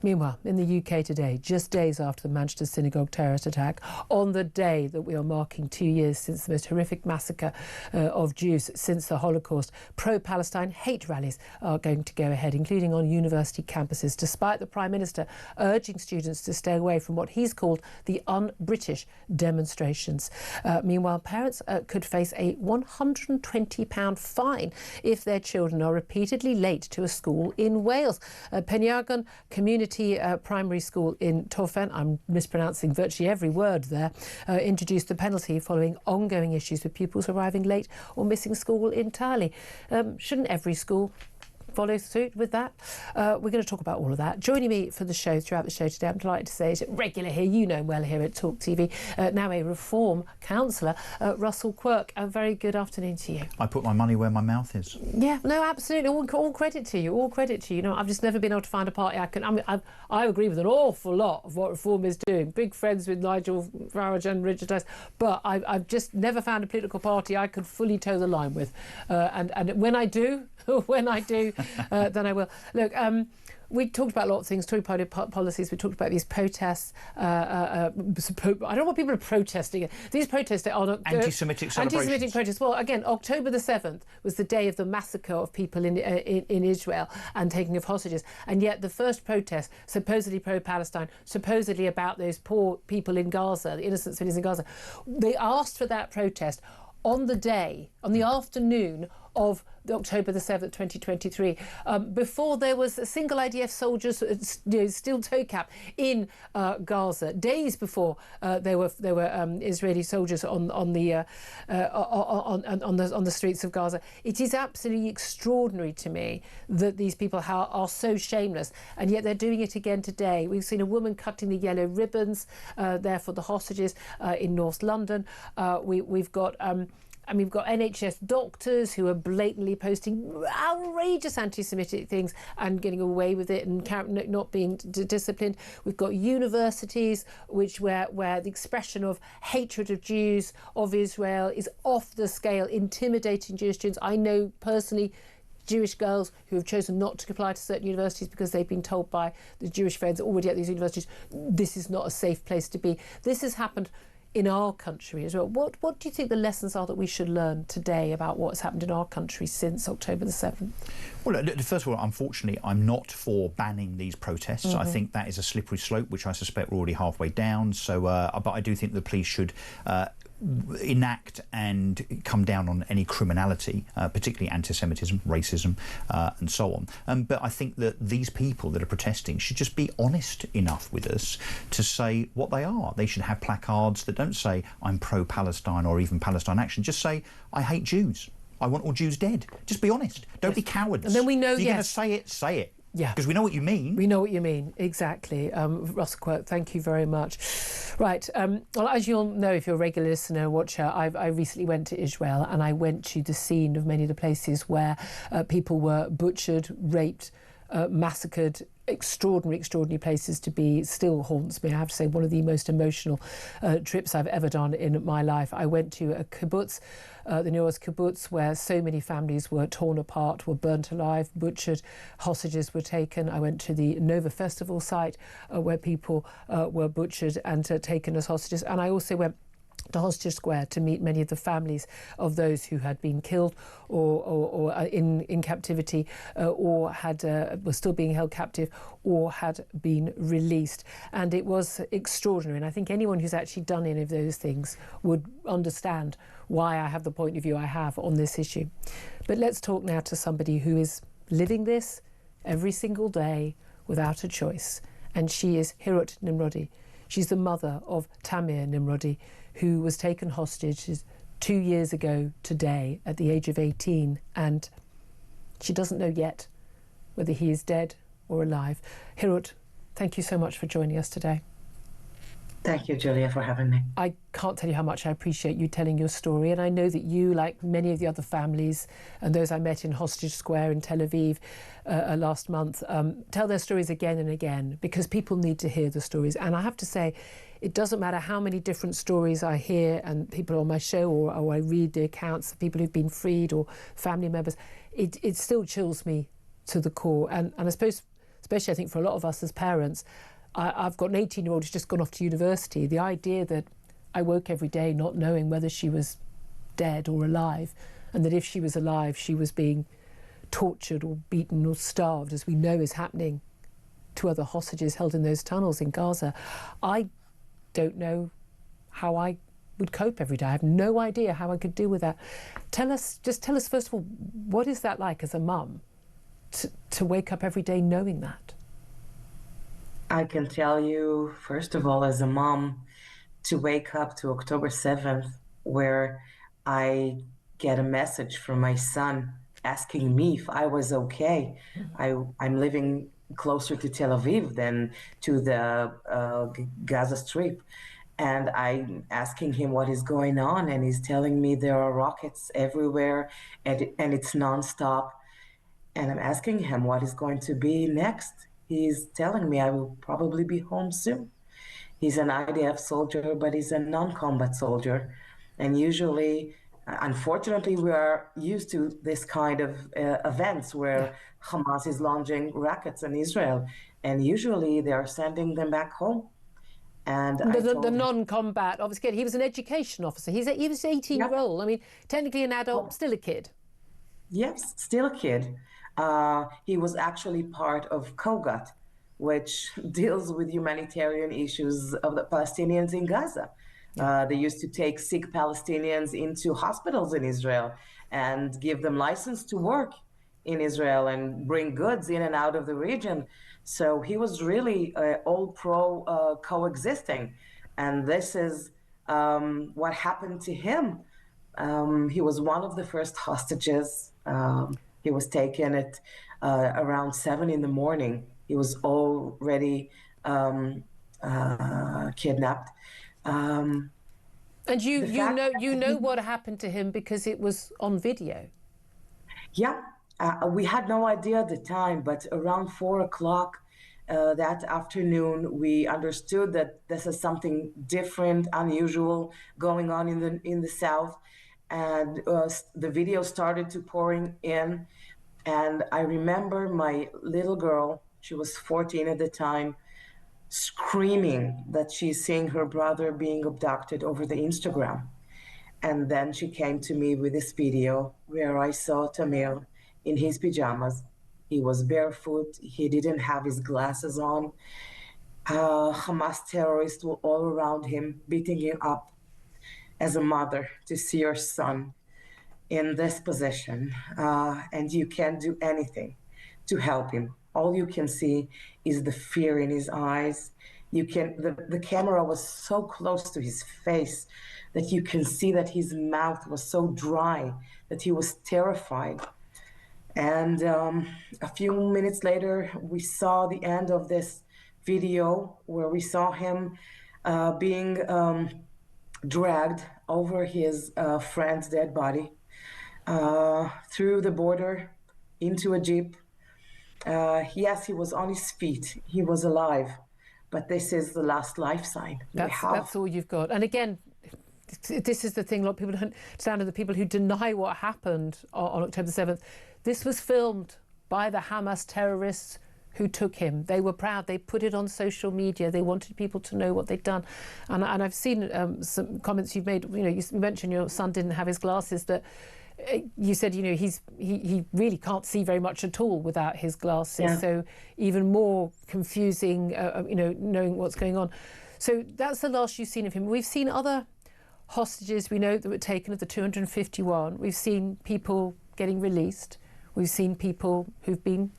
Meanwhile, in the UK today, just days after the Manchester synagogue terrorist attack, on the day that we are marking 2 years since the most horrific massacre of Jews since the Holocaust, pro-Palestine hate rallies are going to go ahead, including on university campuses, despite the Prime Minister urging students to stay away from what he's called the un-British demonstrations. Meanwhile, parents could face a £120 fine if their children are repeatedly late to a school in Wales. Penyagon Community Primary School in Torfen, I'm mispronouncing virtually every word there, introduced the penalty following ongoing issues with pupils arriving late or missing school entirely. Shouldn't every school follow suit with that. We're going to talk about all of that. Joining me for the show, throughout the show today, I'm delighted to say, is regular here, you know him well here at Talk TV, now a Reform councillor, Russell Quirk. A very good afternoon to you. I put my money where my mouth is. Yeah, no, absolutely. All credit to you. All credit to you. You know, I've just never been able to find a party I agree with an awful lot of what Reform is doing. Big friends with Nigel Farage and Richard Dyson, but I've just never found a political party I could fully toe the line with. And when I do, then I will. Look, we talked about a lot of things, talked about policies, we talked about these protests. I don't know what people are protesting. These protests are not... Anti-Semitic celebrations. Anti-Semitic protests. Well, again, October the 7th was the day of the massacre of people in Israel and taking of hostages. And yet the first protest, supposedly pro-Palestine, supposedly about those poor people in Gaza, the innocent civilians in Gaza, they asked for that protest on the afternoon of October the 7th, 2023, before there was a single IDF soldiers, steel toe cap in Gaza. Days before there were Israeli soldiers on the streets of Gaza. It is absolutely extraordinary to me that these people are so shameless, and yet they're doing it again today. We've seen a woman cutting the yellow ribbons there for the hostages in North London. We've got NHS doctors who are blatantly posting outrageous anti-Semitic things and getting away with it and not being disciplined. We've got universities where the expression of hatred of Jews, of Israel, is off the scale, intimidating Jewish students. I know personally Jewish girls who have chosen not to apply to certain universities because they've been told by the Jewish friends already at these universities, this is not a safe place to be. This has happened in our country as well. What do you think the lessons are that we should learn today about what's happened in our country since October the 7th? Well, first of all, unfortunately, I'm not for banning these protests. I think that is a slippery slope, which I suspect we're already halfway down. So, but I do think the police should enact and come down on any criminality, particularly anti-Semitism, racism, and so on. But I think that these people that are protesting should just be honest enough with us to say what they are. They should have placards that don't say, I'm pro-Palestine or even Palestine Action. Just say, I hate Jews. I want all Jews dead. Just be honest. Don't be cowards. And then we know, if you're going to say it, say it. Yeah. Because we know what you mean. We know what you mean, exactly. Russell Quirk, thank you very much. Right, well, as you'll know, if you're a regular listener, watcher, I recently went to Israel and I went to the scene of many of the places where people were butchered, raped, massacred. Extraordinary places to be. Still haunts me. I have to say, one of the most emotional trips I've ever done in my life. I went to a kibbutz, the New Orleans kibbutz, where so many families were torn apart, were burnt alive, butchered, hostages were taken. I went to the Nova Festival site where people were butchered and taken as hostages. And I also went to Hostage Square to meet many of the families of those who had been killed or in captivity or were still being held captive or had been released. And it was extraordinary. And I think anyone who's actually done any of those things would understand why I have the point of view I have on this issue. But let's talk now to somebody who is living this every single day without a choice. And she is Hirut Nimrodi. She's the mother of Tamir Nimrodi, who was taken hostage 2 years ago today at the age of 18, and she doesn't know yet whether he is dead or alive. Hirut, thank you so much for joining us today. Thank you, Julia, for having me. I can't tell you how much I appreciate you telling your story, and I know that you, like many of the other families and those I met in Hostage Square in Tel Aviv last month, tell their stories again and again, because people need to hear the stories. And I have to say, it doesn't matter how many different stories I hear and people on my show or I read the accounts of people who've been freed or family members, it still chills me to the core. And I suppose, especially I think for a lot of us as parents, I've got an 18-year-old who's just gone off to university. The idea that I woke every day not knowing whether she was dead or alive, and that if she was alive, she was being tortured or beaten or starved, as we know is happening to other hostages held in those tunnels in Gaza. I don't know how I would cope every day. I have no idea how I could deal with that. Tell us first of all, what is that like as a mum to wake up every day knowing that? I can tell you, first of all, as a mom, to wake up to October 7th, where I get a message from my son asking me if I was okay. I'm living closer to Tel Aviv than to the Gaza Strip. And I'm asking him what is going on, and he's telling me there are rockets everywhere, and it's nonstop. And I'm asking him what is going to be next. He's telling me I will probably be home soon. He's an IDF soldier, but he's a non-combat soldier. And usually, unfortunately, we are used to this kind of events where Hamas is launching rockets in Israel. And usually they are sending them back home. And the non-combat, obviously, he was an education officer. He was 18-year-old. I mean, technically an adult, still a kid. Yes, still a kid. He was actually part of COGAT, which deals with humanitarian issues of the Palestinians in Gaza. They used to take sick Palestinians into hospitals in Israel and give them license to work in Israel and bring goods in and out of the region. So he was really all pro coexisting. And this is what happened to him. He was one of the first hostages. He was taken at around 7 a.m. He was already kidnapped. And you know what happened to him because it was on video. Yeah, we had no idea at the time, but around 4 o'clock that afternoon, we understood that this is something different, unusual going on in the south, and the video started to pouring in. And I remember my little girl, she was 14 at the time, screaming that she's seeing her brother being abducted over the Instagram. And then she came to me with this video where I saw Tamir in his pajamas. He was barefoot. He didn't have his glasses on. Hamas terrorists were all around him, beating him up. As a mother, to see your son in this position, and you can't do anything to help him. All you can see is the fear in his eyes. The camera was so close to his face that you can see that his mouth was so dry, that he was terrified. And a few minutes later, we saw the end of this video where we saw him being dragged over his friend's dead body through the border into a jeep. Yes, he was on his feet. He was alive. But this is the last life sign. That's all you've got. And again, this is the thing, a lot of people don't understand, the people who deny what happened on October 7th. This was filmed by the Hamas terrorists who took him. They were proud. They put it on social media. They wanted people to know what they'd done. And I've seen some comments you've made. You know, you mentioned your son didn't have his glasses. That you said, you know, he really can't see very much at all without his glasses. Yeah. So even more confusing, you know, knowing what's going on. So that's the last you've seen of him. We've seen other hostages we know that were taken of the 251. We've seen people getting released. We've seen people who've been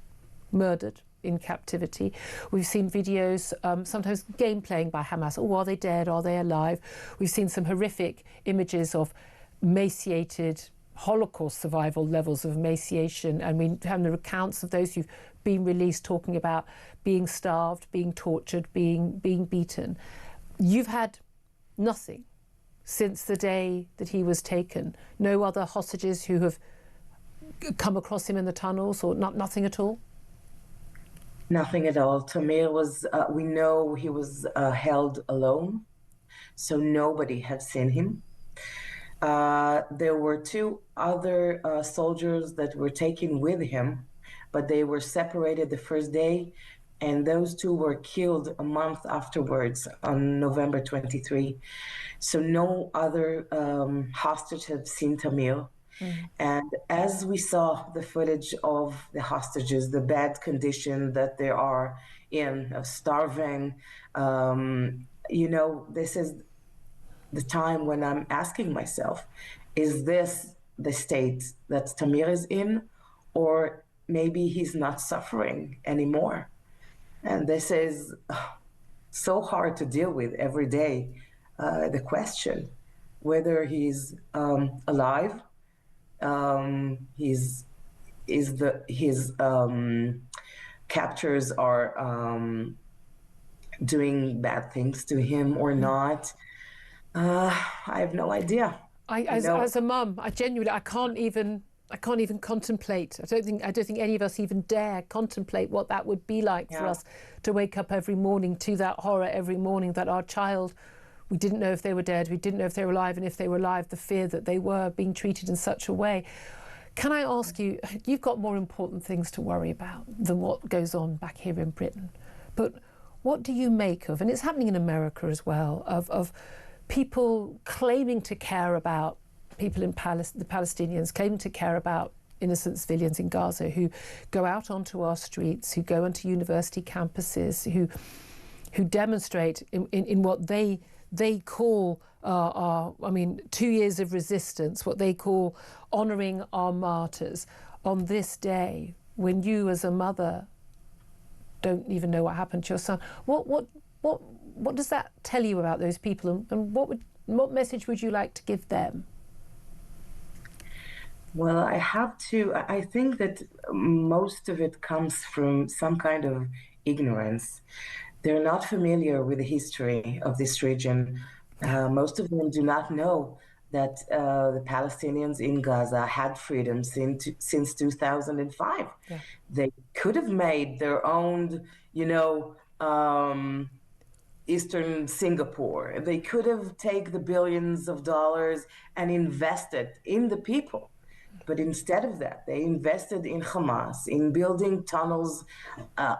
murdered in captivity. We've seen videos, sometimes game playing by Hamas. Oh, are they dead? Are they alive? We've seen some horrific images of emaciated Holocaust survival levels of emaciation, and we have the accounts of those who've been released talking about being starved, being tortured, being beaten. You've had nothing since the day that he was taken. No other hostages who have come across him in the tunnels, or nothing at all? Nothing at all. Tamir was, we know he was held alone, so nobody had seen him. There were 2 other soldiers that were taken with him, but they were separated the first day, and those 2 were killed a month afterwards on November 23. So no other hostage had seen Tamir. And as we saw the footage of the hostages, the bad condition that they are in, of starving, you know, this is the time when I'm asking myself, is this the state that Tamir is in, or maybe he's not suffering anymore? And this is so hard to deal with every day, the question whether he's alive, he's his captors are doing bad things to him or not. I have no idea. As a mum, I can't even contemplate. I don't think any of us even dare contemplate what that would be like for us to wake up every morning to that horror every morning that our child, we didn't know if they were dead, we didn't know if they were alive, and if they were alive, the fear that they were being treated in such a way. Can I ask you, you've got more important things to worry about than what goes on back here in Britain, but what do you make of, and it's happening in America as well, of people claiming to care about people in the Palestinians, claiming to care about innocent civilians in Gaza who go out onto our streets, who go onto university campuses, who demonstrate in what they call 2 years of resistance, what they call honouring our martyrs on this day when you as a mother don't even know what happened to your son. What does that tell you about those people, and what message would you like to give them? Well, I think that most of it comes from some kind of ignorance. They're not familiar with the history of this region. Most of them do not know that the Palestinians in Gaza had freedom since 2005. Yeah. They could have made their own, Eastern Singapore. They could have taken the billions of dollars and invested in the people. But instead of that, they invested in Hamas, in building tunnels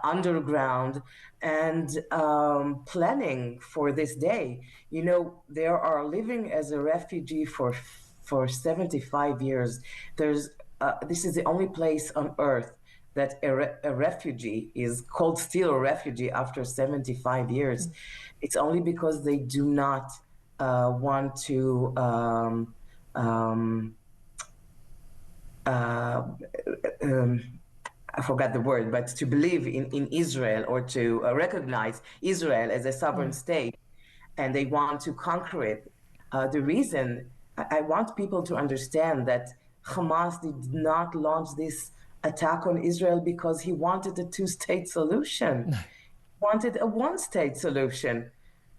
underground and planning for this day. They are living as a refugee for 75 years. This is the only place on earth that a refugee is called still a refugee after 75 years. Mm. It's only because they do not want to I forgot the word, but to believe in Israel or to recognize Israel as a sovereign state, and they want to conquer it. The reason I want people to understand that Hamas did not launch this attack on Israel because he wanted a two-state solution. No. He wanted a one-state solution.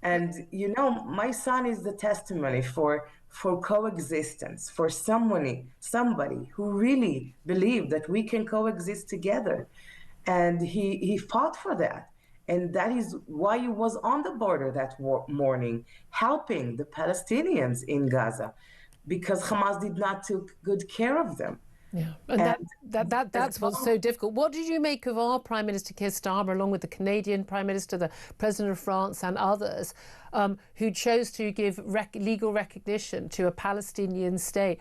And, my son is the testimony for coexistence, for somebody who really believed that we can coexist together. And he fought for that. And that is why he was on the border that morning, helping the Palestinians in Gaza, because Hamas did not take good care of them. Yeah, and that's what's so difficult. What did you make of our Prime Minister Keir Starmer, along with the Canadian Prime Minister, the President of France and others, who chose to give legal recognition to a Palestinian state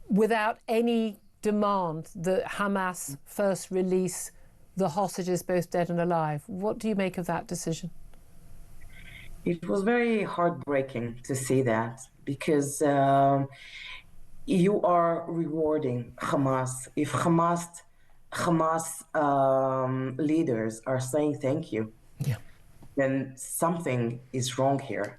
without any demand that Hamas first release the hostages, both dead and alive? What do you make of that decision? It was very heartbreaking to see that, because you are rewarding Hamas. If Hamas leaders are saying thank you, then something is wrong here.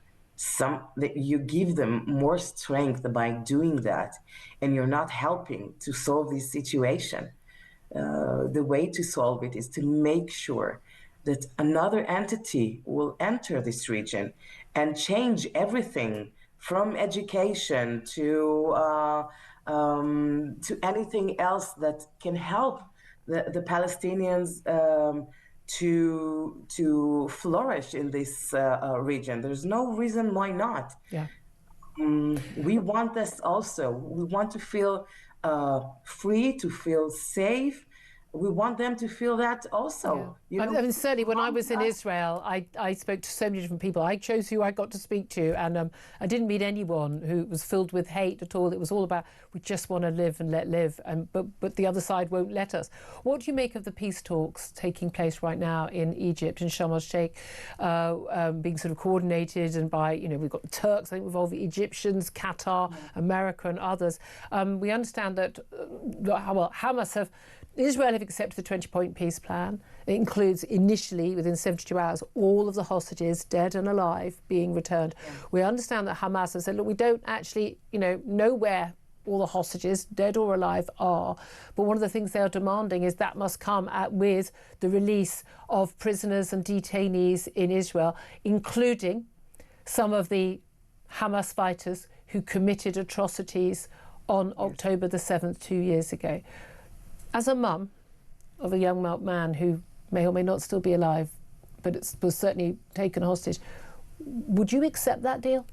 You give them more strength by doing that, and you're not helping to solve this situation. The way to solve it is to make sure that another entity will enter this region and change everything, from education to anything else that can help the Palestinians to flourish in this region. There's no reason why not. Yeah. We want this also. We want to feel free, to feel safe. We want them to feel that also. Yeah. Certainly when I was in Israel, I spoke to so many different people. I chose who I got to speak to, and I didn't meet anyone who was filled with hate at all. It was all about, we just want to live and let live, but the other side won't let us. What do you make of the peace talks taking place right now in Egypt, in Sharm el-Sheikh, being sort of coordinated and by, we've got the Turks, I think we've involved the Egyptians, Qatar, America and others. We understand that, Israel have accepted the 20-point peace plan. It includes initially, within 72 hours, all of the hostages, dead and alive, being returned. Yeah. We understand that Hamas has said, look, we don't actually, know where all the hostages, dead or alive, are. But one of the things they are demanding is that must come with the release of prisoners and detainees in Israel, including some of the Hamas fighters who committed atrocities on October the 7th 2 years ago. As a mum of a young man who may or may not still be alive, but was certainly taken hostage, would you accept that deal?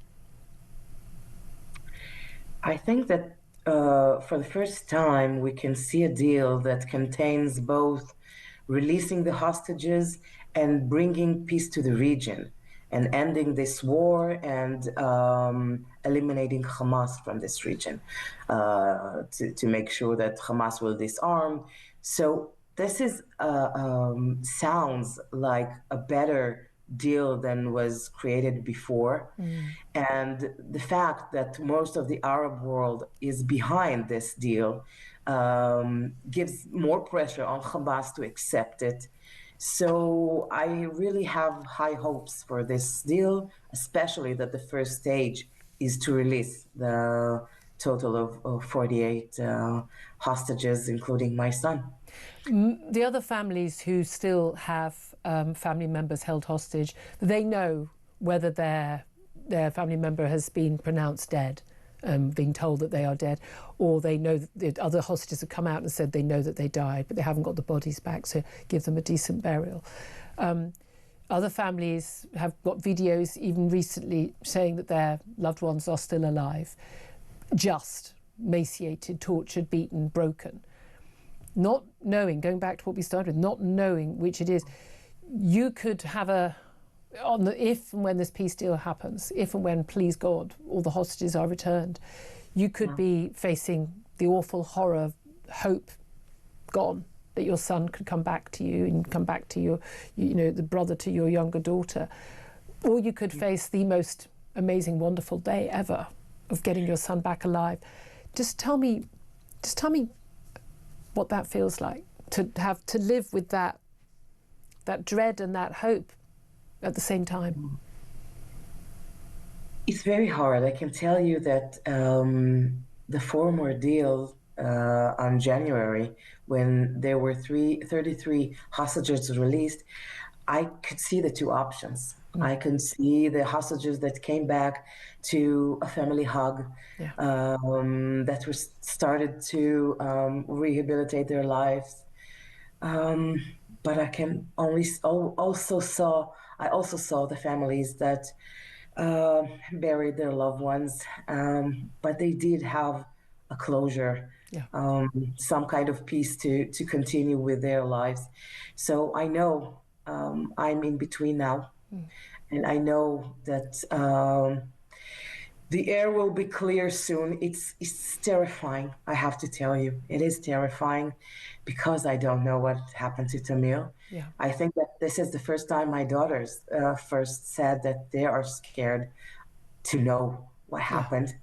I think that for the first time, we can see a deal that contains both releasing the hostages and bringing peace to the region and ending this war and eliminating Hamas from this region to make sure that Hamas will disarm. So this is sounds like a better deal than was created before. And the fact that most of the Arab world is behind this deal gives more pressure on Hamas to accept it. So I really have high hopes for this deal, especially that the first stage is to release the total of 48 hostages, including my son. The other families who still have family members held hostage, they know whether their family member has been pronounced dead, being told that they are dead, or they know that the other hostages have come out and said they know that they died, but they haven't got the bodies back, so give them a decent burial. Other families have got videos even recently saying that their loved ones are still alive, just emaciated, tortured, beaten, broken. Not knowing, going back to what we started with, not knowing which it is. You could have if and when this peace deal happens, if and when, please God, all the hostages are returned, you could be facing the awful horror of hope gone, that your son could come back to you and come back to your, the brother to your younger daughter. Or you could face the most amazing, wonderful day ever of getting your son back alive. Just tell me what that feels like, to live with that dread and that hope at the same time. It's very hard. I can tell you that the former deal on January, when there were 33 hostages released, I could see the two options. I could see the hostages that came back to a family hug, that was started to rehabilitate their lives. But I can also saw the families that buried their loved ones, but they did have a closure, some kind of peace to continue with their lives. So I know I'm in between now, and I know that the air will be clear soon. It's terrifying, I have to tell you. It is terrifying because I don't know what happened to Tamil. Yeah. I think that this is the first time my daughters first said that they are scared to know what happened.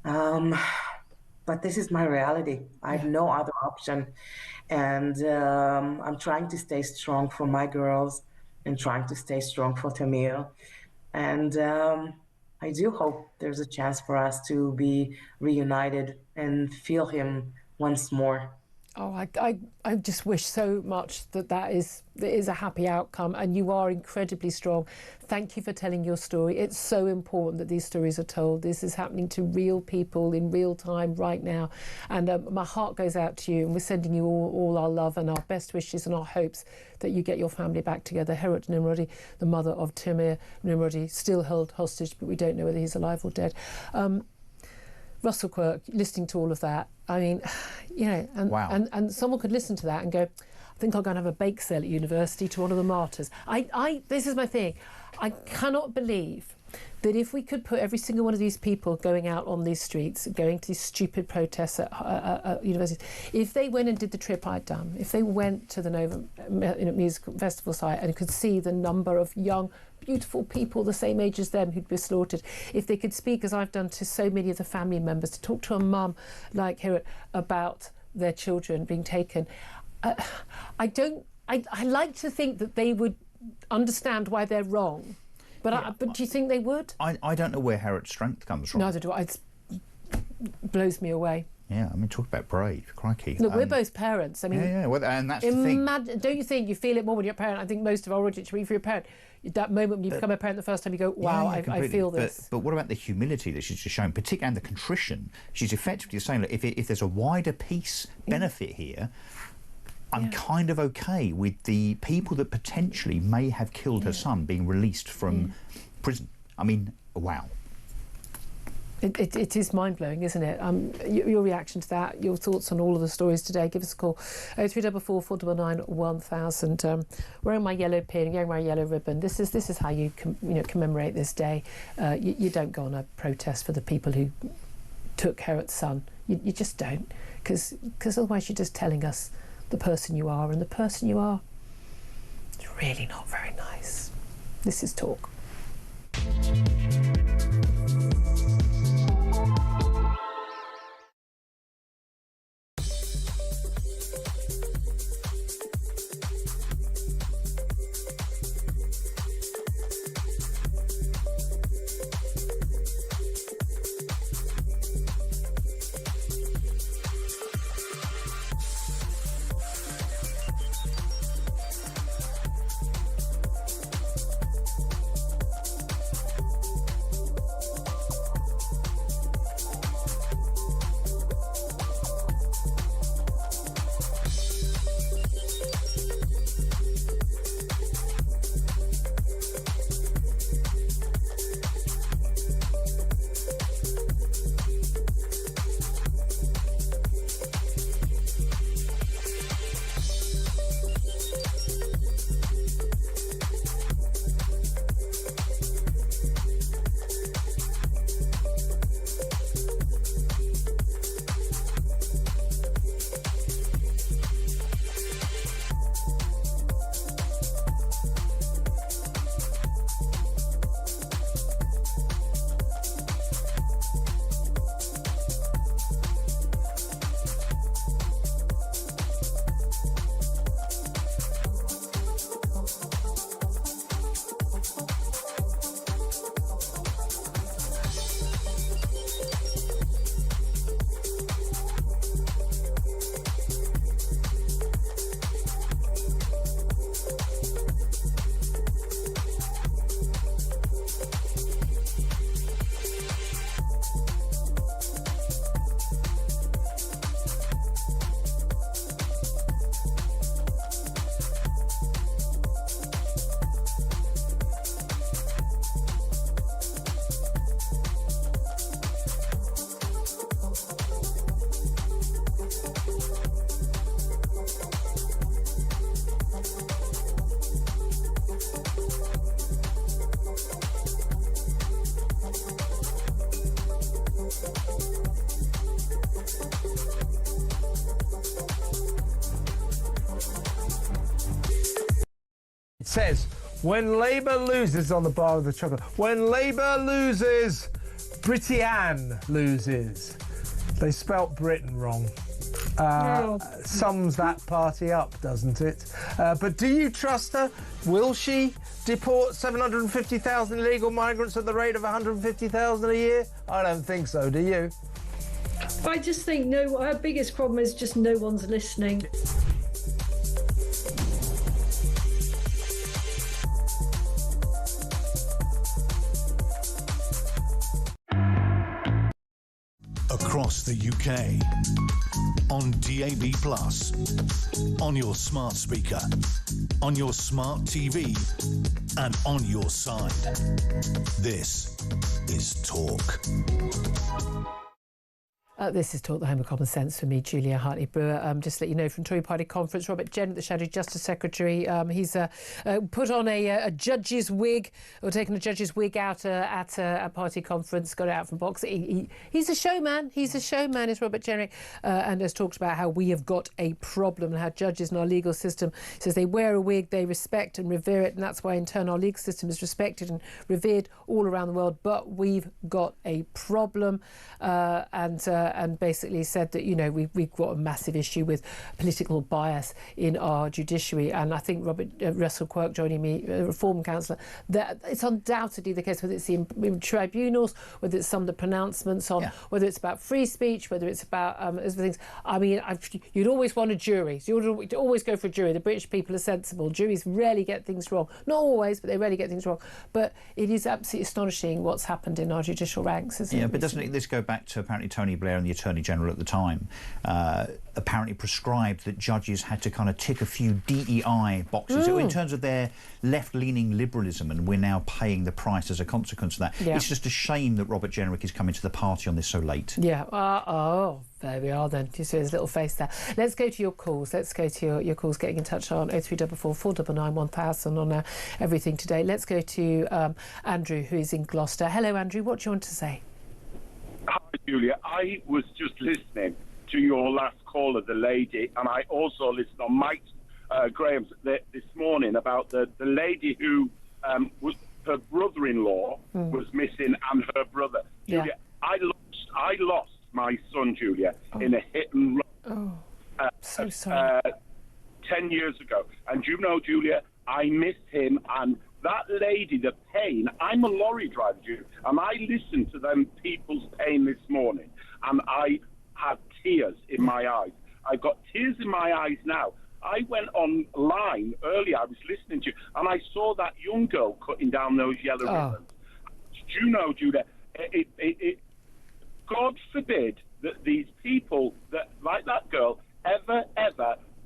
But this is my reality. I have no other option. And I'm trying to stay strong for my girls and trying to stay strong for Tamil. And I do hope there's a chance for us to be reunited and feel him once more. Oh, I just wish so much that there is a happy outcome, and you are incredibly strong. Thank you for telling your story. It's so important that these stories are told. This is happening to real people in real time right now, and my heart goes out to you, and we're sending you all our love and our best wishes and our hopes that you get your family back together. Herut Nimrodi, the mother of Tamir Nimrodi, still held hostage, but we don't know whether he's alive or dead. Russell Quirk, listening to all of that, I mean, and someone could listen to that and go, I think I'll go and have a bake sale at university to honour the martyrs. This is my thing. I cannot believe that if we could put every single one of these people going out on these streets, going to these stupid protests at universities, if they went and did the trip I'd done, if they went to the Nova Music Festival site and could see the number of young, beautiful people the same age as them who'd been slaughtered, if they could speak, as I've done, to so many of the family members, to talk to a mum like Herut about their children being taken, I like to think that they would understand why they're wrong. But do you think they would? I don't know where Herut's strength comes from. Neither do I. blows me away. Yeah, I mean, talk about brave, crikey. Look, we're both parents. I mean, yeah, well, and that's the thing. Don't you think you feel it more when you're a parent? I think most of our audience, if you're a parent, that moment when you become a parent the first time, you go, wow, I feel this. But what about the humility that she's just shown, particularly, and the contrition? She's effectively saying, look, if there's a wider peace benefit here, I'm kind of okay with the people that potentially may have killed her son being released from prison. I mean, wow. It is mind-blowing, isn't it? Your reaction to that, your thoughts on all of the stories today, give us a call. 0344 499 1000. Wearing my yellow pin, wearing my yellow ribbon. This is how you commemorate this day. You don't go on a protest for the people who took Herod's son. You just don't, because otherwise you're just telling us the person you are, and the person you are is really not very nice. This is Talk. Says, when Labour loses on the bar of the chocolate, when Labour loses, Britain loses. They spelt Britain wrong. Sums that party up, doesn't it? But do you trust her? Will she deport 750,000 illegal migrants at the rate of 150,000 a year? I don't think so, do you? I just think our biggest problem is just no one's listening. Across the UK, on DAB+, on your smart speaker, on your smart TV, and on your side. This is Talk. This is Talk, the home of common sense, for me, Julia Hartley-Brewer. Just to let you know, from Tory Party conference, Robert Jenrick, the Shadow Justice Secretary, he's put on a judge's wig, or taken a judge's wig out at a party conference, got it out from box. He's a showman. He's a showman, is Robert Jenrick, and has talked about how we have got a problem and how judges in our legal system, says they wear a wig, they respect and revere it, and that's why in turn our legal system is respected and revered all around the world. But we've got a problem, and and basically said that, you know, we've got a massive issue with political bias in our judiciary. And I think Robert Russell Quirk joining me, Reform Councillor, that it's undoubtedly the case, whether it's the tribunals, whether it's some of the pronouncements on, whether it's about free speech, whether it's about other things. I mean, you'd always want a jury. So you'd always go for a jury. The British people are sensible. Juries rarely get things wrong. Not always, but they rarely get things wrong. But it is absolutely astonishing what's happened in our judicial ranks, isn't it? Yeah, but doesn't this go back to apparently Tony Blair and the Attorney General at the time apparently prescribed that judges had to kind of tick a few DEI boxes in terms of their left-leaning liberalism, and we're now paying the price as a consequence of that. Yeah. It's just a shame that Robert Jenrick is coming to the party on this so late. Yeah. There we are then. You see his little face there. Let's go to your calls. Let's go to your calls, getting in touch on 0344 499 1000 on Everything Today. Let's go to Andrew, who is in Gloucester. Hello, Andrew. What do you want to say? Hi, Julia. I was just listening to your last caller, the lady, and I also listened on Mike Graham's this morning about the lady who was her brother-in-law was missing, and her brother. Yeah. Julia, I lost my son, Julia, in a hit and run. So sorry. 10 years ago. And you know, Julia, I missed him, and that lady, the pain. I'm a lorry driver, Julia, and I listened to them people's pain this morning, and I had tears in my eyes. I've got tears in my eyes now. I went online earlier, I was listening to you, and I saw that young girl cutting down those yellow ribbons. Do you know, Julia, God forbid that these people, that like that girl, ever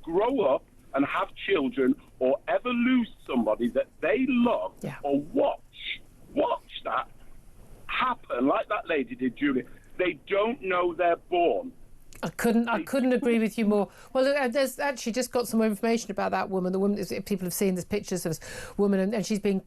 grow up and have children, or ever lose somebody that they love, or watch that happen like that lady did, Julia. They don't know they're born. I couldn't agree with you more. Well, look, there's actually just got some more information about that woman. The woman, people have seen, there's pictures of this woman, and she's being,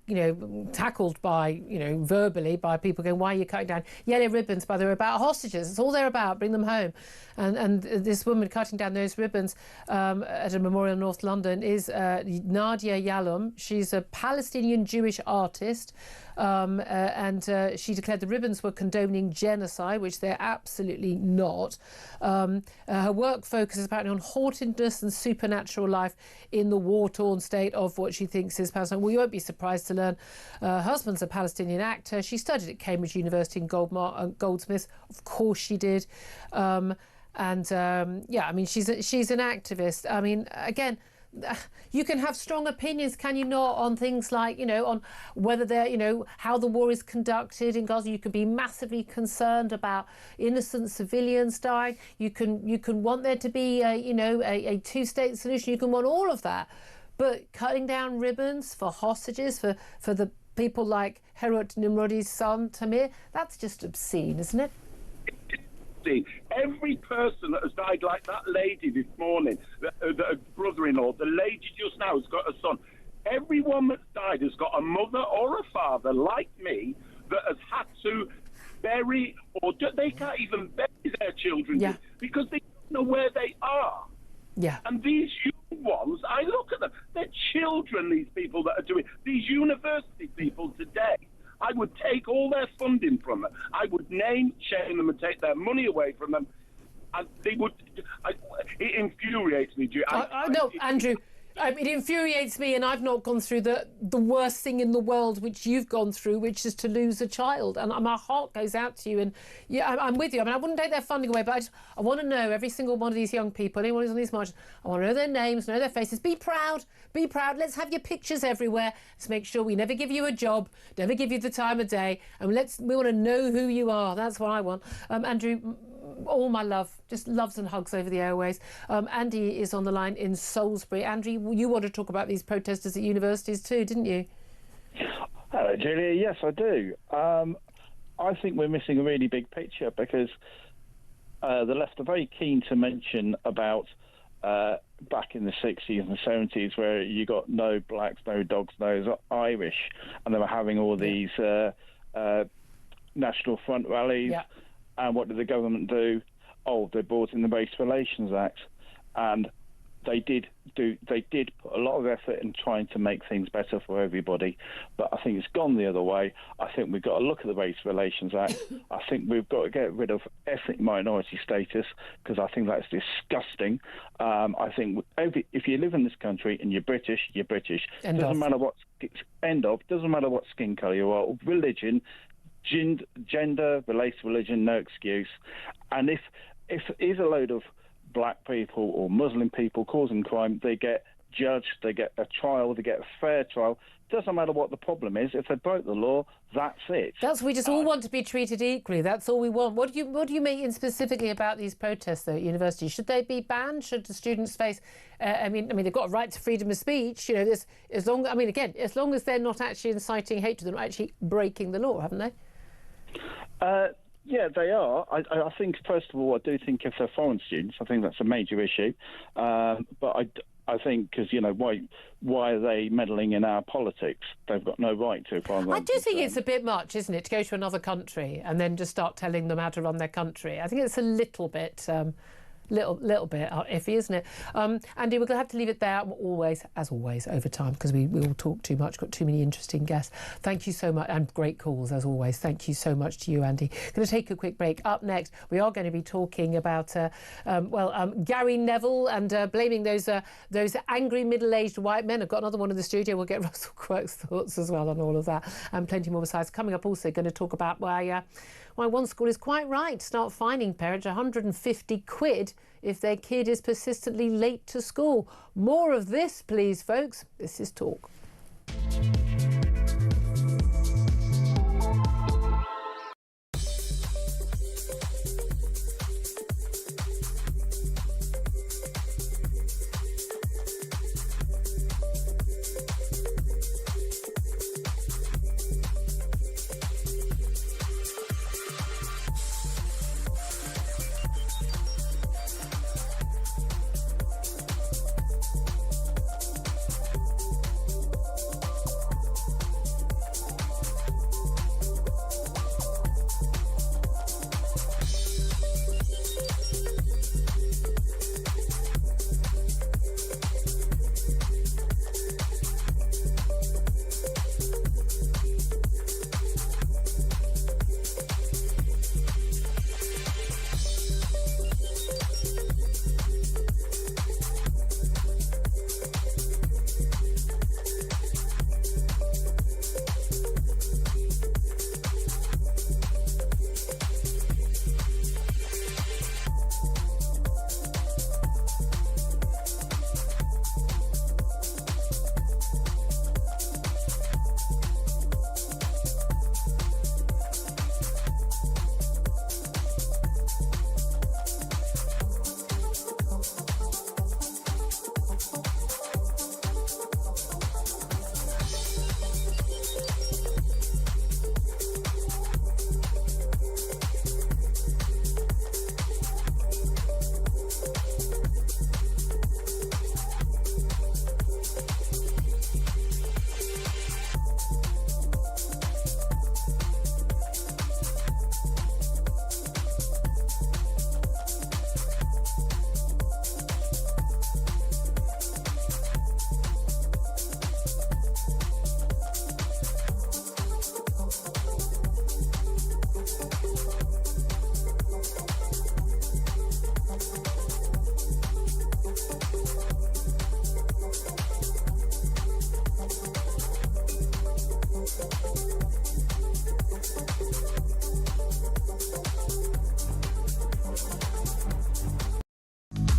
tackled by, verbally by people going, why are you cutting down yellow ribbons? By the way, about hostages. It's all they're about. Bring them home. And this woman cutting down those ribbons at a memorial in North London is Nadia Yalom. She's a Palestinian Jewish artist. And she declared the ribbons were condoning genocide, which they're absolutely not. Her work focuses apparently on hauntedness and supernatural life in the war-torn state of what she thinks is Palestine. Well, you won't be surprised to learn her husband's a Palestinian actor. She studied at Cambridge University in Goldsmiths. Of course she did. I mean, she's an activist. I mean, again, you can have strong opinions, can you not, on things like, on whether they're, how the war is conducted in Gaza. You can be massively concerned about innocent civilians dying. You can want there to be a two-state solution. You can want all of that. But cutting down ribbons for hostages, for the people like Herut Nimrodi's son, Tamir, that's just obscene, isn't it? Every person that has died, like that lady this morning, the brother-in-law, the lady just now has got a son. Everyone that's died has got a mother or a father, like me, that has had to bury, or they can't even bury their children because they don't know where they are. Yeah. And these young ones, I look at them, they're children, these people that are doing, these university people today. I would take all their funding from them. I would name, shame them, and take their money away from them. And they would. It infuriates me. No, Andrew. It infuriates me, and I've not gone through the worst thing in the world, which you've gone through, which is to lose a child. And my heart goes out to you. And I'm with you. I mean, I wouldn't take their funding away, but I want to know every single one of these young people, anyone who's on these marches, I want to know their names, know their faces. Be proud. Be proud. Let's have your pictures everywhere. Let's make sure we never give you a job, never give you the time of day, and we want to know who you are. That's what I want. Andrew, all my love, just loves and hugs over the airways. Andy is on the line in Salisbury. Andrew, you want to talk about these protesters at universities too, didn't you? Hello, Julia. Yes, I do. I think we're missing a really big picture because the left are very keen to mention about back in the 60s and the 70s where you got no blacks, no dogs, no Irish, and they were having all these National Front rallies. Yeah. And what did the government do? Oh, they brought in the Race Relations Act. And they did put a lot of effort in trying to make things better for everybody, but I think it's gone the other way. I think we've got to look at the Race Relations Act. I think we've got to get rid of ethnic minority status, because I think that's disgusting. I think if you live in this country and you're British, you're British. Doesn't matter what skin colour you are, religion, gender, race, religion, no excuse. And if it is a load of black people or Muslim people causing crime, they get judged, they get a trial, they get a fair trial. Doesn't matter what the problem is. If they broke the law, that's it. We just all want to be treated equally. That's all we want. What do you make specifically about these protests though at university? Should they be banned? Should the students face? I mean, they've got a right to freedom of speech. You know, as long as they're not actually inciting hatred, they're not actually breaking the law, haven't they? Yeah, they are. I think, first of all, I do think if they're foreign students, I think that's a major issue. But I think, because, you know, why are they meddling in our politics? They've got no right to. I do think it's a bit much, isn't it, to go to another country and then just start telling them how to run their country. I think it's a little bit... little bit iffy, isn't it? Andy, we're going to have to leave it there, as always, over time, because we all talk too much, got too many interesting guests. Thank you so much, and great calls, as always. Thank you so much to you, Andy. Going to take a quick break. Up next, we are going to be talking about, Gary Neville and blaming those angry middle-aged white men. I've got another one in the studio. We'll get Russell Quirk's thoughts as well on all of that, and plenty more besides. Coming up also, going to talk about why one school is quite right to start fining parents £150 if their kid is persistently late to school. More of this, please, folks. This is Talk.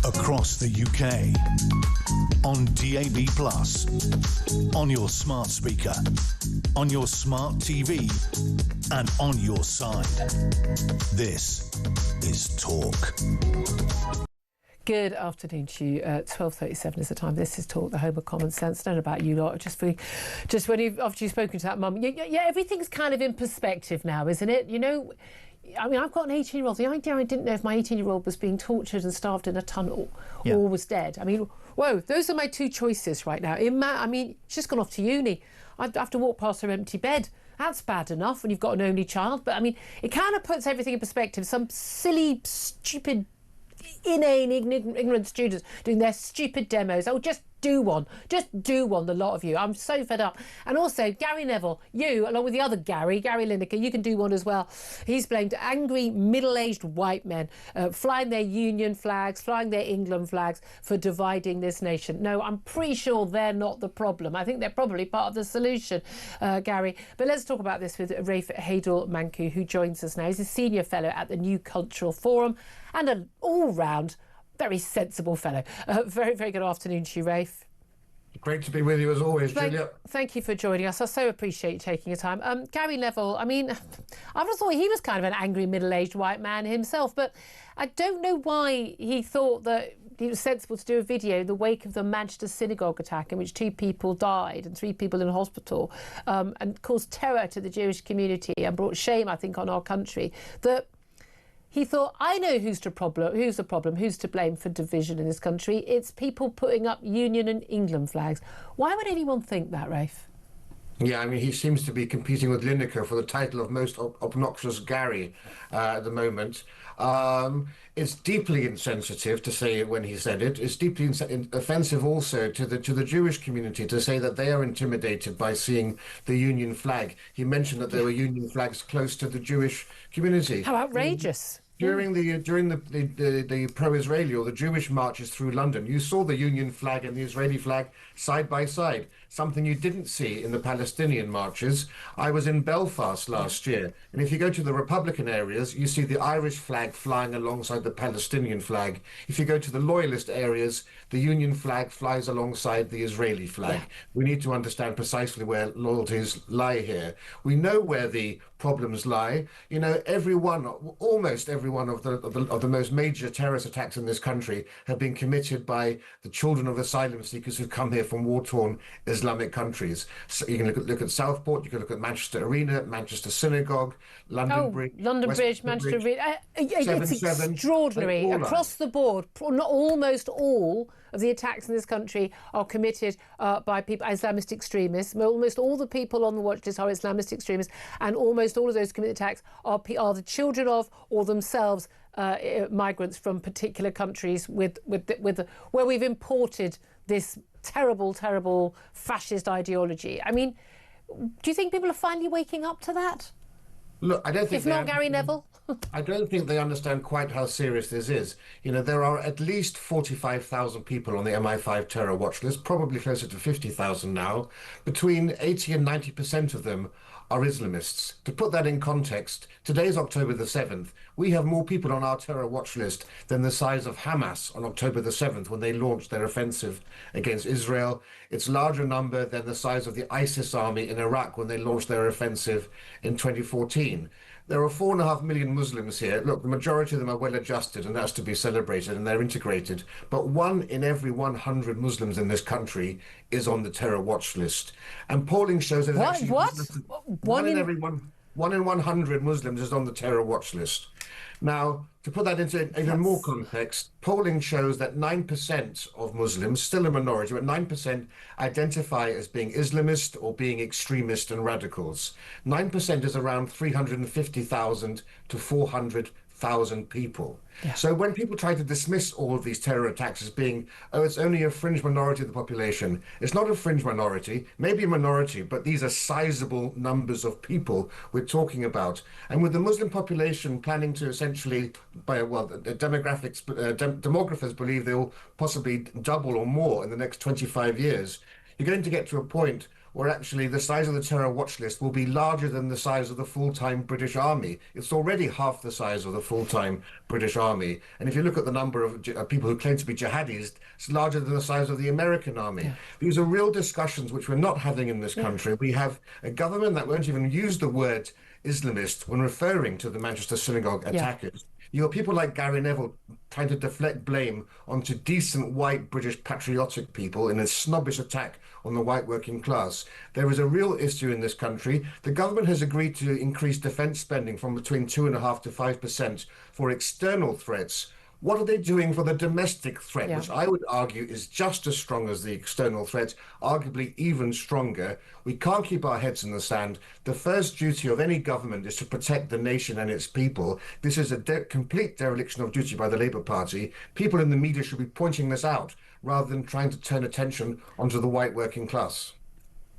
Across the UK, on DAB+, on your smart speaker, on your smart TV, and on your side. This is Talk. Good afternoon to you. 12:37 is the time. This is Talk, the home of common sense. I don't know about you lot. After you've spoken to that mum, yeah, everything's kind of in perspective now, isn't it? You know, I mean, I've got an 18-year-old. The idea I didn't know if my 18-year-old was being tortured and starved in a tunnel or was dead. I mean, whoa, those are my two choices right now. I mean, she's gone off to uni. I'd have to walk past her empty bed. That's bad enough when you've got an only child. But I mean, it kind of puts everything in perspective. Some silly, stupid inane, ignorant students doing their stupid demos. Oh, just do one, the lot of you. I'm so fed up. And also, Gary Neville, you, along with the other Gary Lineker, you can do one as well. He's blamed angry, middle-aged white men flying their Union flags, flying their England flags for dividing this nation. No, I'm pretty sure they're not the problem. I think they're probably part of the solution, Gary. But let's talk about this with Rafe Haidel-Manku, who joins us now. He's a senior fellow at the New Cultural Forum and an all-round very sensible fellow. Very, very good afternoon to you, Rafe. Great to be with you as always, Julia. Thank you for joining us. I so appreciate you taking your time. Gary Neville, I mean, I just thought he was kind of an angry middle-aged white man himself, but I don't know why he thought that it was sensible to do a video in the wake of the Manchester synagogue attack in which 2 people died and 3 people in hospital, and caused terror to the Jewish community and brought shame, I think, on our country. That he thought, I know who's the problem, who's to blame for division in this country. It's people putting up Union and England flags. Why would anyone think that, Rafe? Yeah, I mean, he seems to be competing with Lineker for the title of most obnoxious Gary at the moment. It's deeply insensitive to say it when he said it. It's deeply offensive also to the Jewish community to say that they are intimidated by seeing the Union flag. He mentioned that there were Union flags close to the Jewish community. How outrageous! During the pro-Israeli or the Jewish marches through London, you saw the Union flag and the Israeli flag side by side, something you didn't see in the Palestinian marches. I was in Belfast last year, and if you go to the Republican areas, you see the Irish flag flying alongside the Palestinian flag. If you go to the Loyalist areas, the Union flag flies alongside the Israeli flag. Yeah. We need to understand precisely where loyalties lie here. We know where the problems lie. You know, almost every one of the most major terrorist attacks in this country have been committed by the children of asylum seekers who've come here from war-torn Islamic countries. So you can look at Southport, you can look at Manchester Arena, Manchester Synagogue, London Bridge, Manchester Arena. It's extraordinary. Across the board, not almost all of the attacks in this country are committed by people, Islamist extremists. Almost all the people on the watch list are Islamist extremists, and almost all of those committed attacks are the children of or themselves migrants from particular countries where we've imported this terrible fascist ideology. I mean, do you think people are finally waking up to that? Look, I don't think. If not Gary Neville. I don't think they understand quite how serious this is. You know, there are at least 45,000 people on the MI5 terror watch list, probably closer to 50,000 now. Between 80 and 90% of them are Islamists. To put that in context, today's October the 7th. We have more people on our terror watch list than the size of Hamas on October the 7th when they launched their offensive against Israel. It's a larger number than the size of the ISIS army in Iraq when they launched their offensive in 2014. There are 4.5 million Muslims here. Look, the majority of them are well adjusted, and that's to be celebrated, and they're integrated. But 1 in every 100 Muslims in this country is on the terror watch list. And polling shows that one in 100 Muslims is on the terror watch list. Now, to put that into even more context, polling shows that 9% of Muslims, still a minority, but 9% identify as being Islamist or being extremist and radicals. 9% is around 350,000 to 400,000 people. Yeah. So when people try to dismiss all of these terror attacks as being, oh, it's only a fringe minority of the population, it's not a fringe minority, maybe a minority, but these are sizable numbers of people we're talking about. And with the Muslim population planning to essentially, demographers believe they'll possibly double or more in the next 25 years, you're going to get to a point where actually the size of the terror watch list will be larger than the size of the full-time British Army. It's already half the size of the full-time British Army. And if you look at the number of people who claim to be jihadis, it's larger than the size of the American Army. Yeah. These are real discussions which we're not having in this country. We have a government that won't even use the word Islamist when referring to the Manchester synagogue attackers. You have people like Gary Neville trying to deflect blame onto decent white British patriotic people in a snobbish attack on the white working class. There is a real issue in this country. The government has agreed to increase defence spending from between 2.5% to 5% for external threats. What are they doing for the domestic threat, which I would argue is just as strong as the external threat, arguably even stronger? We can't keep our heads in the sand. The first duty of any government is to protect the nation and its people. This is a complete dereliction of duty by the Labour Party. People in the media should be pointing this out rather than trying to turn attention onto the white working class.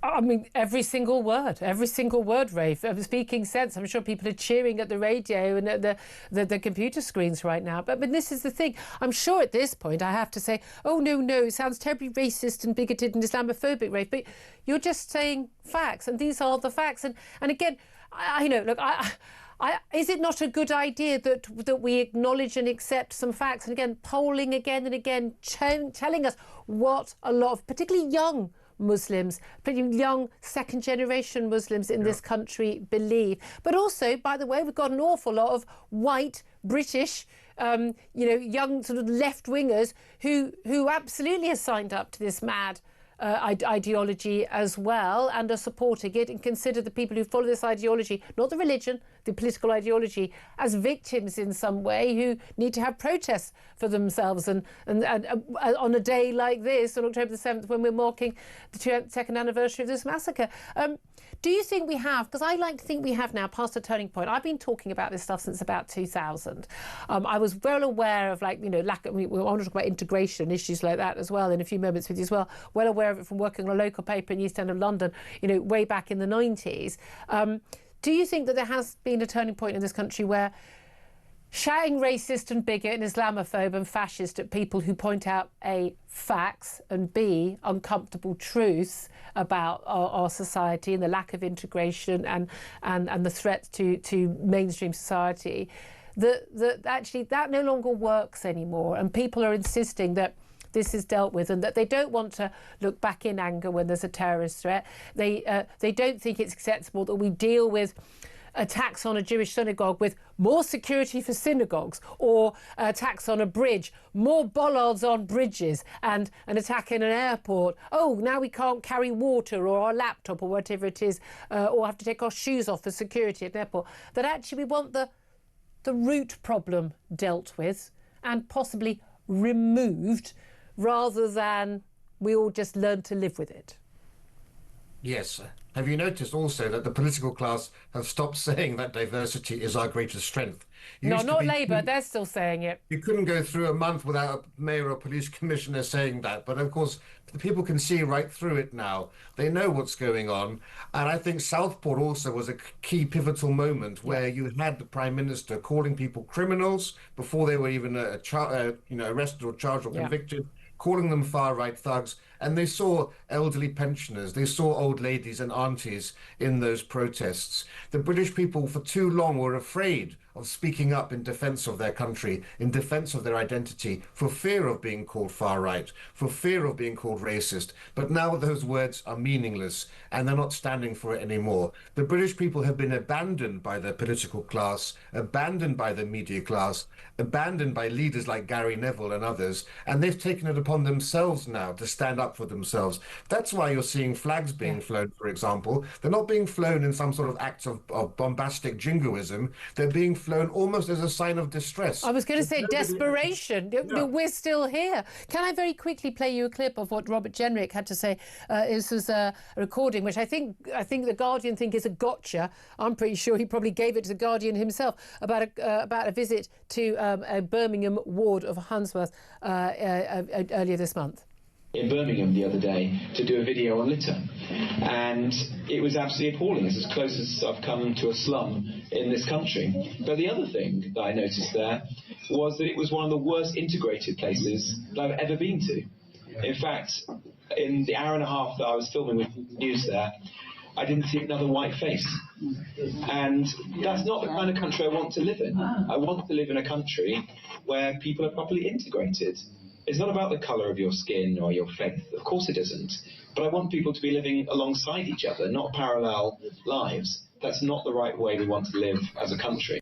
I mean, every single word, Rafe, speaking sense. I'm sure people are cheering at the radio and at the computer screens right now. But this is the thing. I'm sure at this point I have to say, oh, no, it sounds terribly racist and bigoted and Islamophobic, Rafe. But you're just saying facts, and these are the facts. And again, is it not a good idea that we acknowledge and accept some facts? And again, polling again and again, telling us what a lot of particularly young Muslims, particularly young second-generation Muslims in this country believe. But also, by the way, we've got an awful lot of white, British, young sort of left-wingers who absolutely have signed up to this mad ideology as well and are supporting it, and consider the people who follow this ideology, not the religion, the political ideology, as victims in some way who need to have protests for themselves. And on a day like this, on October the 7th, when we're marking the 2nd anniversary of this massacre. Do you think we have, because I like to think we have now passed a turning point. I've been talking about this stuff since about 2000. I was well aware of we want to talk about integration, issues like that as well in a few moments with you as well. Well aware of it from working on a local paper in the East End of London, way back in the 90s. Do you think that there has been a turning point in this country where shouting racist and bigot and Islamophobe and fascist at people who point out A, facts, and B, uncomfortable truths about our society and the lack of integration and the threat to mainstream society, that actually that no longer works anymore, and people are insisting that this is dealt with and that they don't want to look back in anger when there's a terrorist threat. They don't think it's acceptable that we deal with attacks on a Jewish synagogue with more security for synagogues, or attacks on a bridge, more bollards on bridges, and an attack in an airport. Oh, now we can't carry water or our laptop or whatever it is, or have to take our shoes off for security at an airport. That actually we want the root problem dealt with and possibly removed, rather than we all just learn to live with it. Yes. Have you noticed also that the political class have stopped saying that diversity is our greatest strength? No, not Labour, they're still saying it. You couldn't go through a month without a mayor or police commissioner saying that. But of course, the people can see right through it now. They know what's going on. And I think Southport also was a key pivotal moment where you had the Prime Minister calling people criminals before they were even arrested or charged or convicted, calling them far-right thugs. And they saw elderly pensioners, they saw old ladies and aunties in those protests. The British people for too long were afraid of speaking up in defence of their country, in defence of their identity, for fear of being called far-right, for fear of being called racist. But now those words are meaningless and they're not standing for it anymore. The British people have been abandoned by the political class, abandoned by the media class, abandoned by leaders like Gary Neville and others, and they've taken it upon themselves now to stand up for themselves. That's why you're seeing flags being flown, for example. They're not being flown in some sort of act of bombastic jingoism. They're being flown almost as a sign of distress. I was going to say desperation. We're still here. Can I very quickly play you a clip of what Robert Jenrick had to say? This was a recording which I think the Guardian think is a gotcha. I'm pretty sure he probably gave it to the Guardian himself about a visit to a Birmingham ward of Handsworth earlier this month. In Birmingham the other day to do a video on litter, and it was absolutely appalling. It's as close as I've come to a slum in this country. But the other thing that I noticed there was that it was one of the worst integrated places that I've ever been to. In fact, in the hour and a half that I was filming with news there, I didn't see another white face. And that's not the kind of country I want to live in. I want to live in a country where people are properly integrated. It's not about the colour of your skin or your faith. Of course it isn't. But I want people to be living alongside each other, not parallel lives. That's not the right way we want to live as a country.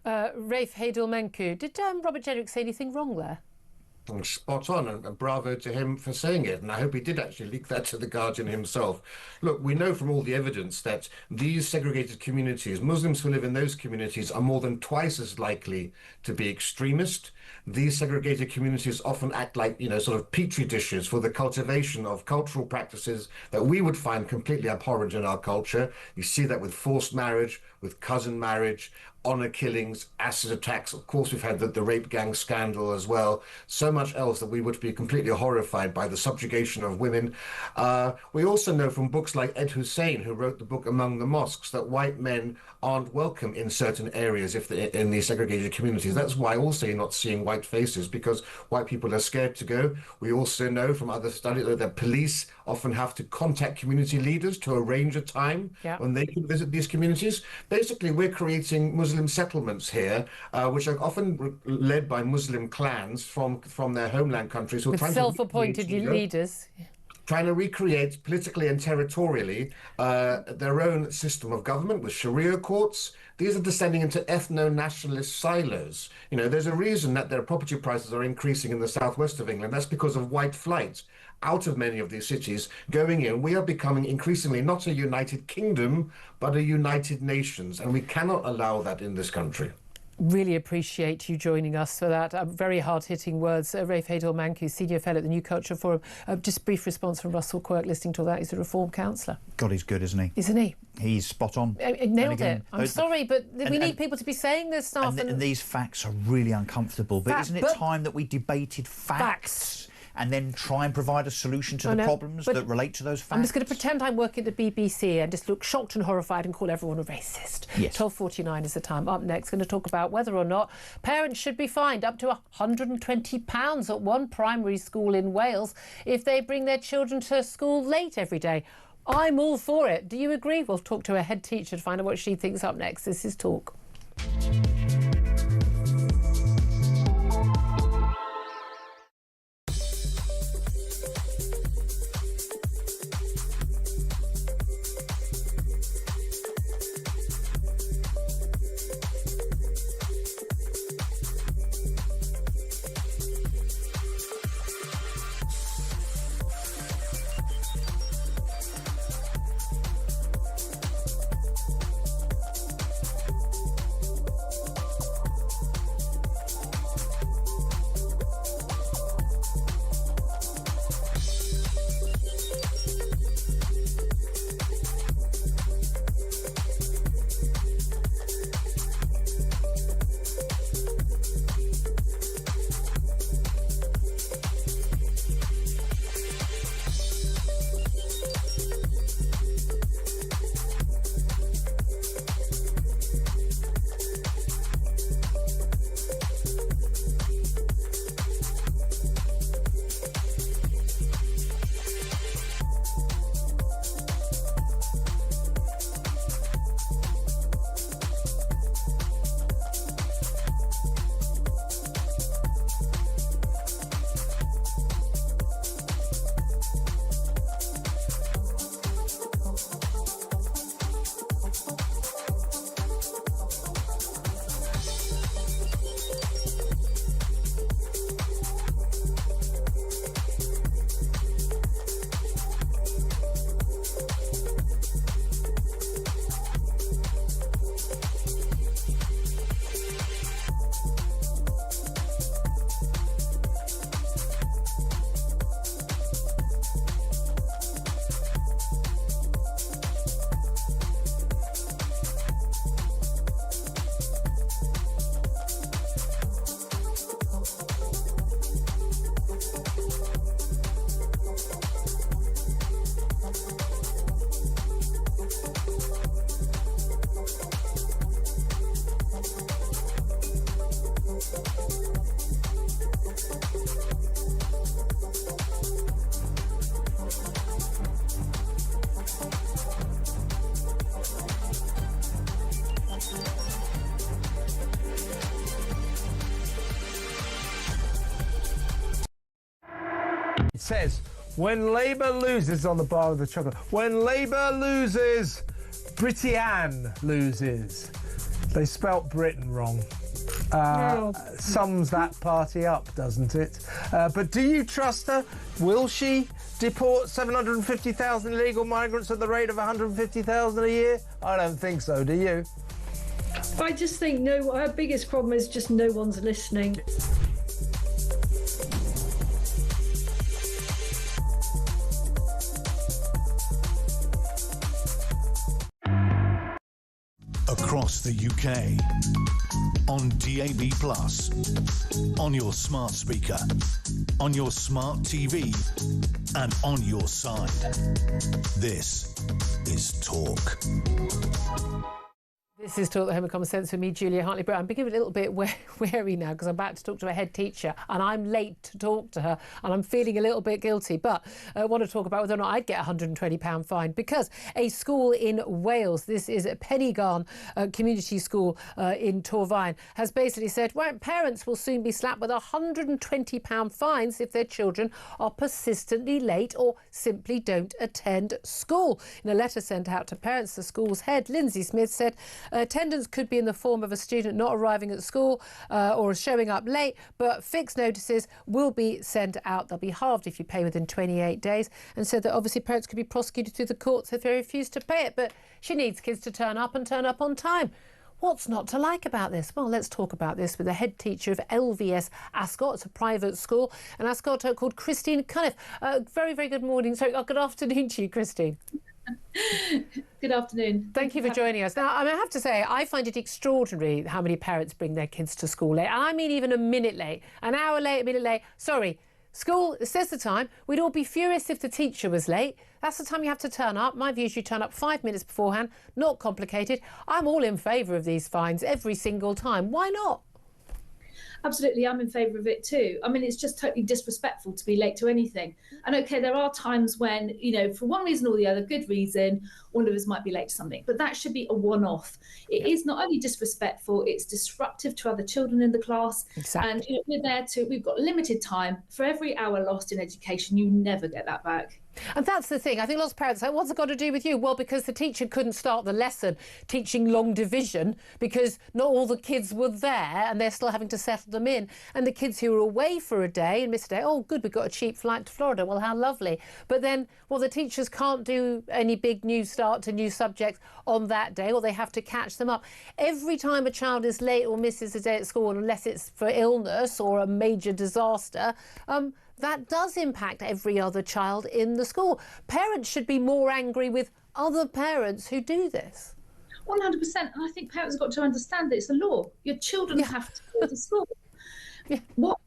Rafe Heidelmenku, did Robert Jenrick say anything wrong there? Spot on, and bravo to him for saying it. And I hope he did actually leak that to The Guardian himself. Look, we know from all the evidence that these segregated communities, Muslims who live in those communities, are more than twice as likely to be extremist. These segregated communities often act like, sort of petri dishes for the cultivation of cultural practices that we would find completely abhorrent in our culture. You see that with forced marriage, with cousin marriage, honor killings, acid attacks. Of course, we've had the rape gang scandal as well. So much else that we would be completely horrified by the subjugation of women. We also know from books like Ed Hussein, who wrote the book Among the Mosques, that white men aren't welcome in certain areas in these segregated communities. That's why also you're not seeing white faces, because white people are scared to go. We also know from other studies that police often have to contact community leaders to arrange a time when they can visit these communities. Basically, we're creating Muslim settlements here, which are often led by Muslim clans from their homeland countries. Who are with self-appointed leaders. Trying to recreate politically and territorially their own system of government with Sharia courts. These are descending into ethno-nationalist silos. There's a reason that their property prices are increasing in the southwest of England. That's because of white flight out of many of these cities going in. We are becoming increasingly not a united kingdom, but a united nations, and we cannot allow that in this country. Really appreciate you joining us for that. Very hard-hitting words. Rafe Hadel-Mancu, Senior Fellow at the New Culture Forum. Just a brief response from Russell Quirk, listening to that. He's a Reform councillor. God, he's good, isn't he? Isn't he? He's spot on. Nailed it. I'm sorry, but we need people to be saying this stuff. And these facts are really uncomfortable. But isn't it time that we debated facts? And then try and provide a solution to the problems that relate to those facts? I'm just going to pretend I'm working at the BBC and just look shocked and horrified and call everyone a racist. Yes. 12:49 is the time. Up next, going to talk about whether or not parents should be fined up to £120 at one primary school in Wales if they bring their children to school late every day. I'm all for it. Do you agree? We'll talk to a head teacher to find out what she thinks up next. This is Talk. It says, when Labour loses on the bar of the chocolate, when Labour loses, Britty Ann loses. They spelt Britain wrong. sums that party up, doesn't it? But do you trust her? Will she deport 750,000 illegal migrants at the rate of 150,000 a year? I don't think so, do you? I just think no. Our biggest problem is just no one's listening. Across the UK, on DAB+, on your smart speaker, on your smart TV, and on your side. This is Talk. This is Talk, the Home of Common Sense with me, Julia Hartley-Brewer. I'm beginning a little bit wary now because I'm about to talk to a head teacher and I'm late to talk to her and I'm feeling a little bit guilty. But I want to talk about whether or not I'd get a £120 fine because a school in Wales, this is a Pennygarn Community School in Torfaen, has basically said, well, parents will soon be slapped with £120 fines if their children are persistently late or simply don't attend school. In a letter sent out to parents, the school's head, Lindsay Smith, said, attendance could be in the form of a student not arriving at school or showing up late, but fixed notices will be sent out. They'll be halved if you pay within 28 days, and said that obviously parents could be prosecuted through the courts if they refuse to pay it. But she needs kids to turn up and turn up on time. What's not to like about this? Well, let's talk about this with the head teacher of LVS Ascot. It's a private school, and Ascot called Christine Cunniff. Very, very good morning. Sorry, good afternoon to you, Christine. Good afternoon. Thank you for joining us. Now, I have to say, I find it extraordinary how many parents bring their kids to school late. And I mean even a minute late, an hour late, a minute late. Sorry, school says the time. We'd all be furious if the teacher was late. That's the time you have to turn up. My view is you turn up 5 minutes beforehand, not complicated. I'm all in favour of these fines every single time. Why not? Absolutely, I'm in favour of it too. I mean, it's just totally disrespectful to be late to anything. And OK, there are times when, you know, for one reason or the other, good reason, all of us might be late to something. But that should be a one-off. It is not only disrespectful, it's disruptive to other children in the class. Exactly. And you know, we've got limited time. For every hour lost in education, you never get that back. And that's the thing. I think lots of parents say, what's it got to do with you? Well, because the teacher couldn't start the lesson teaching long division because not all the kids were there and they're still having to settle them in. And the kids who were away for a day and missed a day, oh, good, we've got a cheap flight to Florida. Well, how lovely. But then, well, the teachers can't do any big new start to new subjects on that day, or they have to catch them up. Every time a child is late or misses a day at school, unless it's for illness or a major disaster, that does impact every other child in the school. Parents should be more angry with other parents who do this. 100%. And I think parents have got to understand that it's the law. Your children have to go to school. What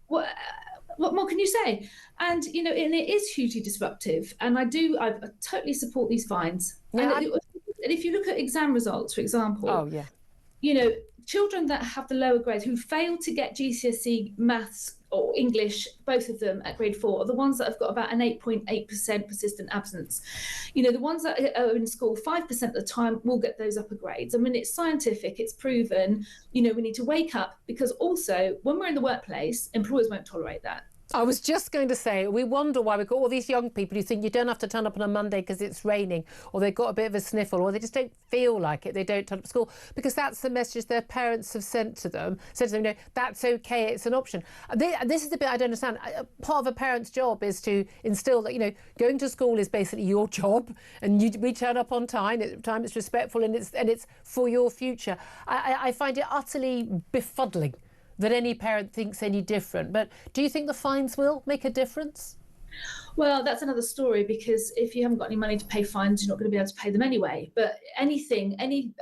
more can you say? And, you know, and it is hugely disruptive. And I totally support these fines. Yeah, and if you look at exam results, for example, oh, yeah, you know, children that have the lower grades who fail to get GCSE maths or English, both of them at grade 4, are the ones that have got about an 8.8% persistent absence. You know, the ones that are in school 5% of the time will get those upper grades. I mean, it's scientific, it's proven. You know, we need to wake up, because also when we're in the workplace, employers won't tolerate that. I was just going to say, we wonder why we've got all these young people who think you don't have to turn up on a Monday because it's raining, or they've got a bit of a sniffle, or they just don't feel like it, they don't turn up to school, because that's the message their parents have sent to them, you know, that's okay, it's an option. This is the bit I don't understand. Part of a parent's job is to instill that, you know, going to school is basically your job, and we turn up on time, it's respectful, and it's for your future. I find it utterly befuddling that any parent thinks any different. But do you think the fines will make a difference? Well, that's another story, because if you haven't got any money to pay fines, you're not going to be able to pay them anyway. But anything, any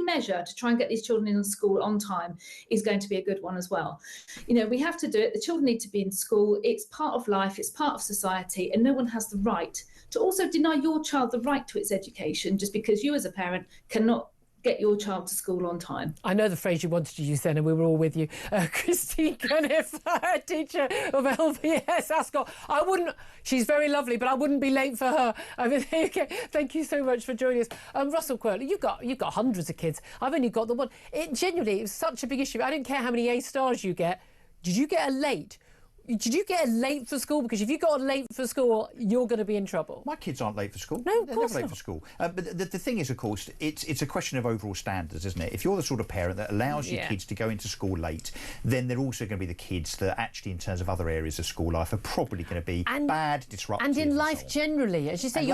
measure to try and get these children in school on time is going to be a good one as well. You know, we have to do it. The children need to be in school. It's part of life. It's part of society. And no one has the right to also deny your child the right to its education just because you as a parent cannot get your child to school on time. I know the phrase you wanted to use then, and we were all with you. Christine Cunniff, teacher of LVS Ascot. She's very lovely, but I wouldn't be late for her. I mean, okay, thank you so much for joining us. Russell Quirley, you've got hundreds of kids. I've only got the one. It was such a big issue. I don't care how many A stars you get. Did you get a late? Did you get late for school? Because if you got late for school, you're going to be in trouble. My kids aren't late for school. No, of They're course never late not. for school. But the thing is, of course, it's a question of overall standards, isn't it? If you're the sort of parent that allows your kids to go into school late, then they're also going to be the kids that actually, in terms of other areas of school life, are probably going to be bad, disruptive. And in life generally, as you say,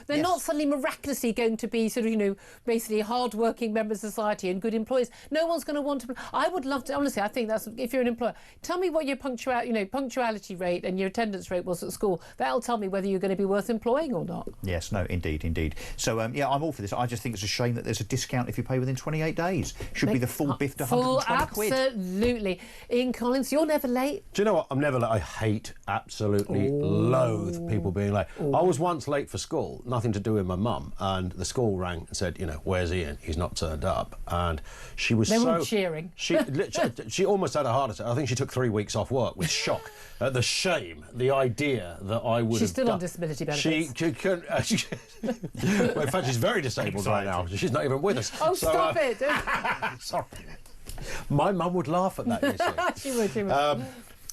they're not suddenly miraculously going to be sort of, basically hard-working members of society and good employees. No one's going to want to. I would love to, honestly, I think that's, if you're an employer, tell me what your punctuality rate and your attendance rate was at school. That'll tell me whether you're going to be worth employing or not. Yes, no, indeed. So, I'm all for this. I just think it's a shame that there's a discount if you pay within 28 days. Should be the full biffed 120 quid. Absolutely. Ian Collins, you're never late. Do you know what? I'm never late. I hate, absolutely loathe people being late. I was once late for school, nothing to do with my mum, and the school rang and said, where's Ian? He's not turned up. And she was They were cheering. She almost had a heart attack. I think she took 3 weeks off work with shock. The shame, the idea that I would She's still on disability benefits. Well, in fact, she's very disabled right now. She's not even with us. Oh, So, stop it. Sorry. My mum would laugh at that, you see. She would.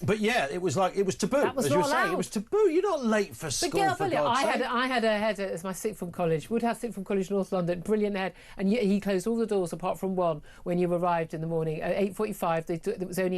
But yeah, it was taboo. That was as you were not saying, allowed. it was taboo. You're not late for school. I had a head as my sixth form college. Woodhouse Sixth Form College, North London. Brilliant head, and he closed all the doors apart from one when you arrived in the morning at 8:45. There was only